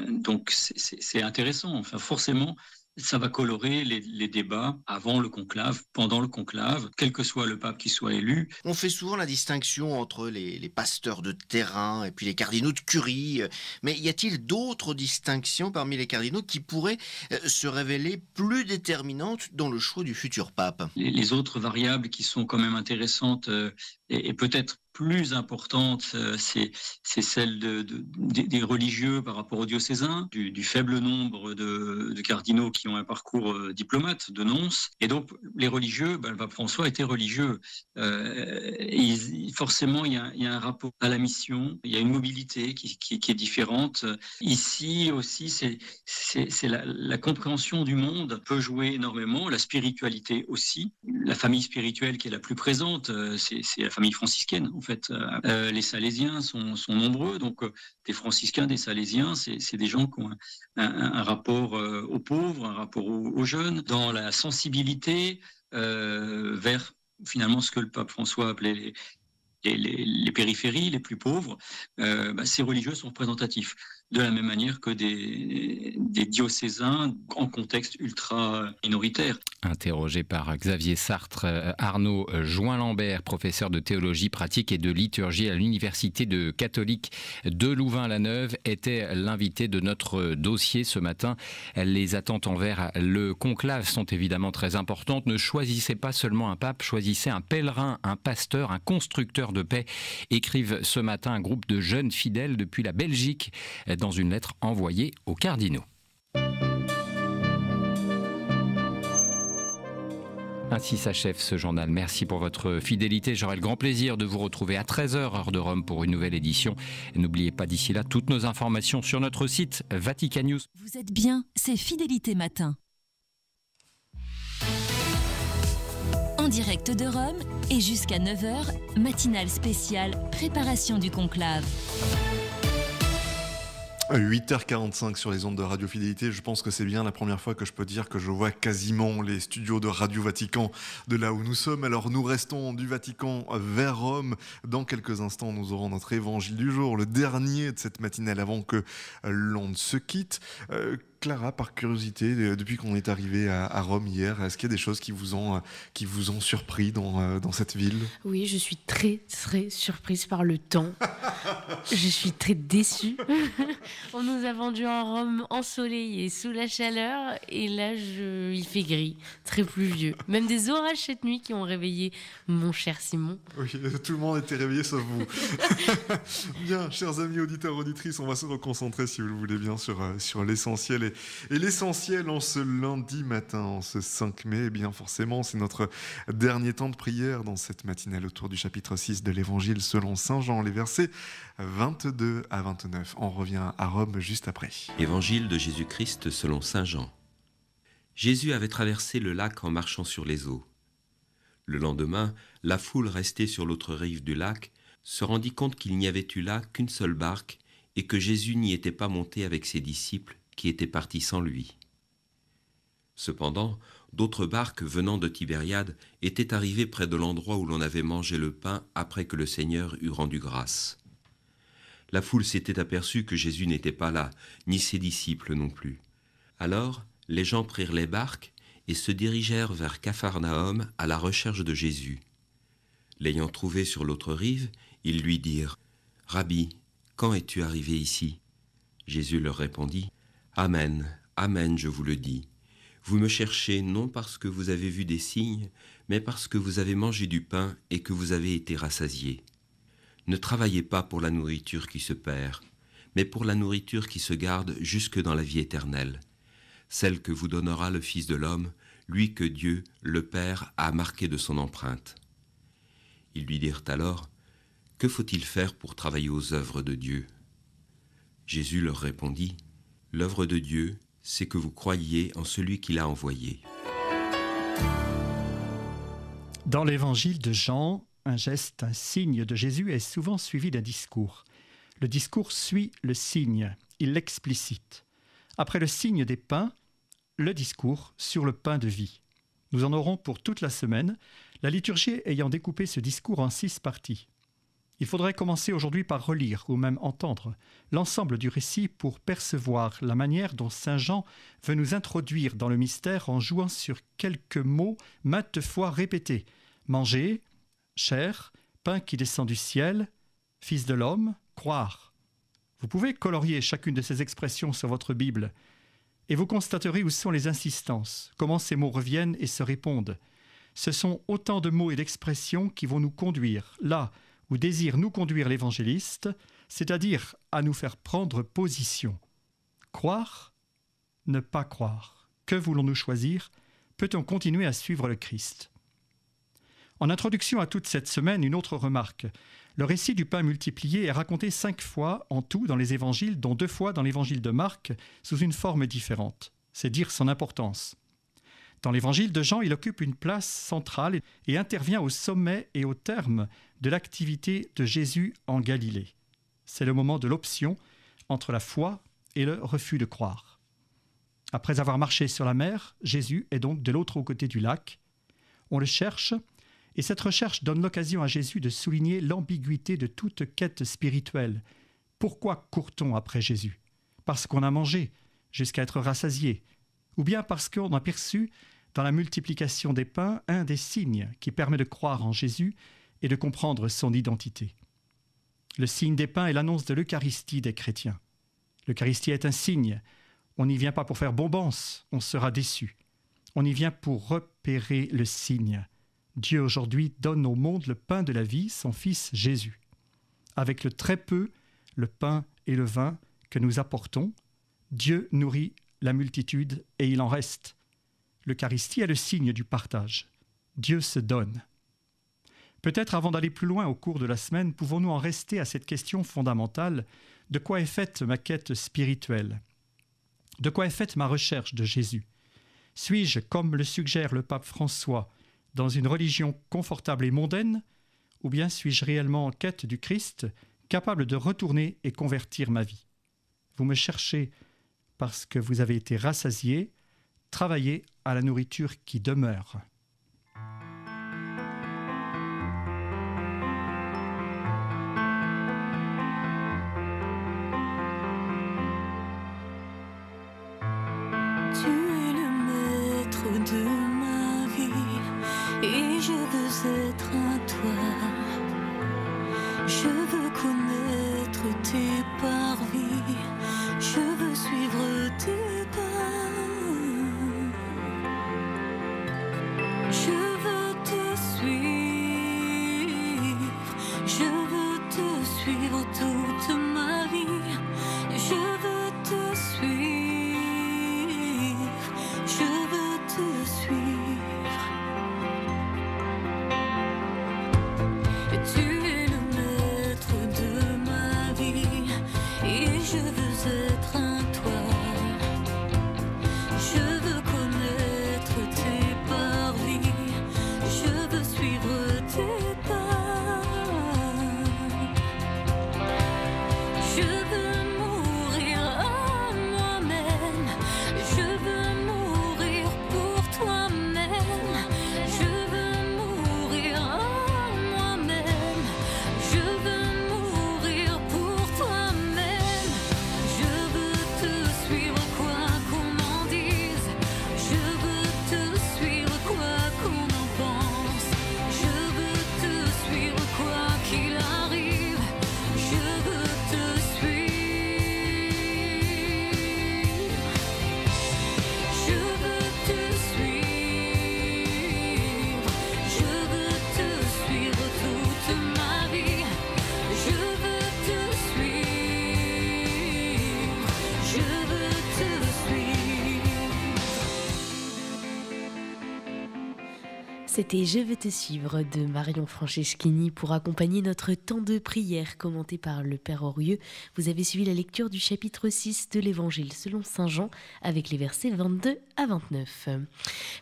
Donc c'est intéressant. Enfin, forcément, ça va colorer les débats avant le conclave, pendant le conclave, quel que soit le pape qui soit élu. On fait souvent la distinction entre les pasteurs de terrain et puis les cardinaux de curie. Mais y a-t-il d'autres distinctions parmi les cardinaux qui pourraient se révéler plus déterminantes dans le choix du futur pape ? Les autres variables qui sont quand même intéressantes et peut-être plus importante, c'est celle des religieux par rapport aux diocésains, du faible nombre de cardinaux qui ont un parcours diplomate, de nonce. Et donc, les religieux, le pape François était religieux. Forcément, il y a un rapport à la mission, il y a une mobilité qui est différente. Ici aussi, c'est la compréhension du monde peut jouer énormément, la spiritualité aussi. La famille spirituelle qui est la plus présente, c'est la famille franciscaine, en fait. fait. Les Salésiens sont nombreux, donc des franciscains, des Salésiens, c'est des gens qui ont un rapport aux pauvres, un rapport aux jeunes, dans la sensibilité vers finalement ce que le pape François appelait les périphéries, les plus pauvres. Ces religieux sont représentatifs, de la même manière que des diocésains en contexte ultra minoritaire. Interrogé par Xavier Sartre, Arnaud Join-Lambert, professeur de théologie pratique et de liturgie à l'Université catholique de Louvain-la-Neuve, était l'invité de notre dossier ce matin. Les attentes envers le conclave sont évidemment très importantes. Ne choisissez pas seulement un pape, choisissez un pèlerin, un pasteur, un constructeur de paix, écrivent ce matin un groupe de jeunes fidèles depuis la Belgique dans une lettre envoyée aux cardinaux. Ainsi s'achève ce journal. Merci pour votre fidélité. J'aurai le grand plaisir de vous retrouver à 13h, heure de Rome, pour une nouvelle édition. N'oubliez pas d'ici là toutes nos informations sur notre site Vatican News. Vous êtes bien, c'est Fidélité Matin. En direct de Rome et jusqu'à 9h, matinale spéciale, préparation du conclave. 8h45 sur les ondes de Radio Fidélité. Je pense que c'est bien la première fois que je peux dire que je vois quasiment les studios de Radio Vatican de là où nous sommes. Alors nous restons du Vatican vers Rome. Dans quelques instants, nous aurons notre évangile du jour, le dernier de cette matinale avant que l'on ne se quitte. Clara, par curiosité, depuis qu'on est arrivé à Rome hier, est-ce qu'il y a des choses qui vous ont surpris dans cette ville ? Oui, je suis très, très surprise par le temps. Je suis très déçue. On nous a vendu un Rome ensoleillé, sous la chaleur, et là, il fait gris, très pluvieux. Même des orages cette nuit qui ont réveillé mon cher Simon. Oui, tout le monde était réveillé sauf vous. Bien, chers amis auditeurs, auditrices, on va se reconcentrer, si vous le voulez bien, sur l'essentiel. Et l'essentiel en ce lundi matin, en ce 5 mai, eh bien forcément, c'est notre dernier temps de prière dans cette matinale autour du chapitre 6 de l'Évangile selon Saint Jean, les versets 22 à 29. On revient à Rome juste après. Évangile de Jésus-Christ selon Saint Jean. Jésus avait traversé le lac en marchant sur les eaux. Le lendemain, la foule restée sur l'autre rive du lac se rendit compte qu'il n'y avait eu là qu'une seule barque et que Jésus n'y était pas monté avec ses disciples qui étaient partis sans lui. Cependant, d'autres barques venant de Tibériade étaient arrivées près de l'endroit où l'on avait mangé le pain après que le Seigneur eut rendu grâce. La foule s'était aperçue que Jésus n'était pas là, ni ses disciples non plus. Alors, les gens prirent les barques et se dirigèrent vers Capharnaüm à la recherche de Jésus. L'ayant trouvé sur l'autre rive, ils lui dirent « Rabbi, quand es-tu arrivé ici ?» Jésus leur répondit « Amen, amen, je vous le dis. Vous me cherchez non parce que vous avez vu des signes, mais parce que vous avez mangé du pain et que vous avez été rassasiés. Ne travaillez pas pour la nourriture qui se perd, mais pour la nourriture qui se garde jusque dans la vie éternelle, celle que vous donnera le Fils de l'homme, lui que Dieu, le Père, a marqué de son empreinte. » Ils lui dirent alors « Que faut-il faire pour travailler aux œuvres de Dieu ?» Jésus leur répondit « L'œuvre de Dieu, c'est que vous croyiez en celui qui l'a envoyé. » Dans l'évangile de Jean, un geste, un signe de Jésus est souvent suivi d'un discours. Le discours suit le signe, il l'explicite. Après le signe des pains, le discours sur le pain de vie. Nous en aurons pour toute la semaine, la liturgie ayant découpé ce discours en 6 parties. Il faudrait commencer aujourd'hui par relire ou même entendre l'ensemble du récit pour percevoir la manière dont Saint Jean veut nous introduire dans le mystère en jouant sur quelques mots maintes fois répétés. Manger, chair, pain qui descend du ciel, Fils de l'homme, croire. Vous pouvez colorier chacune de ces expressions sur votre Bible et vous constaterez où sont les insistances, comment ces mots reviennent et se répondent. Ce sont autant de mots et d'expressions qui vont nous conduire là où désire nous conduire l'évangéliste, c'est-à-dire à nous faire prendre position. Croire, ne pas croire. Que voulons-nous choisir ? Peut-on continuer à suivre le Christ ? En introduction à toute cette semaine, une autre remarque. Le récit du pain multiplié est raconté 5 fois en tout dans les évangiles, dont 2 fois dans l'évangile de Marc, sous une forme différente. C'est dire son importance. Dans l'évangile de Jean, il occupe une place centrale et intervient au sommet et au terme de l'activité de Jésus en Galilée. C'est le moment de l'option entre la foi et le refus de croire. Après avoir marché sur la mer, Jésus est donc de l'autre côté du lac. On le cherche, et cette recherche donne l'occasion à Jésus de souligner l'ambiguïté de toute quête spirituelle. Pourquoi court-on après Jésus ? Parce qu'on a mangé, jusqu'à être rassasié, ou bien parce qu'on a perçu dans la multiplication des pains un des signes qui permet de croire en Jésus et de comprendre son identité. Le signe des pains est l'annonce de l'Eucharistie des chrétiens. L'Eucharistie est un signe. On n'y vient pas pour faire bombance, on sera déçu. On y vient pour repérer le signe. Dieu aujourd'hui donne au monde le pain de la vie, son Fils Jésus. Avec le très peu, le pain et le vin que nous apportons, Dieu nourrit la multitude et il en reste. L'Eucharistie est le signe du partage. Dieu se donne. Peut-être avant d'aller plus loin au cours de la semaine, pouvons-nous en rester à cette question fondamentale: de quoi est faite ma quête spirituelle ? De quoi est faite ma recherche de Jésus ? Suis-je, comme le suggère le pape François, dans une religion confortable et mondaine, ou bien suis-je réellement en quête du Christ, capable de retourner et convertir ma vie ? Vous me cherchez parce que vous avez été rassasié, travaillez à la nourriture qui demeure. Tu es le maître de ma vie et je veux être à toi. Je veux connaître tes parvis, je veux suivre tes pas. Je veux te suivre toute ma vie. Je veux te suivre, je veux te suivre. Tu es le maître de ma vie et je veux être à toi. Je veux connaître tes parvis, je veux suivre tes pas. Je veux mourir à moi-même, je veux mourir pour toi-même. Je veux mourir à moi-même, je veux mourir pour toi-même. Je veux te suivre quoi qu'on en dise, je veux te suivre quoi qu'on en pense. Je veux te suivre quoi qu'il arrive, je veux te suivre. Je veux te suivre toute ma vie. Je veux te suivre, je veux te suivre. C'était Je veux te suivre de Marion Franceschini pour accompagner notre temps de prière commenté par le Père Aurieux. Vous avez suivi la lecture du chapitre 6 de l'Évangile selon Saint Jean avec les versets 22 à 29.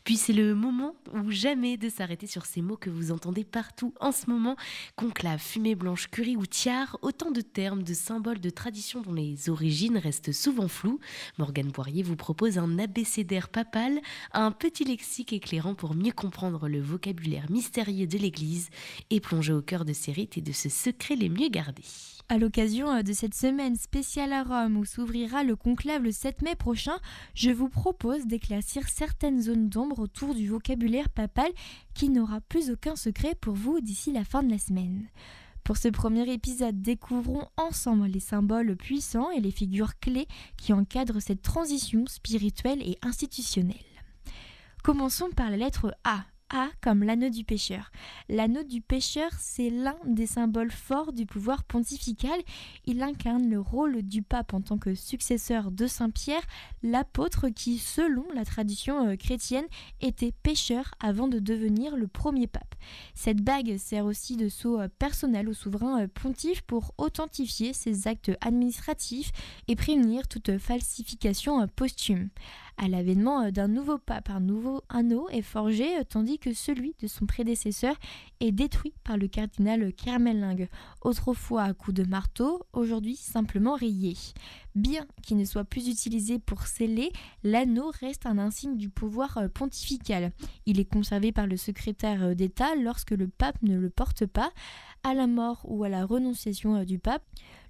Puis c'est le moment ou jamais de s'arrêter sur ces mots que vous entendez partout en ce moment. Conclave, fumée blanche, curie ou tiare, autant de termes, de symboles, de traditions dont les origines restent souvent floues. Morgane Poirier vous propose un abécédaire papal, un petit lexique éclairant pour mieux comprendre le vocabulaire mystérieux de l'Église et plonger au cœur de ses rites et de ses secrets les mieux gardés. À l'occasion de cette semaine spéciale à Rome où s'ouvrira le conclave le 7 mai prochain, je vous propose d'éclaircir certaines zones d'ombre autour du vocabulaire papal qui n'aura plus aucun secret pour vous d'ici la fin de la semaine. Pour ce premier épisode, découvrons ensemble les symboles puissants et les figures clés qui encadrent cette transition spirituelle et institutionnelle. Commençons par la lettre A. A comme l'anneau du pêcheur. L'anneau du pêcheur, c'est l'un des symboles forts du pouvoir pontifical. Il incarne le rôle du pape en tant que successeur de Saint-Pierre, l'apôtre qui, selon la tradition chrétienne, était pêcheur avant de devenir le premier pape. Cette bague sert aussi de sceau personnel au souverain pontife pour authentifier ses actes administratifs et prévenir toute falsification posthume. À l'avènement d'un nouveau pape, un nouveau anneau est forgé, tandis que celui de son prédécesseur est détruit par le cardinal Kermeling, autrefois à coups de marteau, aujourd'hui simplement rayé. Bien qu'il ne soit plus utilisé pour sceller, l'anneau reste un insigne du pouvoir pontifical. Il est conservé par le secrétaire d'État lorsque le pape ne le porte pas. À la mort ou à la renonciation du pape,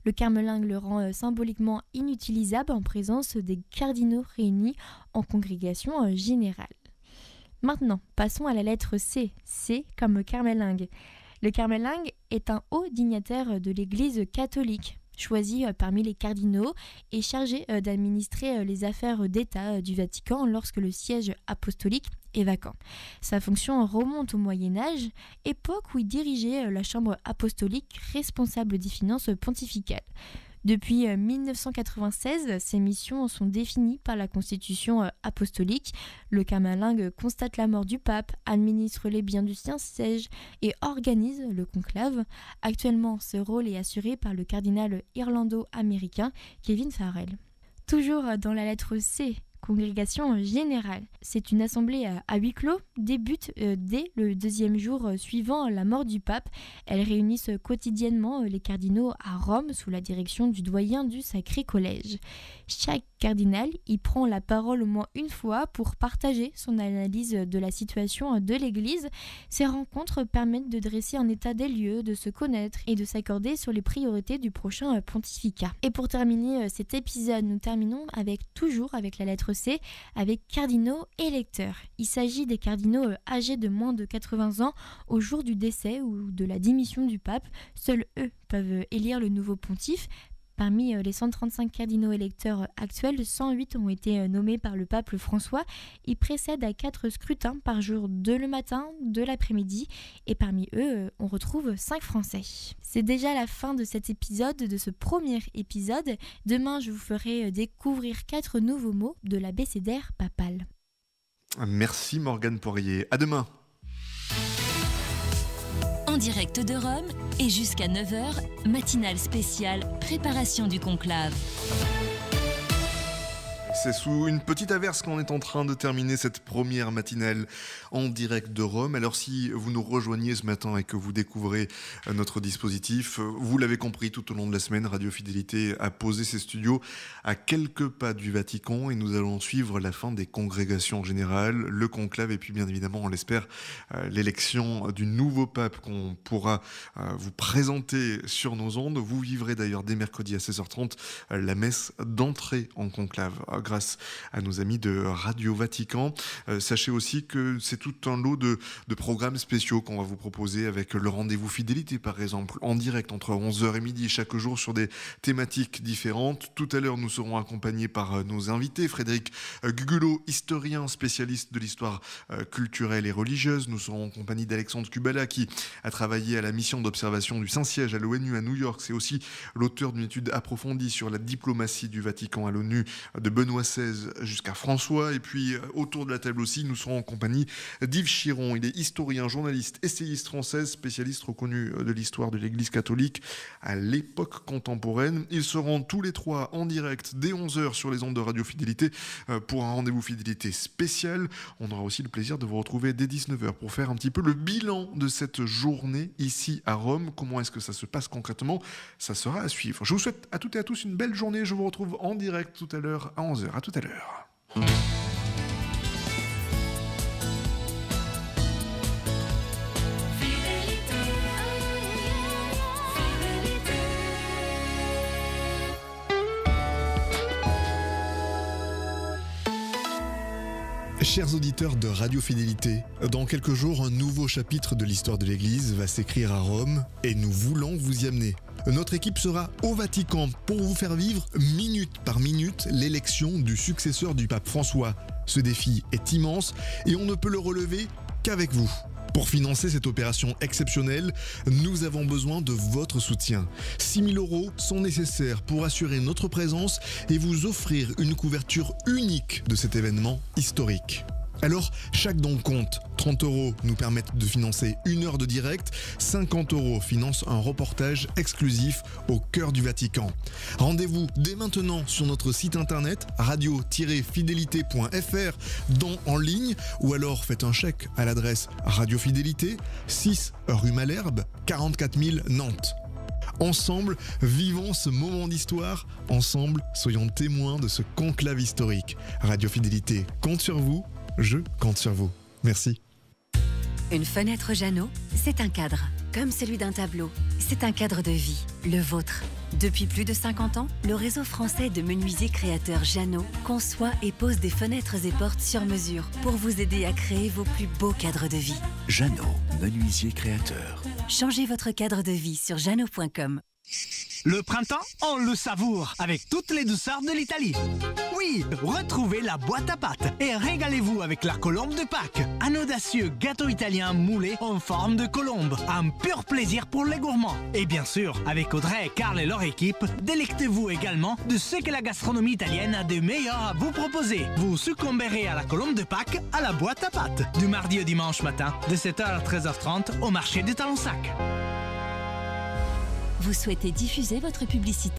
le Kermeling le rend symboliquement inutilisable en présence des cardinaux réunis en congrégation générale. Maintenant, passons à la lettre C. C comme Kermeling. Le Kermeling est un haut dignitaire de l'Église catholique, choisi parmi les cardinaux et chargé d'administrer les affaires d'État du Vatican lorsque le siège apostolique est vacant. Sa fonction remonte au Moyen-Âge, époque où il dirigeait la chambre apostolique responsable des finances pontificales. Depuis 1996, ses missions sont définies par la constitution apostolique. Le Kermeling constate la mort du pape, administre les biens du Saint-Siège et organise le conclave. Actuellement, ce rôle est assuré par le cardinal irlando-américain Kevin Farrell. Toujours dans la lettre C, congrégation générale. C'est une assemblée à huis clos, débute dès le deuxième jour suivant la mort du pape. Elles réunissent quotidiennement les cardinaux à Rome sous la direction du doyen du Sacré Collège. Chaque cardinal y prend la parole au moins une fois pour partager son analyse de la situation de l'Église. Ces rencontres permettent de dresser un état des lieux, de se connaître et de s'accorder sur les priorités du prochain pontificat. Et pour terminer cet épisode, nous terminons toujours avec la lettre C, avec cardinaux électeurs. Il s'agit des cardinaux âgés de moins de 80 ans au jour du décès ou de la démission du pape. Seuls eux peuvent élire le nouveau pontife. Parmi les 135 cardinaux électeurs actuels, 108 ont été nommés par le pape François. Ils précèdent à 4 scrutins par jour, 2 le matin, 2 l'après-midi. Et parmi eux, on retrouve 5 Français. C'est déjà la fin de cet épisode, de ce premier épisode. Demain, je vous ferai découvrir 4 nouveaux mots de l'abécédaire papal. Merci Morgane Poirier. À demain. En direct de Rome et jusqu'à 9h, matinale spéciale préparation du conclave. C'est sous une petite averse qu'on est en train de terminer cette première matinale en direct de Rome. Alors si vous nous rejoignez ce matin et que vous découvrez notre dispositif, vous l'avez compris, tout au long de la semaine, Radio Fidélité a posé ses studios à quelques pas du Vatican et nous allons suivre la fin des congrégations générales, le conclave et puis bien évidemment, on l'espère, l'élection du nouveau pape qu'on pourra vous présenter sur nos ondes. Vous vivrez d'ailleurs dès mercredi à 16h30 la messe d'entrée en conclave grâce à nos amis de Radio Vatican. Sachez aussi que c'est tout un lot de programmes spéciaux qu'on va vous proposer avec le rendez-vous fidélité par exemple, en direct entre 11h et midi chaque jour sur des thématiques différentes. Tout à l'heure, nous serons accompagnés par nos invités, Frédéric Gugulot, historien spécialiste de l'histoire culturelle et religieuse. Nous serons en compagnie d'Alexandre Kubala qui a travaillé à la mission d'observation du Saint-Siège à l'ONU à New York. C'est aussi l'auteur d'une étude approfondie sur la diplomatie du Vatican à l'ONU de Benoît XVI jusqu'à François. Et puis autour de la table aussi, nous serons en compagnie d'Yves Chiron. Il est historien, journaliste, essayiste française, spécialiste reconnu de l'histoire de l'Église catholique à l'époque contemporaine. Ils seront tous les trois en direct dès 11h sur les ondes de Radio Fidélité pour un rendez-vous fidélité spécial. On aura aussi le plaisir de vous retrouver dès 19h pour faire un petit peu le bilan de cette journée ici à Rome. Comment est-ce que ça se passe concrètement? Ça sera à suivre. Je vous souhaite à toutes et à tous une belle journée. Je vous retrouve en direct tout à l'heure à 11h. À tout à l'heure. Chers auditeurs de Radio Fidélité, dans quelques jours, un nouveau chapitre de l'histoire de l'Église va s'écrire à Rome et nous voulons vous y amener. Notre équipe sera au Vatican pour vous faire vivre minute par minute l'élection du successeur du pape François. Ce défi est immense et on ne peut le relever qu'avec vous. Pour financer cette opération exceptionnelle, nous avons besoin de votre soutien. 6 000 € sont nécessaires pour assurer notre présence et vous offrir une couverture unique de cet événement historique. Alors, chaque don compte. 30 € nous permettent de financer 1 heure de direct, 50 € financent un reportage exclusif au cœur du Vatican. Rendez-vous dès maintenant sur notre site internet radio-fidélité.fr en ligne ou alors faites un chèque à l'adresse Radio Fidélité, 6 rue Malherbe, 44 000 Nantes. Ensemble, vivons ce moment d'histoire. Ensemble, soyons témoins de ce conclave historique. Radio Fidélité compte sur vous. Je compte sur vous. Merci. Une fenêtre Jeannot, c'est un cadre, comme celui d'un tableau. C'est un cadre de vie, le vôtre. Depuis plus de 50 ans, le réseau français de menuisiers créateurs Jeannot conçoit et pose des fenêtres et portes sur mesure pour vous aider à créer vos plus beaux cadres de vie. Jeannot, menuisier créateur. Changez votre cadre de vie sur jeannot.com. Le printemps, on le savoure avec toutes les douceurs de l'Italie. Oui, retrouvez la boîte à pâtes et régalez-vous avec la colombe de Pâques. Un audacieux gâteau italien moulé en forme de colombe. Un pur plaisir pour les gourmands. Et bien sûr, avec Audrey, Carl et leur équipe, délectez-vous également de ce que la gastronomie italienne a de meilleur à vous proposer. Vous succomberez à la colombe de Pâques à la boîte à pâtes. Du mardi au dimanche matin, de 7h à 13h30 au marché de Talensac. Vous souhaitez diffuser votre publicité ?